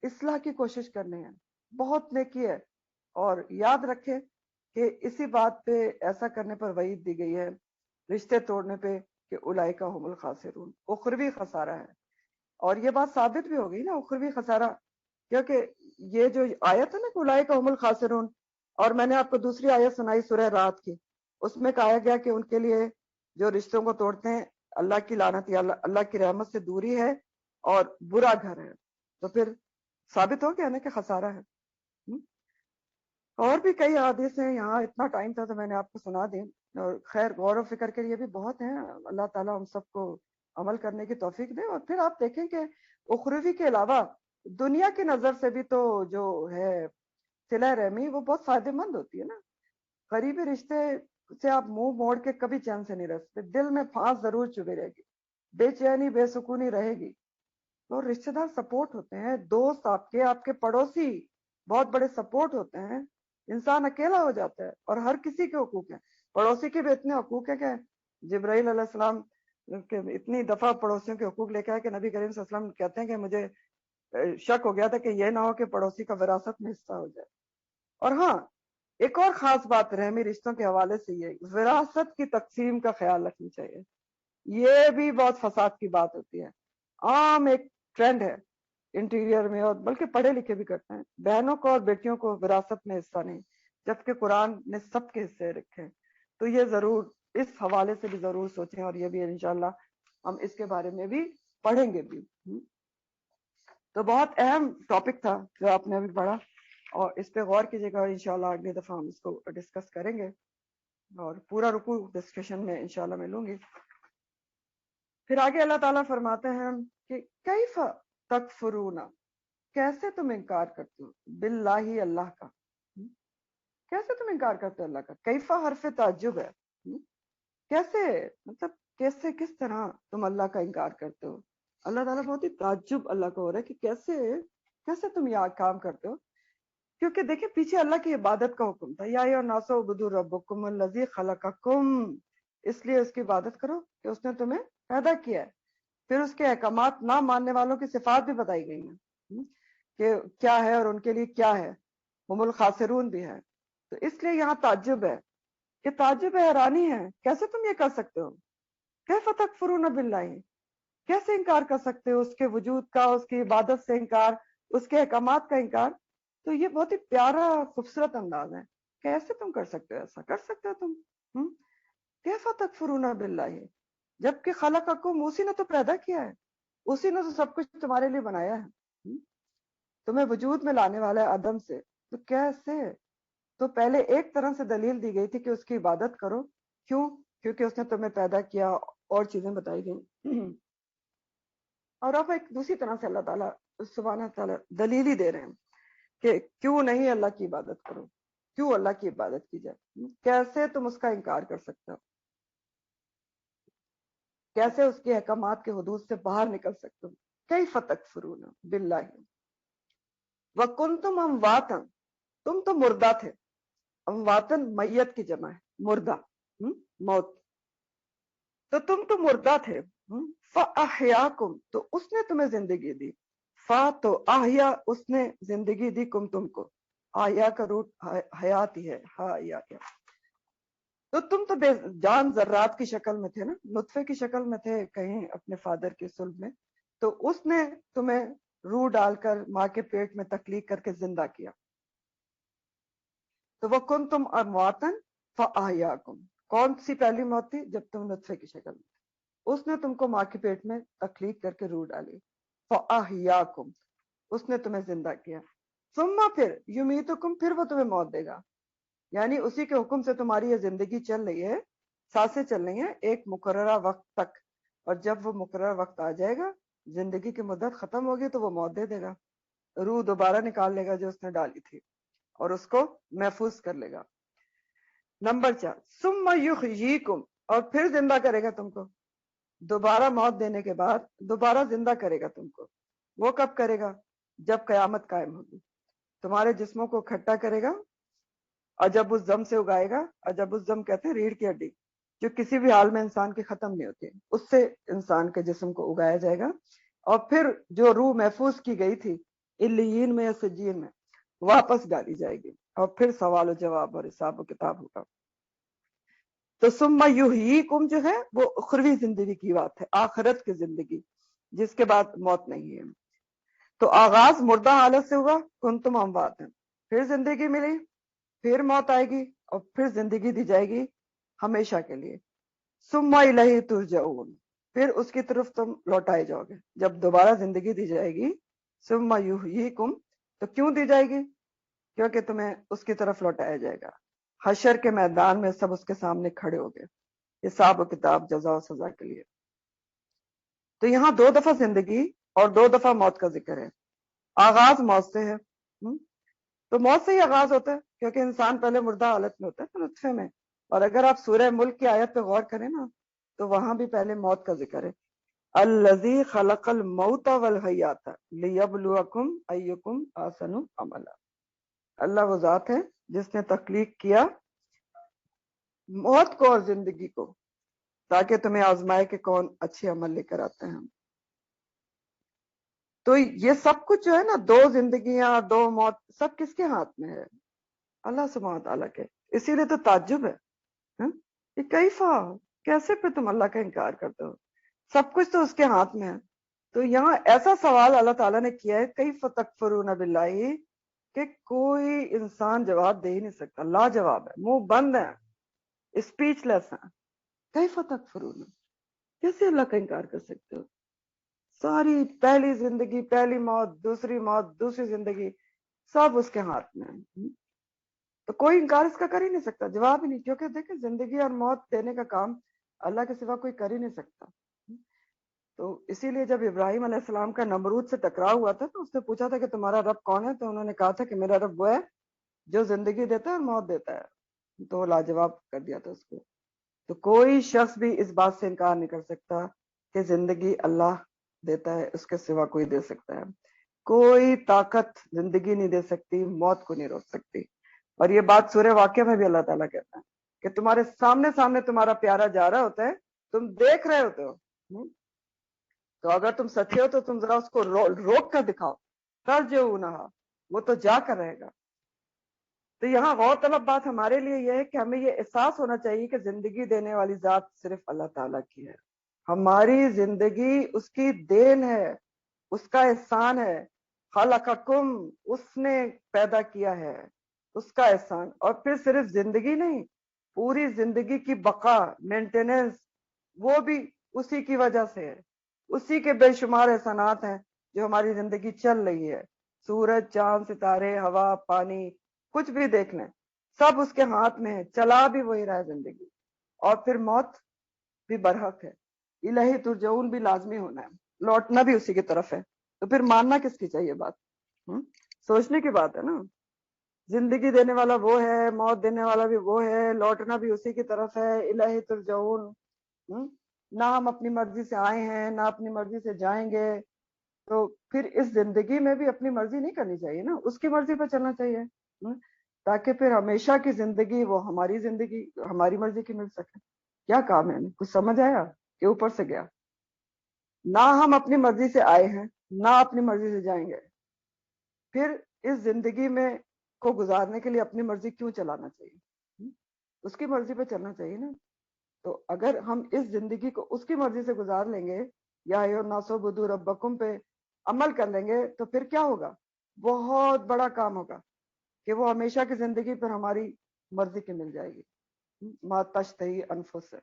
اصلاح کی کوشش کرنی ہے، بہت نیکی ہے. اور یاد رکھے کہ اسی بات پہ ایسا کرنے پر وعید دی گئی ہے، رشتے توڑنے پہ، کہ اولئک هم الخاسرون، اخروی خسارہ ہے. اور یہ بات ثابت بھی ہوگی نا، اخروی خسارہ، کیونکہ یہ جو آیت ہے نا کہ اولئک هم الخاسرون، اور میں نے آپ کو دوسری آیت سنائی سورہ رات کی، اس میں کہا گیا کہ ان کے لیے جو رشتوں کو توڑتے ہیں اللہ کی لعنت یا اللہ کی رحمت سے دوری ہے اور برا گھر ہے. تو پھر ثابت ہو گیا نا کہ خسارہ ہے. اور بھی کئی حدیث ہیں، یہاں اتنا ٹائم تھا تو میں نے آپ کو سنا دی. اور خیر غور و فکر کے لیے بھی بہت ہیں. اللہ تعالیٰ ہم سب کو عمل کرنے کی توفیق دے. اور پھر آپ دیکھیں کہ اخروی کے علاوہ دنیا کی نظر سے بھی تو جو ہے صلہ رحمی وہ بہت فائدہ مند ہوتی ہے نا. قریبی رشتے سے آپ منہ موڑ کے کبھی چین سے نہیں رہ سکتے، دل میں پھانس ضرور چبھی رہے گی، بے چینی بے سکونی رہے گی. اور رشتے دار سپورٹ ہوتے ہیں، دوست آپ کے پڑوسی بہت بڑے سپورٹ ہوتے ہیں. انسان اکیلا ہو جاتا ہے، اور ہر کسی کے حقوق ہیں. پڑوسی کے بھی اتنے حقوق ہیں کہ جبرائیل علیہ السلام کہ اتنی دفعہ پڑوسیوں کے حقوق لے کے آئے کہ نبی کریم صلی اللہ علیہ وسلم کہتے ہیں کہ مجھے شک ہو گیا تھا کہ یہ نہ ہو کہ پڑوسی کا وراثت میں حصہ ہو جائے. اور ہاں، ایک اور خاص بات رحمی رشتوں کے حوالے سے یہ وراثت کی تقسیم کا خیال رکھنی چاہیے. یہ بھی بہت فساد کی بات ہوتی ہے. عام ایک ٹرینڈ ہے انٹیریئر میں، اور بلکہ پڑھے لکھے بھی کرتے ہیں، بہنوں کو اور بیٹیوں کو وراثت میں حصہ نہیں، جبکہ قرآن نے سب کے حصے رکھے. تو یہ ضرور اس حوالے سے بھی ضرور سوچیں، اور یہ بھی انشاءاللہ ہم اس کے بارے میں بھی پڑھیں گے بھی. تو بہت اہم ٹاپک تھا جو آپ نے ابھی پڑھا، اور اس پہ غور کیجیے گا. انشاءاللہ اگلی دفعہ ہم اس کو ڈسکس کریں گے، اور پورا رکوع ڈسکشن میں انشاءاللہ میں لوں گی. پھر آگے اللہ تعالیٰ فرماتے ہیں کہ کیف تکفرون، کیسے تم انکار کرتے ہو، باللہ، اللہ کا. کیسے تم انکار کرتے ہو اللہ کا؟ کیفہ حرف تعجب ہے. کیسے مطلب کیسے، کس طرح تم اللہ کا انکار کرتے ہو؟ اللہ تعالیٰ بہت ہی تعجب اللہ کو ہو رہا ہے کہ کیسے تم یہ کام کرتے ہو. کیونکہ دیکھیں پیچھے اللہ کی عبادت کا حکم تھا، یا ایھا الناس اعبدوا ربکم الذی خلقکم، اس لیے اس کی عبادت کرو کہ اس نے تمہیں پیدا کیا ہے. پھر اس کے احکامات نہ ماننے والوں کی صفات بھی بتائی گئی ہیں کہ کیا ہے اور ان کے لیے کیا ہے، ہم الخاسرون بھی ہے. تو اس لیے یہاں تعجب ہے، کہ تعجب حیرانی ہے، کیسے تم یہ کر سکتے ہو؟ کیف تکفرون باللہ، کیسے انکار کر سکتے ہو اس کے وجود کا، اس کی عبادت سے انکار، اس کے احکامات کا انکار. تو یہ بہت ہی پیارا خوبصورت انداز ہے. کیسے تم کر سکتے ہو ایسا؟ کر سکتے ہو تم؟ کیف تکفرون باللہ، جبکہ خلقکم، اسی نے تو پیدا کیا ہے، اسی نے تو سب کچھ تمہارے لیے بنایا ہے، تمہیں وجود میں لانے والا ہے عدم سے. تو کیسے؟ تو پہلے ایک طرح سے دلیل دی گئی تھی کہ اس کی عبادت کرو. کیوں؟ کیونکہ اس نے تمہیں پیدا کیا، اور چیزیں بتائی گئی. اور اب ایک دوسری طرح سے اللہ تعالیٰ سبحانہ تعالیٰ دلیل ہی دے رہے ہیں کہ کیوں نہیں اللہ کی عبادت کرو، کیوں اللہ کی عبادت کی جائے. کیسے تم اس کا انکار کر سکتے ہو؟ کیسے اس کے احکامات کے حدود سے باہر نکل سکتے ہو؟ کیف تکفرون باللہ وکنتم امواتا، تم تو مردہ تھے. امواتن میت کی جمع ہے، مردہ، موت. تو تم تو مردہ تھے. فاحیاکم، تو اس نے تمہیں زندگی دی. فا تو آہیا، اس نے زندگی دی کم، تم کو. آیا کا روٹ حیات ہی ہے، ہاں یا. تو تم تو بے جان ذرات کی شکل میں تھے نا، نطفے کی شکل میں تھے کہیں اپنے فادر کے صلب میں. تو اس نے تمہیں روح ڈال کر ماں کے پیٹ میں تخلیق کر کے زندہ کیا. تو وہ کن تم امواتن فاحیاکم، کون سی پہلی موت تھی؟ جب تم نطفے کی شکل میں تھے، اس نے تم کو ماں کے پیٹ میں تخلیق کر کے روح ڈالی. فاحیاکم، اس نے تمہیں زندہ کیا. ثم پھر یمیتکم پھر وہ تمہیں موت دے گا. یعنی اسی کے حکم سے تمہاری یہ زندگی چل رہی ہے, سانسیں چل رہی ہیں ایک مقررہ وقت تک, اور جب وہ مقررہ وقت آ جائے گا, زندگی کی مدت ختم ہوگی تو وہ موت دے دے گا, روح دوبارہ نکال لے گا جو اس نے ڈالی تھی اور اس کو محفوظ کر لے گا. نمبر 4 ثم یحییکم اور پھر زندہ کرے گا تم کو, دوبارہ موت دینے کے بعد دوبارہ زندہ کرے گا تم کو. وہ کب کرے گا؟ جب قیامت قائم ہوگی. تمہارے جسموں کو اکٹھا کرے گا, عجب الزم سے اگائے گا. عجب الزم کہتے ہیں ریڑھ کی ہڈی, جو کسی بھی حال میں انسان کی ختم نہیں ہوتی, اس سے انسان کے جسم کو اگایا جائے گا, اور پھر جو روح محفوظ کی گئی تھی علیین میں یا سجین میں واپس ڈالی جائے گی, اور پھر سوال و جواب اور حساب و کتاب ہوگا. تو ثم یحییکم جو ہے وہ اخروی زندگی کی بات ہے, آخرت کی زندگی جس کے بعد موت نہیں ہے. تو آغاز مردہ حالت سے ہوا, کنتم اموات ہیں, پھر زندگی ملی, پھر موت آئے گی, اور پھر زندگی دی جائے گی ہمیشہ کے لیے. ثم الیہ ترجعون پھر اس کی طرف تم لوٹائے جاؤ گے. جب دوبارہ زندگی دی جائے گی ثم یحییکم, تو کیوں دی جائے گی؟ کیونکہ تمہیں اس کی طرف لوٹایا جائے گا. حشر کے میدان میں سب اس کے سامنے کھڑے ہو گئے, حساب و کتاب, جزا و سزا کے لیے. تو یہاں 2 دفعہ زندگی اور 2 دفعہ موت کا ذکر ہے. آغاز موت سے ہے, تو موت سے ہی آغاز ہوتا ہے, کیونکہ انسان پہلے مردہ حالت میں ہوتا ہے نطفے میں. اور اگر آپ سورہ ملک کی آیت پہ غور کریں نا, تو وہاں بھی پہلے موت کا ذکر ہے. الذی خلق الموت والحیات لیبلوکم ایکم احسن عملا. اللہ وہ ذات ہے جس نے تخلیق کیا موت کو اور زندگی کو, تاکہ تمہیں آزمائے کہ کون اچھے عمل لے کر آتے ہیں. تو یہ سب کچھ جو ہے نا, 2 زندگیاں 2 موت, سب کس کے ہاتھ میں ہے؟ اللہ سبحانہ تعالیٰ کے. اسی لیے تو تعجب ہے کہ کیفا, کیسے پہ تم اللہ کا انکار کرتے ہو, سب کچھ تو اس کے ہاتھ میں ہے. تو یہاں ایسا سوال اللہ تعالیٰ نے کیا ہے, کیف تکفرون باللہ, کہ کوئی انسان جواب دے ہی نہیں سکتا, لاجواب ہے, منہ بند ہے, اسپیچ لیس ہے. کیف تکفرون, کیسے اللہ کا انکار کر سکتے ہو؟ ساری پہلی زندگی, پہلی موت, دوسری موت, دوسری زندگی, سب اس کے ہاتھ میں ہے. تو کوئی انکار اس کا کر ہی نہیں سکتا, جواب ہی نہیں, کیونکہ دیکھیں زندگی اور موت دینے کا کام اللہ کے سوا کوئی کر ہی نہیں سکتا. تو اسی لیے جب ابراہیم علیہ السلام کا نمرود سے ٹکراؤ ہوا تھا تو اس نے پوچھا تھا کہ تمہارا رب کون ہے, تو انہوں نے کہا تھا کہ میرا رب وہ ہے جو زندگی دیتا ہے اور موت دیتا ہے. تو لاجواب کر دیا تھا اس کو. تو کوئی شخص بھی اس بات سے انکار نہیں کر سکتا کہ زندگی اللہ دیتا ہے, اس کے سوا کوئی دے سکتا ہے. کوئی طاقت زندگی نہیں دے سکتی, موت کو نہیں روک سکتی. اور یہ بات سورہ واقعہ میں بھی اللہ تعالیٰ کہتا ہے کہ تمہارے سامنے سامنے تمہارا پیارا جا رہا ہوتا ہے, تم دیکھ رہے ہوتے ہو, تو اگر تم سچے ہو تو تم ذرا اس کو روک کر دکھاؤ, ترجعونہا, وہ تو جا کر رہے گا. تو یہاں غور طلب بات ہمارے لیے یہ ہے کہ ہمیں یہ احساس ہونا چاہیے کہ زندگی دینے والی ذات صرف اللہ تعالیٰ کی ہے. ہماری زندگی اس کی دین ہے, اس کا احسان ہے. خلقکم, اس نے پیدا کیا ہے, اس کا احسان. اور پھر صرف زندگی نہیں, پوری زندگی کی بقا, مینٹیننس, وہ بھی اسی کی وجہ سے ہے. اسی کے بے شمار احسانات ہیں جو ہماری زندگی چل رہی ہے. سورج, چاند, ستارے, ہوا, پانی, کچھ بھی دیکھ لیں, سب اس کے ہاتھ میں ہے, چلا بھی وہی رہا ہے زندگی. اور پھر موت بھی برحق ہے, الہی ترجعون بھی لازمی ہونا ہے, لوٹنا بھی اسی کی طرف ہے. تو پھر ماننا کس کی چاہیے بات, سوچنے کی بات ہے نا. زندگی دینے والا وہ ہے, موت دینے والا بھی وہ ہے, لوٹنا بھی اسی کی طرف ہے, الہی ترجعون. نہ ہم اپنی مرضی سے آئے ہیں, نہ اپنی مرضی سے جائیں گے. تو پھر اس زندگی میں بھی اپنی مرضی نہیں کرنی چاہیے نا, اس کی مرضی پہ چلنا چاہیے, تاکہ پھر ہمیشہ کی زندگی وہ ہماری زندگی ہماری مرضی کی مل سکے. کیا کام ہے, کچھ سمجھ آیا کہ اوپر سے گیا؟ نہ ہم اپنی مرضی سے آئے ہیں, نہ اپنی مرضی سے جائیں گے. پھر اس زندگی میں کو گزارنے کے لیے اپنی مرضی کیوں چلانا چاہیے, اس کی مرضی پہ چلنا چاہیے نا. تو اگر ہم اس زندگی کو اس کی مرضی سے گزار لیں گے, یا ایھا الناس اعبدوا ربکم پہ عمل کر لیں گے, تو پھر کیا ہوگا؟ بہت بڑا کام ہوگا کہ وہ ہمیشہ کی زندگی پر ہماری مرضی کی مل جائے گی. ما تشتہی انفس ہے.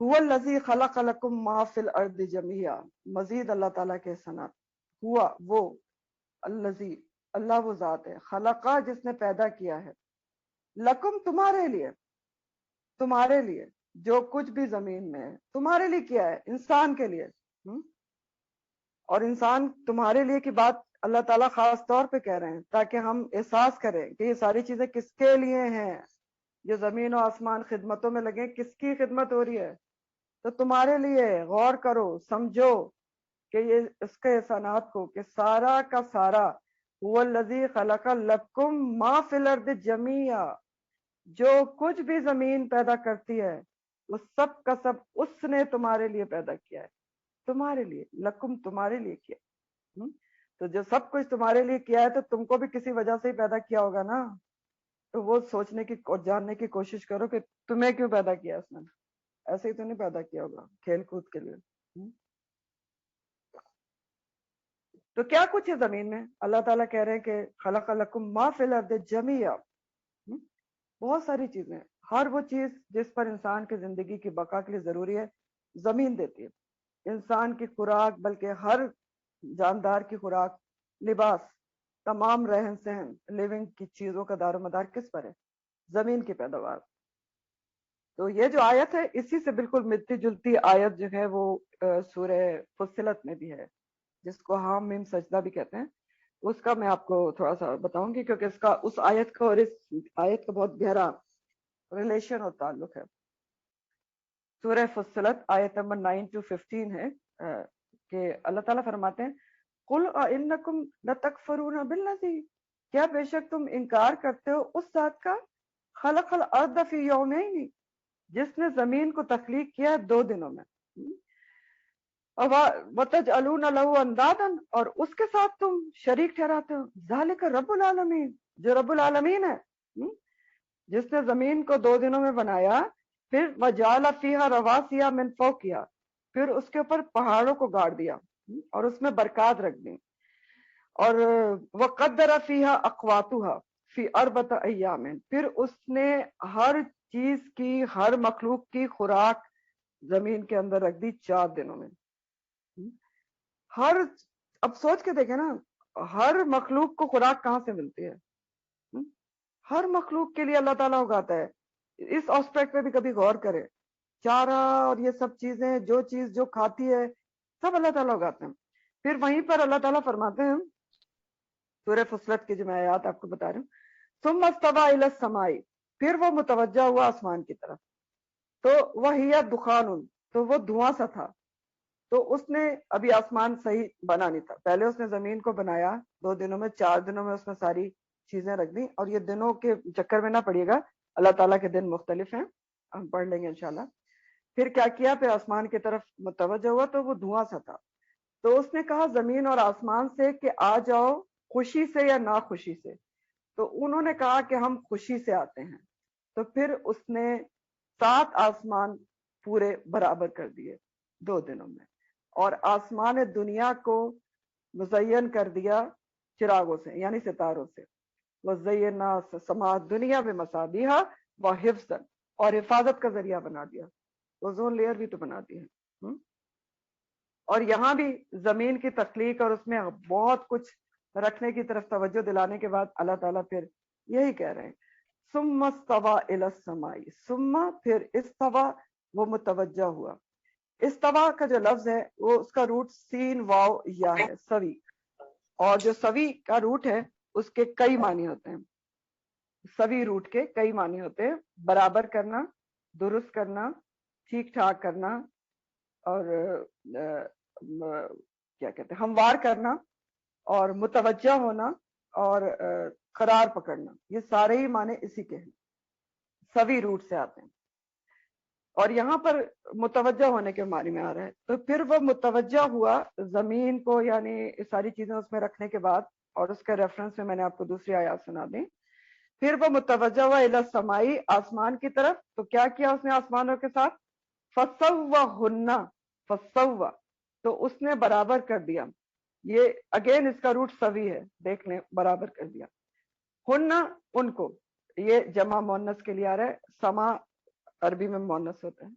هو الذی خلق لکم ما فی الارض جمیعا، مزید اللہ تعالیٰ کے احسانات. ہوا وہ، الذی اللہ وہ ذات ہے، خلقہ جس نے پیدا کیا ہے، لکم تمہارے لیے، تمہارے لیے جو کچھ بھی زمین میں ہے تمہارے لیے کیا ہے، انسان کے لیے. اور انسان تمہارے لیے کی بات اللہ تعالیٰ خاص طور پہ کہہ رہے ہیں تاکہ ہم احساس کریں کہ یہ ساری چیزیں کس کے لیے ہیں. جو زمین و آسمان خدمتوں میں لگے، کس کی خدمت ہو رہی ہے؟ تو تمہارے لیے. غور کرو، سمجھو کہ یہ اس کے احسانات کو، کہ سارا کا سارا هو الذی خلق لکم ما فی الارض جمیعا، جو کچھ بھی زمین پیدا کرتی ہے وہ سب کا سب اس نے تمہارے لیے پیدا کیا ہے. تمہارے لیے، لکم تمہارے لیے کیا. تو جو سب کچھ تمہارے لیے کیا ہے تو تم کو بھی کسی وجہ سے ہی پیدا کیا ہوگا نا. تو وہ سوچنے کی اور جاننے کی کوشش کرو کہ تمہیں کیوں پیدا کیا اس نے. ایسے ہی تو نہیں پیدا کیا ہوگا کھیل کود کے لیے. تو کیا کچھ ہے زمین میں؟ اللہ تعالیٰ کہہ رہے ہیں کہ خلق لکم ما فی الارض جمیعا. بہت ساری چیزیں، ہر وہ چیز جس پر انسان کی زندگی کی بقا کے لیے ضروری ہے زمین دیتی ہے. انسان کی خوراک، بلکہ ہر جاندار کی خوراک، لباس، تمام رہن سہن، لیونگ کی چیزوں کا دار و مدار کس پر ہے؟ زمین کی پیداوار. تو یہ جو آیت ہے اسی سے بالکل ملتی جلتی آیت جو ہے وہ سورہ فصلت میں بھی ہے، جس کو حام میم سجدہ بھی کہتے ہیں. اس کا میں آپ کو تھوڑا سا بتاؤں گی کیونکہ اس کا اس آیت کا اور اس آیت کا بہت گہرا ریلیشن اور تعلق ہے. سورہ فصلت آیت نمبر 9 to 15 ہے کہ اللہ تعالیٰ فرماتے ہیں قُلْ أَإِنَّكُمْ لَتَكْفُرُونَ بِالَّذِي، کیا بے شک تم انکار کرتے ہو اس ذات کا، خلق الارض فی یومین، جس نے زمین کو تخلیق کیا 2 دنوں میں، وَتَجْعَلُونَ لَهُ أَنْدَادًا، اور اس کے ساتھ تم شریک ٹھہراتے ہو. ذَلِكَ رَبُّ العالمین، جو رب العالمین ہے، جس نے زمین کو 2 دنوں میں بنایا. پھر وَجَعَلَ فِيهَا رَوَاسِيَ مِنْ فَوْقِهَا، پھر اس کے اوپر پہاڑوں کو گاڑ دیا اور اس میں برکات رکھ دی. اور وَقَدَّرَ فِيهَا أَقْوَاتُهَا فِي أَرْبَعَةِ أَيَّامٍ، پھر اس نے ہر چیز کی، ہر مخلوق کی خوراک زمین کے اندر رکھ دی 4 دنوں میں. ہر، اب سوچ کے دیکھیں نا، ہر مخلوق کو خوراک کہاں سے ملتی ہے؟ ہر مخلوق کے لیے اللہ تعالیٰ اگاتا ہے. اس آسپیکٹ پہ بھی کبھی غور کرے. چارہ اور یہ سب چیزیں، جو چیز جو کھاتی ہے سب اللہ تعالیٰ اگاتے ہیں. پھر وہیں پر اللہ تعالیٰ فرماتے ہیں سورہ فصلت کی جو میں آیات آپ کو بتا رہی ہوں، ثم استوى الى السماء، پھر وہ متوجہ ہوا آسمان کی طرف. تو وہی دخان، تو وہ دھواں سا تھا. تو اس نے ابھی آسمان صحیح بنا نہیں تھا، پہلے اس نے زمین کو بنایا 2 دنوں میں، 4 دنوں میں اس میں ساری چیزیں رکھ دی. اور یہ دنوں کے چکر میں نہ پڑیے گا، اللہ تعالیٰ کے دن مختلف ہیں، ہم پڑھ لیں گے انشاءاللہ. پھر کیا کیا؟ پھر آسمان کی طرف متوجہ ہوا تو وہ دھواں سا تھا. تو اس نے کہا زمین اور آسمان سے کہ آ جاؤ، خوشی سے یا ناخوشی سے. تو انہوں نے کہا کہ ہم خوشی سے آتے ہیں. تو پھر اس نے 7 آسمان پورے برابر کر دیے 2 دنوں میں، اور آسمان دنیا کو مزین کر دیا چراغوں سے، یعنی ستاروں سے. وَزَيَّنَّا سَمَاءَ الدُّنْيَا بِمَصَابِيحَ وَحِفْظًا، اور حفاظت کا ذریعہ بنا دیا. اوزون لیئر بھی تو بنا دی ہے. اور یہاں بھی زمین کی تخلیق اور اس میں بہت کچھ رکھنے کی طرف توجہ دلانے کے بعد اللہ تعالیٰ پھر یہی کہہ رہے ہیں ثم استوى الى السماء، ثم پھر استوا، وہ متوجہ ہوا. استوا کا جو لفظ ہے وہ اس کا روٹ سین واو یا ہے، سوی. اور جو سوی کا روٹ ہے اس کے کئی معنی ہوتے ہیں. سوی روٹ کے کئی معنی ہوتے ہیں: برابر کرنا، درست کرنا، ٹھیک ٹھاک کرنا، اور کیا کہتے ہیں، ہموار کرنا، اور متوجہ ہونا، اور قرار پکڑنا. یہ سارے ہی معنی اسی کے ہیں، سوی روٹ سے آتے ہیں. اور یہاں پر متوجہ ہونے کے معنی میں آ رہا ہے. تو پھر وہ متوجہ ہوا زمین کو، یعنی ساری چیزیں اس میں رکھنے کے بعد، اور اس کے ریفرنس میں میں نے آپ کو دوسری آیات سنا دی. پھر وہ متوجہ ہوا الی السماء، آسمان کی طرف. تو کیا کیا اس نے آسمانوں کے ساتھ؟ فسوہن، فسوا، تو اس نے برابر کر دیا. یہ اگین اس کا روٹ سوی ہے، دیکھ لیں، برابر کر دیا. ہن، ان کو، یہ جمع مونس کے لیے آ رہا ہے، سما عربی میں مونس ہوتا ہے.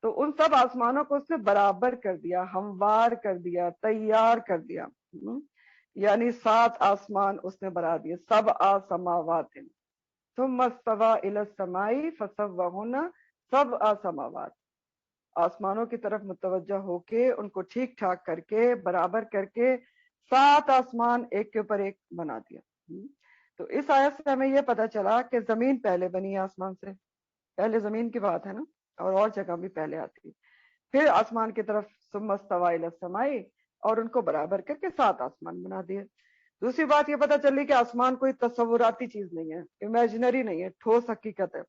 تو ان سب آسمانوں کو اس نے برابر کر دیا، ہموار کر دیا، تیار کر دیا۔ یعنی 7 آسمان اس نے بنا دیے، 7 سماوات، ثم استوى الى السماء فسواهن 7 سماوات، آسمانوں کی طرف متوجہ ہو کے ان کو ٹھیک ٹھاک کر کے برابر کر کے 7 آسمان ایک کے اوپر ایک بنا دیا۔ تو اس آیت سے ہمیں یہ پتا چلا کہ زمین پہلے بنی ہے آسمان سے، پہلے زمین کی بات ہے نا، اور جگہ بھی پہلے آتی ہے۔ پھر آسمان کی طرف ثم استوى الى السماء، اور ان کو برابر کر کے 7 آسمان بنا دیے۔ دوسری بات یہ پتا چلی کہ آسمان کوئی تصوراتی چیز نہیں ہے، امیجنری نہیں ہے، ٹھوس حقیقت ہے،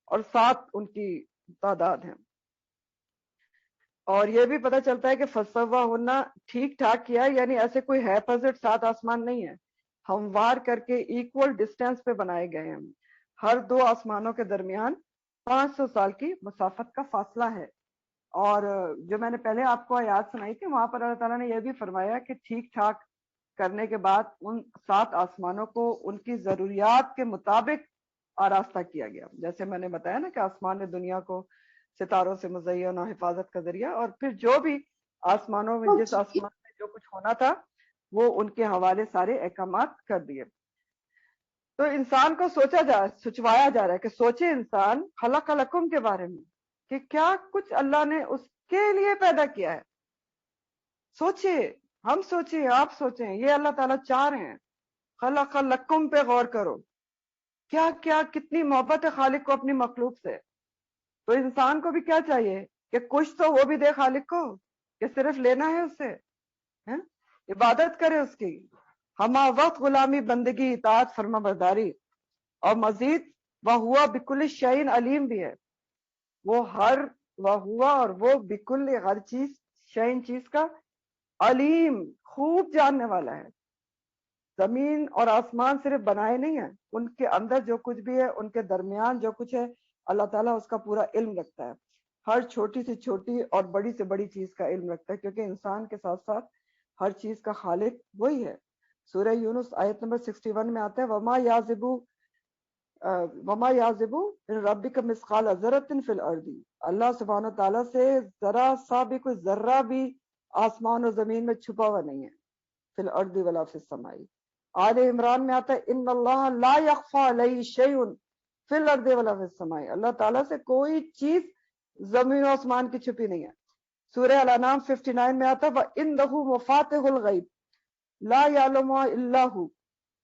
اور 7 ان کی تعداد ہے۔ اور یہ بھی پتا چلتا ہے کہ فسوا ہونا ٹھیک ٹھاک کیا، یعنی ایسے کوئی ہے پزٹ 7 آسمان نہیں ہے، ہموار کر کے ایکول ڈسٹینس پہ بنائے گئے ہیں۔ ہر 2 آسمانوں کے درمیان 500 سال کی مسافت کا فاصلہ ہے۔ اور جو میں نے پہلے آپ کو آیات سنائی تھی وہاں پر اللہ تعالیٰ نے یہ بھی فرمایا کہ ٹھیک ٹھاک کرنے کے بعد ان 7 آسمانوں کو ان کی ضروریات کے مطابق آراستہ کیا گیا۔ جیسے میں نے بتایا نا کہ آسمان نے دنیا کو ستاروں سے مزین اور حفاظت کا ذریعہ، اور پھر جو بھی آسمانوں میں جس آسمان میں جو کچھ ہونا تھا وہ ان کے حوالے سارے احکامات کر دیے۔ تو انسان کو سوچوایا جا رہا ہے کہ سوچے انسان خلق لکم کے بارے میں، کہ کیا کچھ اللہ نے اس کے لیے پیدا کیا ہے۔ سوچے، ہم سوچیں، آپ سوچیں، یہ اللہ تعالیٰ چاہ رہے ہیں۔ خلق لکم پہ غور کرو، کیا کیا کتنی محبت ہے خالق کو اپنی مخلوق سے۔ تو انسان کو بھی کیا چاہیے کہ کچھ تو وہ بھی دے خالق کو، کہ صرف لینا ہے اس سے، عبادت کرے اس کی، ہما وقت غلامی، بندگی، اطاعت، فرما برداری، اور مزید وہ ہوا بکل شعین علیم بھی ہے، وہ ہوا اور وہ بکل ہر چیز، شعین چیز کا، علیم خوب جاننے والا ہے۔ زمین اور آسمان صرف بنائے نہیں ہیں، ان کے اندر جو کچھ بھی ہے، ان کے درمیان جو کچھ ہے، اللہ تعالیٰ اس کا پورا علم رکھتا ہے۔ ہر چھوٹی سے چھوٹی اور بڑی سے بڑی چیز کا علم رکھتا ہے، کیونکہ انسان کے ساتھ ساتھ ہر چیز کا خالق وہی ہے۔ سورہ یونس آیت نمبر 61 میں آتا ہے وما یعزبو ربک مثقال ذرۃ فی الارض، اللہ سبحانہ و تعالیٰ سے ذرا سا بھی کوئی ذرہ بھی آسمان و زمین میں چھپا ہوا نہیں ہے، فی الارض ولا فی السماء۔ آل عمران میں آتا ہے ان اللہ لا یخفی علیہ شیء فی الارض ولا فی السماء، اللہ تعالیٰ سے کوئی چیز زمین و آسمان کی چھپی نہیں ہے۔ سورہ الانعام 59 میں آتا ہے وَإِنَّهُ مَفَاتِحُ الْغَیْبِ لَا يَعْلَمُهَا إِلَّا هُ،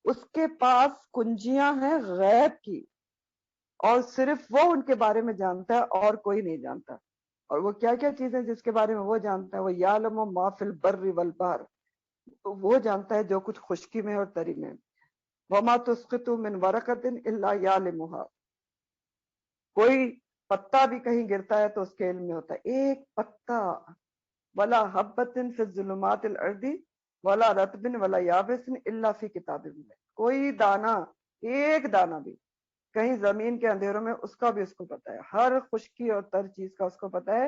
اس کے پاس کنجیاں ہیں غیب کی، اور صرف وہ ان کے بارے میں جانتا ہے اور کوئی نہیں جانتا۔ اور وہ کیا کیا چیزیں جس کے بارے میں وہ جانتا ہے، وہ یعلم ما فی البر والبحر، وہ جانتا ہے جو کچھ خشکی میں اور تری میں۔ وما تسقط من ورقۃ الا یعلمها، کوئی پتا بھی کہیں گرتا ہے تو اس کے علم میں ہوتا ہے، ایک پتا، ولا حبۃ فی الظلمات الارض ولا رطب ولا یابس الا فی کتاب مبین، کوئی دانا، ایک دانا بھی کہیں زمین کے اندھیروں میں، اس کا بھی اس کو پتا ہے، ہر خشکی اور تر چیز کا اس کو پتا ہے۔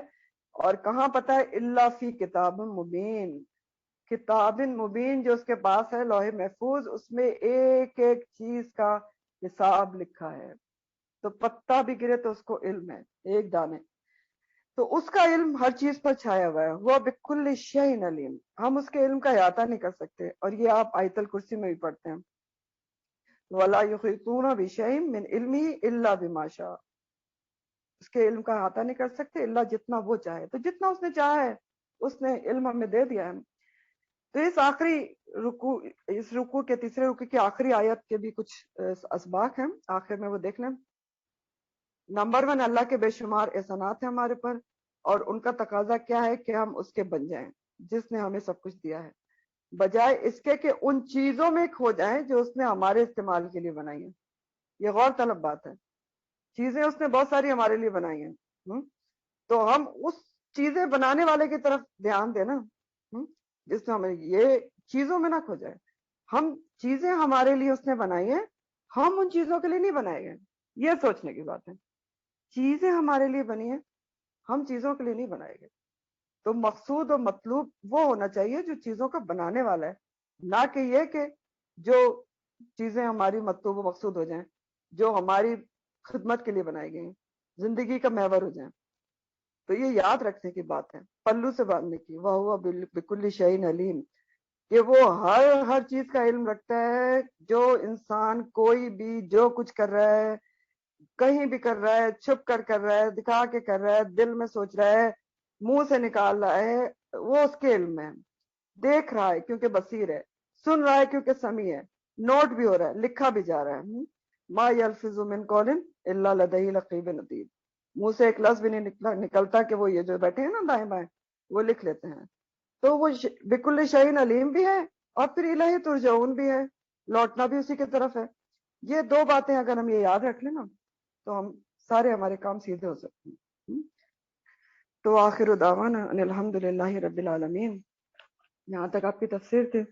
اور کہاں پتا ہے؟ الا فی کتاب مبین، کتاب مبین جو اس کے پاس ہے، لوح محفوظ، اس میں ایک ایک چیز کا حساب لکھا ہے۔ تو پتا بھی گرے تو اس کو علم ہے، ایک دانے، تو اس کا علم ہر چیز پر چھایا ہوا ہے۔ وہ بکل شیء علیم، ہم اس کے علم کا احاطہ نہیں کر سکتے، اور یہ آپ آیت الکرسی میں بھی پڑھتے ہیں وَلَا يُحِيطُونَ بِشَيْءٍ مِّنْ عِلْمِهِ إِلَّا بِمَا شَاءَ، اس کے علم کا احاطہ نہیں کر سکتے الا جتنا وہ چاہے، تو جتنا اس نے چاہا ہے اس نے علم ہمیں دے دیا ہے۔ تو اس آخری رکوع کے تیسرے رکوع کی آخری آیت کے بھی کچھ اسباق ہیں، آخر میں وہ دیکھ لیں۔ نمبر 1، اللہ کے بے شمار احسانات ہیں ہمارے پر، اور ان کا تقاضا کیا ہے کہ ہم اس کے بن جائیں جس نے ہمیں سب کچھ دیا ہے، بجائے اس کے کہ ان چیزوں میں کھو جائیں جو اس نے ہمارے استعمال کے لیے بنائی ہیں۔ یہ غور طلب بات ہے، چیزیں اس نے بہت ساری ہمارے لیے بنائی ہیں، تو ہم اس چیزیں بنانے والے کی طرف دھیان دیں نا، جس میں ہمیں یہ چیزوں میں نہ کھو جائے۔ ہم چیزیں ہمارے لیے اس نے بنائی ہیں، ہم ان چیزوں کے لیے نہیں بنائے گئے، یہ سوچنے کی بات ہے۔ چیزیں ہمارے لیے بنی ہیں، ہم چیزوں کے لیے نہیں بنائے گئے۔ تو مقصود اور مطلوب وہ ہونا چاہیے جو چیزوں کا بنانے والا ہے، نہ کہ یہ کہ جو چیزیں ہماری مطلوب و مقصود ہو جائیں، جو ہماری خدمت کے لیے بنائی گئی، زندگی کا محور ہو جائیں۔ تو یہ یاد رکھنے کی بات ہے، پلو سے باندھنے کی. وَهُوَ بِكُلِّ شَيْءٍ عَلِيمٌ، کہ وہ ہر چیز کا علم رکھتا ہے. جو انسان کوئی بھی جو کچھ کر رہا ہے، کہیں بھی کر رہا ہے، چھپ کر رہا ہے، دکھا کے کر رہا ہے، دل میں سوچ رہا ہے، منہ سے نکال رہا ہے، وہ اس کے علم میں ہے. دیکھ رہا ہے کیونکہ بصیر ہے، سن رہا ہے کیونکہ سمیع ہے، نوٹ بھی ہو رہا ہے، لکھا بھی جا رہا ہے. ما یلفظ من قول الا لدیہ رقیب عتید، منہ سے ایک لفظ بھی نہیں نکلتا کہ وہ یہ جو بیٹھے ہیں نا دائیں بائیں وہ لکھ لیتے ہیں. تو وہ بکل شیء علیم بھی ہے، اور پھر الہ ترجعون بھی ہے، لوٹنا بھی اسی کی طرف ہے. یہ دو باتیں اگر ہم یہ یاد رکھ لیں نا تو ہم سارے ہمارے کام سیدھے ہو سکتے ہیں. تو آخر دعوانا ان الحمدللہ رب العالمین. یہاں تک آپ کی تفسیر تھی.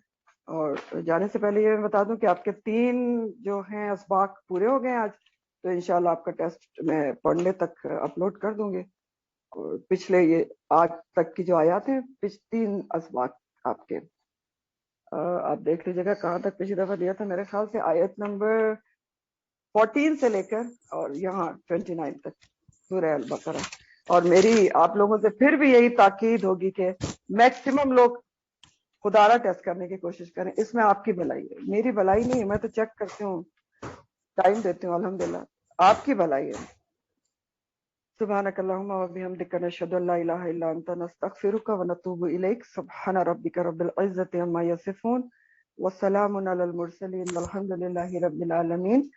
اور جانے سے پہلے یہ بتا دوں کہ آپ کے 3 جو ہیں اسباق پورے ہو گئے آج، تو انشاءاللہ آپ کا ٹیسٹ میں پڑھنے تک اپلوڈ کر دوں گے. اور پچھلے یہ آج تک کی جو آیات ہیں 3 اسباق آپ کے آپ دیکھ لیجیے گا کہاں تک پچھلی دفعہ دیا تھا. میرے خیال سے آیت نمبر 14 سے لے کر اور یہاں 29 تک سورہ البقرہ. اور میری آپ لوگوں سے پھر بھی یہی تاکید ہوگی کہ میکسیمم لوگ خدارہ ٹیسٹ کرنے کی کوشش کریں. اس میں آپ کی بھلائی ہے، میری بھلائی نہیں ہے. میں تو چیک کرتی ہوں، ٹائم دیتی ہوں، الحمدللہ آپ کی بھلائی ہے. سبحانک اللہم و بحمدک نشہد ان لا الہ الا انت نستغفرک و نتوب الیک. سبحان ربک رب العزۃ عما یصفون وسلام علی المرسلین والحمد للہ رب العالمین.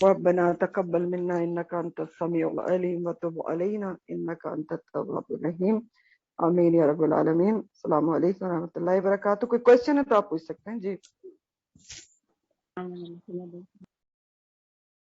ربنا تقبل منا انك انت السميع العليم وتب علينا انك انت التواب الرحيم. آمین یا رب العالمین. السلام علیکم و رحمۃ اللہ وبرکاتہ. کوئی کوشچن ہے تو آپ پوچھ سکتے ہیں. جی